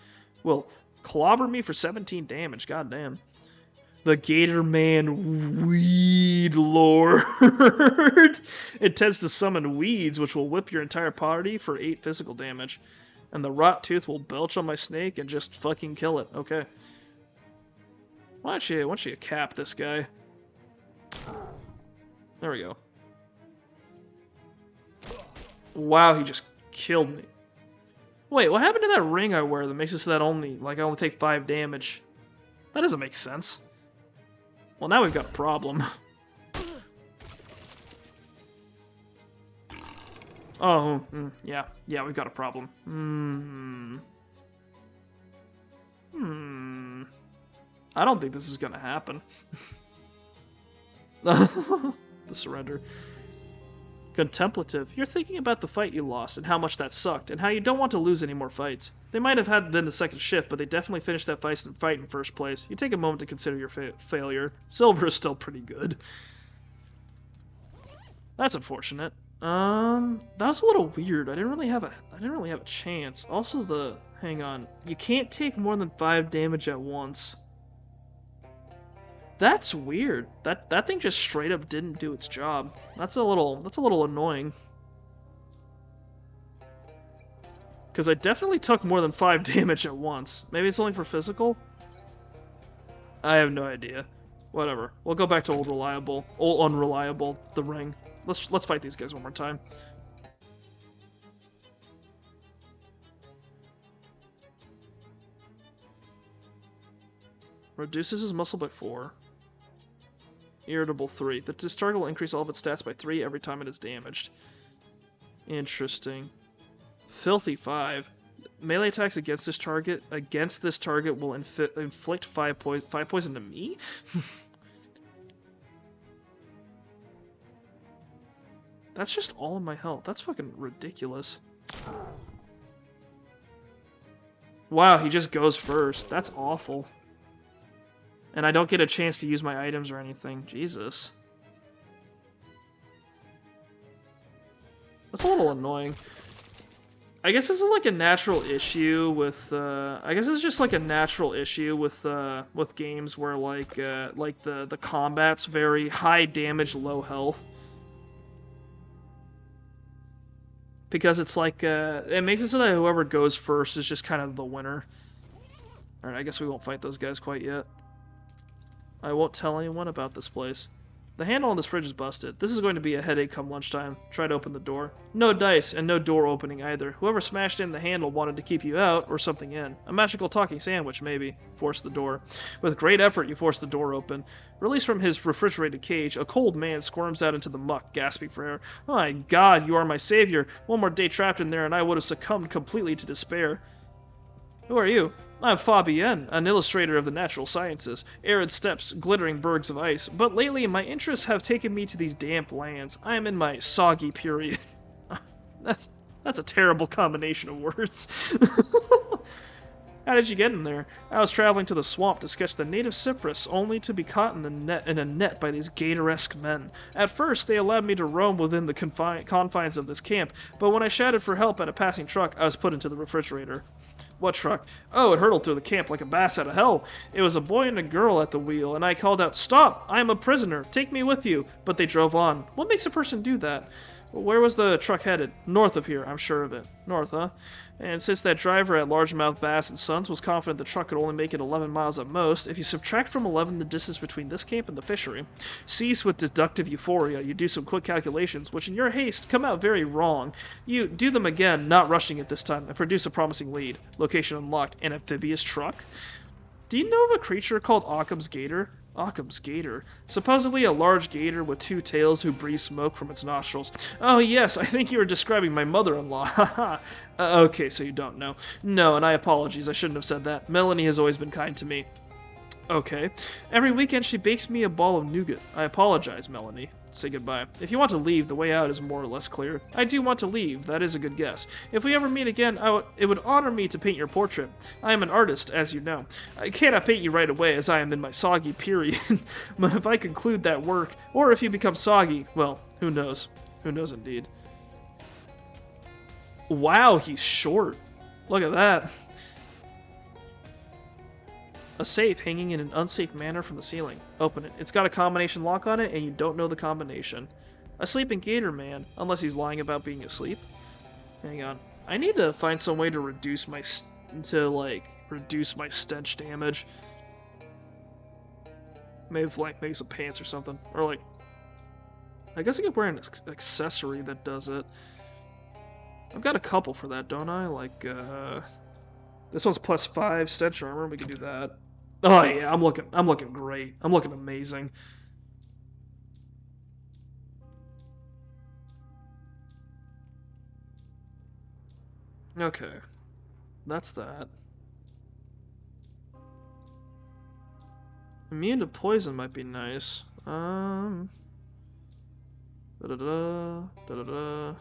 Well, clobber me for 17 damage. Goddamn. The Gator Man Weed Lord. It tends to summon weeds, which will whip your entire party for 8 physical damage. And the Rot Tooth will belch on my snake and just fucking kill it. Okay. Why don't you cap this guy? There we go. Wow, he just killed me. Wait, what happened to that ring I wear that makes it so that I only take 5 damage? That doesn't make sense. Well, now we've got a problem. Oh, yeah, we've got a problem. I don't think this is gonna happen. The surrender. Contemplative. You're thinking about the fight you lost and how much that sucked and how you don't want to lose any more fights. They might have had then the second shift, but they definitely finished that fight in first place. You take a moment to consider your failure. Silver is still pretty good. That's unfortunate. That was a little weird. I didn't really have a chance. Also hang on. You can't take more than 5 damage at once. That's weird. That thing just straight up didn't do its job. That's a little annoying. Because I definitely took more than 5 damage at once. Maybe it's only for physical? I have no idea. Whatever. We'll go back to old unreliable, the ring. Let's fight these guys one more time. Reduces his muscle by 4. Irritable 3. This target will increase all of its stats by 3 every time it is damaged. Interesting. Filthy 5. Melee attacks against this target will inflict 5 poison to me? That's just all of my health. That's fucking ridiculous. Wow, he just goes first. That's awful. And I don't get a chance to use my items or anything. Jesus. That's a little annoying. I guess this is like a natural issue with with games where like the combat's very high damage, low health. Because it's like it makes it so that whoever goes first is just kind of the winner. Alright, I guess we won't fight those guys quite yet. I won't tell anyone about this place. The handle on this fridge is busted. This is going to be a headache come lunchtime. Try to open the door. No dice, and no door opening either. Whoever smashed in the handle wanted to keep you out, or something in. A magical talking sandwich, maybe. Force the door. With great effort, you force the door open. Released from his refrigerated cage, a cold man squirms out into the muck, gasping for air. Oh my god, you are my savior. One more day trapped in there, and I would have succumbed completely to despair. Who are you? I'm Fabienne, an illustrator of the natural sciences, arid steppes, glittering bergs of ice, but lately my interests have taken me to these damp lands. I am in my soggy period. That's a terrible combination of words. How did you get in there? I was traveling to the swamp to sketch the native cypress, only to be caught in a net by these gator-esque men. At first, they allowed me to roam within the confines of this camp, but when I shouted for help at a passing truck, I was put into the refrigerator. What truck? Oh, it hurtled through the camp like a bass out of hell. It was a boy and a girl at the wheel, and I called out, "Stop! I am a prisoner. Take me with you." But they drove on. What makes a person do that? Well, where was the truck headed? North of here, I'm sure of it. North, huh? And since that driver at Largemouth Bass and Sons was confident the truck could only make it 11 miles at most, if you subtract from 11 the distance between this camp and the fishery, seized with deductive euphoria, you do some quick calculations, which in your haste come out very wrong. You do them again, not rushing it this time, and produce a promising lead. Location unlocked. An amphibious truck? Do you know of a creature called Occam's gator? Occam's gator. Supposedly a large gator with two tails who breathes smoke from its nostrils. Oh yes, I think you are describing my mother-in-law. Haha. Okay, so you don't know. No, and I apologize, I shouldn't have said that. Melanie has always been kind to me. Okay. Every weekend she bakes me a ball of nougat. I apologize, Melanie. Say goodbye. If you want to leave, the way out is more or less clear. I do want to leave, that is a good guess. If we ever meet again, it would honor me to paint your portrait. I am an artist, as you know. I cannot paint you right away, as I am in my soggy period. But if I conclude that work, or if you become soggy, well, who knows? Who knows indeed. Wow, he's short. Look at that. A safe hanging in an unsafe manner from the ceiling. Open it. It's got a combination lock on it, and you don't know the combination. A sleeping gator man, unless he's lying about being asleep. Hang on. I need to find some way to reduce my stench damage. Maybe some pants or something, or like. I guess I could wear an accessory that does it. I've got a couple for that, don't I? Like this one's +5 stench armor. We can do that. Oh yeah, I'm looking great. I'm looking amazing. Okay. That's that. Immune to poison might be nice. Da-da-da, da-da-da.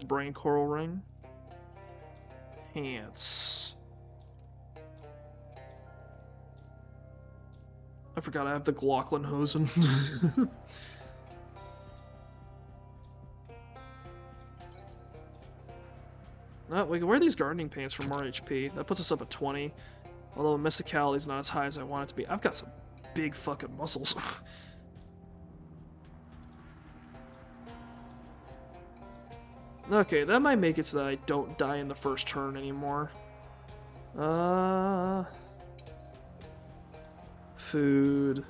Brain coral ring. Pants. I forgot I have the Glocklin Hosen. We can wear these gardening pants for more HP. That puts us up at 20. Although mysticality is not as high as I want it to be. I've got some big fucking muscles. Okay, that might make it so that I don't die in the first turn anymore. Food.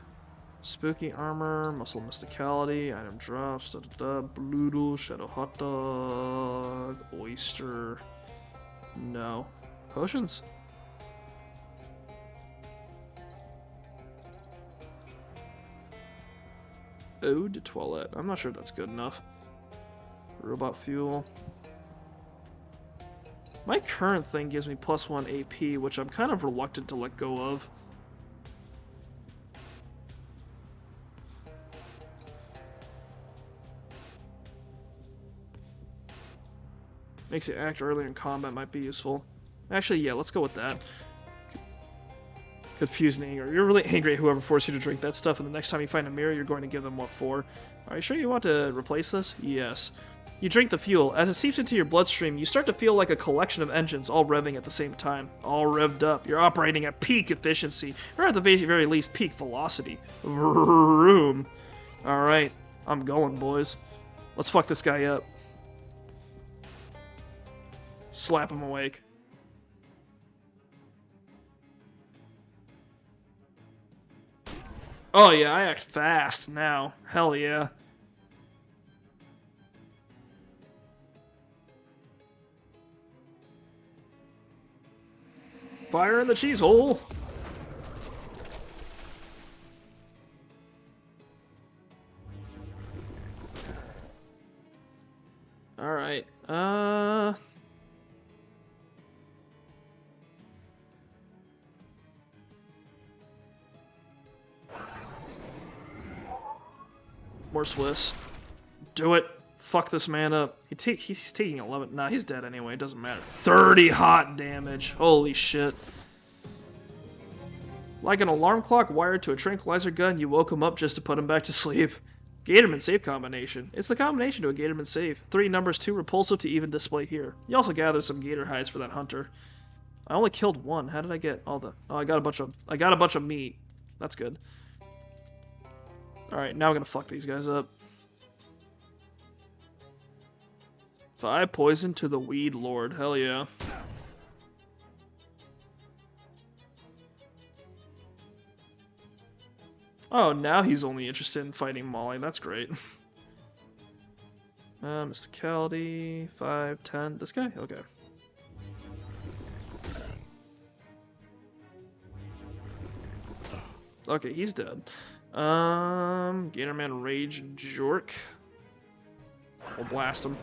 Spooky armor, muscle mysticality, item drops, da-da-da, bloodle, shadow hot dog, oyster. No. Potions? Ode to toilette. I'm not sure if that's good enough. Robot fuel. My current thing gives me +1 AP, which I'm kind of reluctant to let go of. Makes it act earlier in combat might be useful. Actually, yeah, let's go with that. Confused and angry. You're really angry at whoever forced you to drink that stuff, and the next time you find a mirror, you're going to give them what for. Are you sure you want to replace this? Yes. You drink the fuel. As it seeps into your bloodstream, you start to feel like a collection of engines all revving at the same time. All revved up. You're operating at peak efficiency, or at the very least, peak velocity. Vroom. Alright, I'm going, boys. Let's fuck this guy up. Slap him awake. Oh yeah, I act fast now. Hell yeah. Fire in the cheese hole! Alright, more Swiss. Do it! Fuck this man up. He's taking 11. Nah, he's dead anyway. It doesn't matter. 30 hot damage. Holy shit. Like an alarm clock wired to a tranquilizer gun, you woke him up just to put him back to sleep. Gatorman safe combination. It's the combination to a Gatorman safe. 3 numbers too repulsive to even display here. You also gathered some gator hides for that hunter. I only killed 1. How did I get all the? Oh, I got a bunch of meat. That's good. Alright, now we're gonna fuck these guys up. 5 poison to the Weed Lord. Hell yeah. Oh, now he's only interested in fighting Molly. That's great. Mysticality, 5, 10. This guy? Okay. Okay, he's dead. Gatorman Rage Jork. We'll blast him.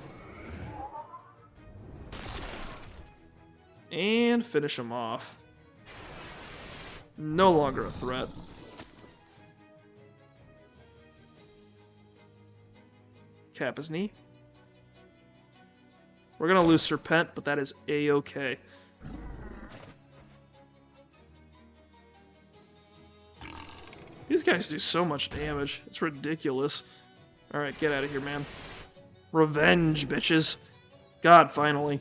And finish him off. No longer a threat. Cap his knee. We're gonna lose Serpent, but that is a-okay. These guys do so much damage. It's ridiculous. Alright, get out of here, man. Revenge, bitches. God, finally.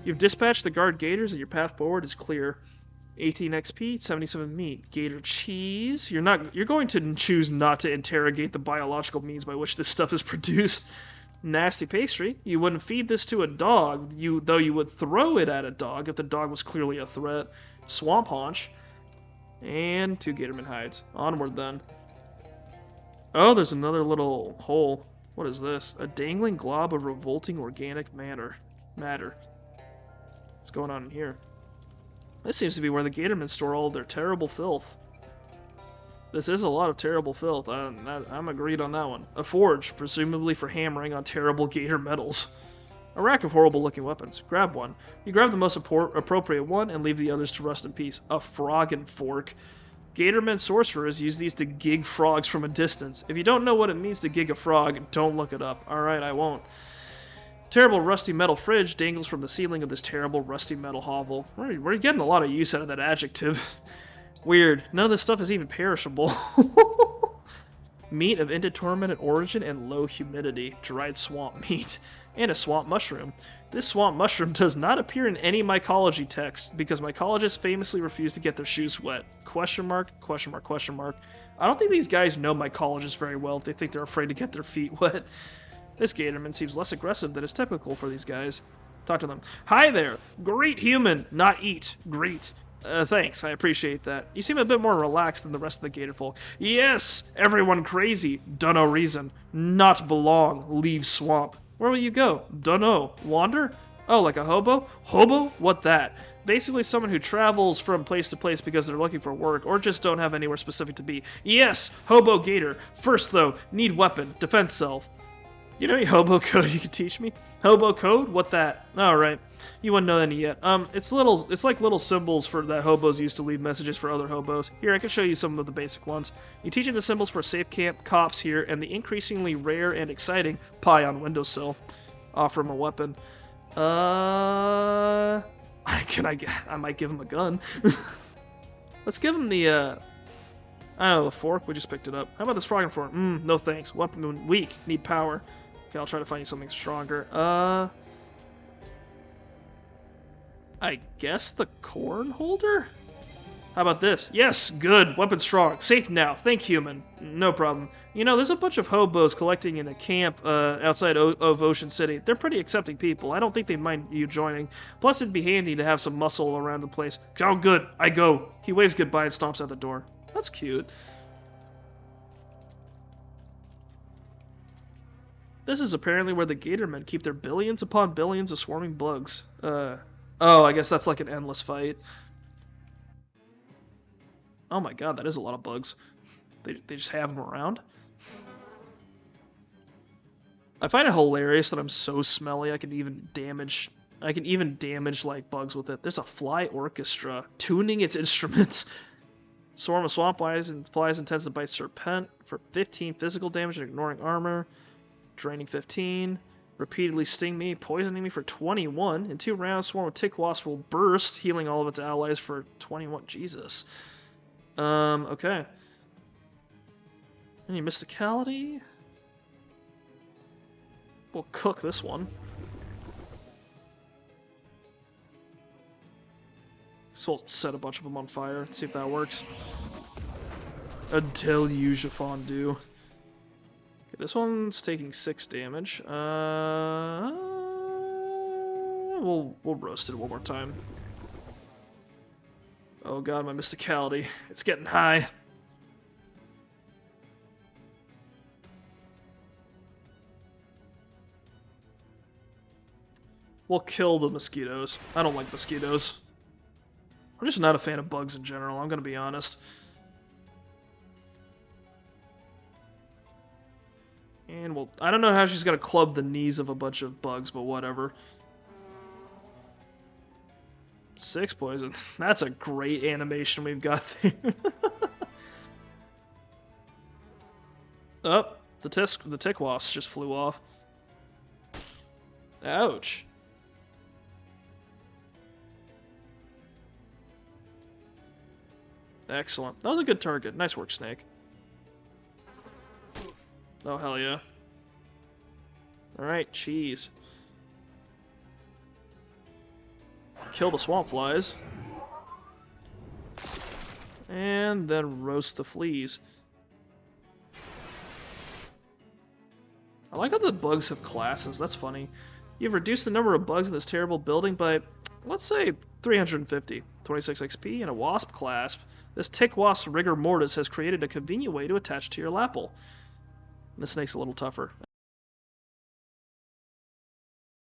You've dispatched the guard gators and your path forward is clear. 18 XP, 77 meat. Gator cheese? You're going to choose not to interrogate the biological means by which this stuff is produced. Nasty pastry. You wouldn't feed this to a dog, though you would throw it at a dog if the dog was clearly a threat. Swamp haunch. And 2 Gatorman hides. Onward then. Oh, there's another little hole. What is this? A dangling glob of revolting organic matter. What's going on in here? This seems to be where the Gatormen store all of their terrible filth. This is a lot of terrible filth. I'm agreed on that one. A forge, presumably for hammering on terrible Gator metals. A rack of horrible-looking weapons. Grab one. You grab the most appropriate one and leave the others to rust in peace. A frog and fork. Gatormen sorcerers use these to gig frogs from a distance. If you don't know what it means to gig a frog, don't look it up. Alright, I won't. Terrible rusty metal fridge dangles from the ceiling of this terrible rusty metal hovel. We're getting a lot of use out of that adjective. Weird. None of this stuff is even perishable. Meat of indeterminate origin and low humidity. Dried swamp meat. And a swamp mushroom. This swamp mushroom does not appear in any mycology text because mycologists famously refuse to get their shoes wet. Question mark, question mark, question mark. I don't think these guys know mycologists very well if they think they're afraid to get their feet wet. This Gatorman seems less aggressive than is typical for these guys. Talk to them. Hi there! Great human! Not eat. Great. Thanks, I appreciate that. You seem a bit more relaxed than the rest of the Gator folk. Yes! Everyone crazy. Dunno reason. Not belong. Leave swamp. Where will you go? Dunno. Wander? Oh, like a hobo? Hobo? What that? Basically someone who travels from place to place because they're looking for work, or just don't have anywhere specific to be. Yes! Hobo Gator. First though, need weapon. Defense self. You know any hobo code you could teach me? Hobo code? What that? Alright. You wouldn't know any yet. It's like little symbols for that hobos use to leave messages for other hobos. Here, I can show you some of the basic ones. You teach the symbols for safe camp, cops here, and the increasingly rare and exciting pie on windowsill. Offer him a weapon. I might give him a gun. Let's give him the, I don't know, the fork. We just picked it up. How about this frog and fork? No thanks. Weapon weak. Need power. Okay, I'll try to find you something stronger. I guess the corn holder? How about this? Yes, good. Weapon strong. Safe now. Think human. No problem. You know, there's a bunch of hobos collecting in a camp outside of Ocean City. They're pretty accepting people. I don't think they'd mind you joining. Plus, it'd be handy to have some muscle around the place. Oh, good. I go. He waves goodbye and stomps out the door. That's cute. This is apparently where the Gatormen keep their billions upon billions of swarming bugs. Oh, I guess that's like an endless fight. Oh my god, that is a lot of bugs. They just have them around. I find it hilarious that I'm so smelly I can even damage like bugs with it. There's a fly orchestra tuning its instruments. Swarm of swamp flies intends to bite Serpent for 15 physical damage and ignoring armor. Draining 15. Repeatedly sting me, poisoning me for 21. In 2 rounds, Swarm of Tick Wasp will burst, healing all of its allies for 21. Jesus. Okay. Any mysticality? We'll cook this one. So we'll set a bunch of them on fire, see if that works. A deluge of fondue. Okay, this one's taking 6 damage. We'll roast it one more time. Oh god, my mysticality. It's getting high. We'll kill the mosquitoes. I don't like mosquitoes. I'm just not a fan of bugs in general, I'm gonna be honest. And well, I don't know how she's gonna club the knees of a bunch of bugs, but whatever. 6 poison. That's a great animation we've got there. Oh, the tick wasp just flew off. Ouch. Excellent. That was a good target. Nice work, Snake. Oh, hell yeah. Alright, cheese. Kill the swamp flies. And then roast the fleas. I like how the bugs have classes. That's funny. You've reduced the number of bugs in this terrible building by, let's say, 350. 26 XP and a wasp clasp. This tick wasp rigor mortis has created a convenient way to attach to your lapel. The snake's a little tougher.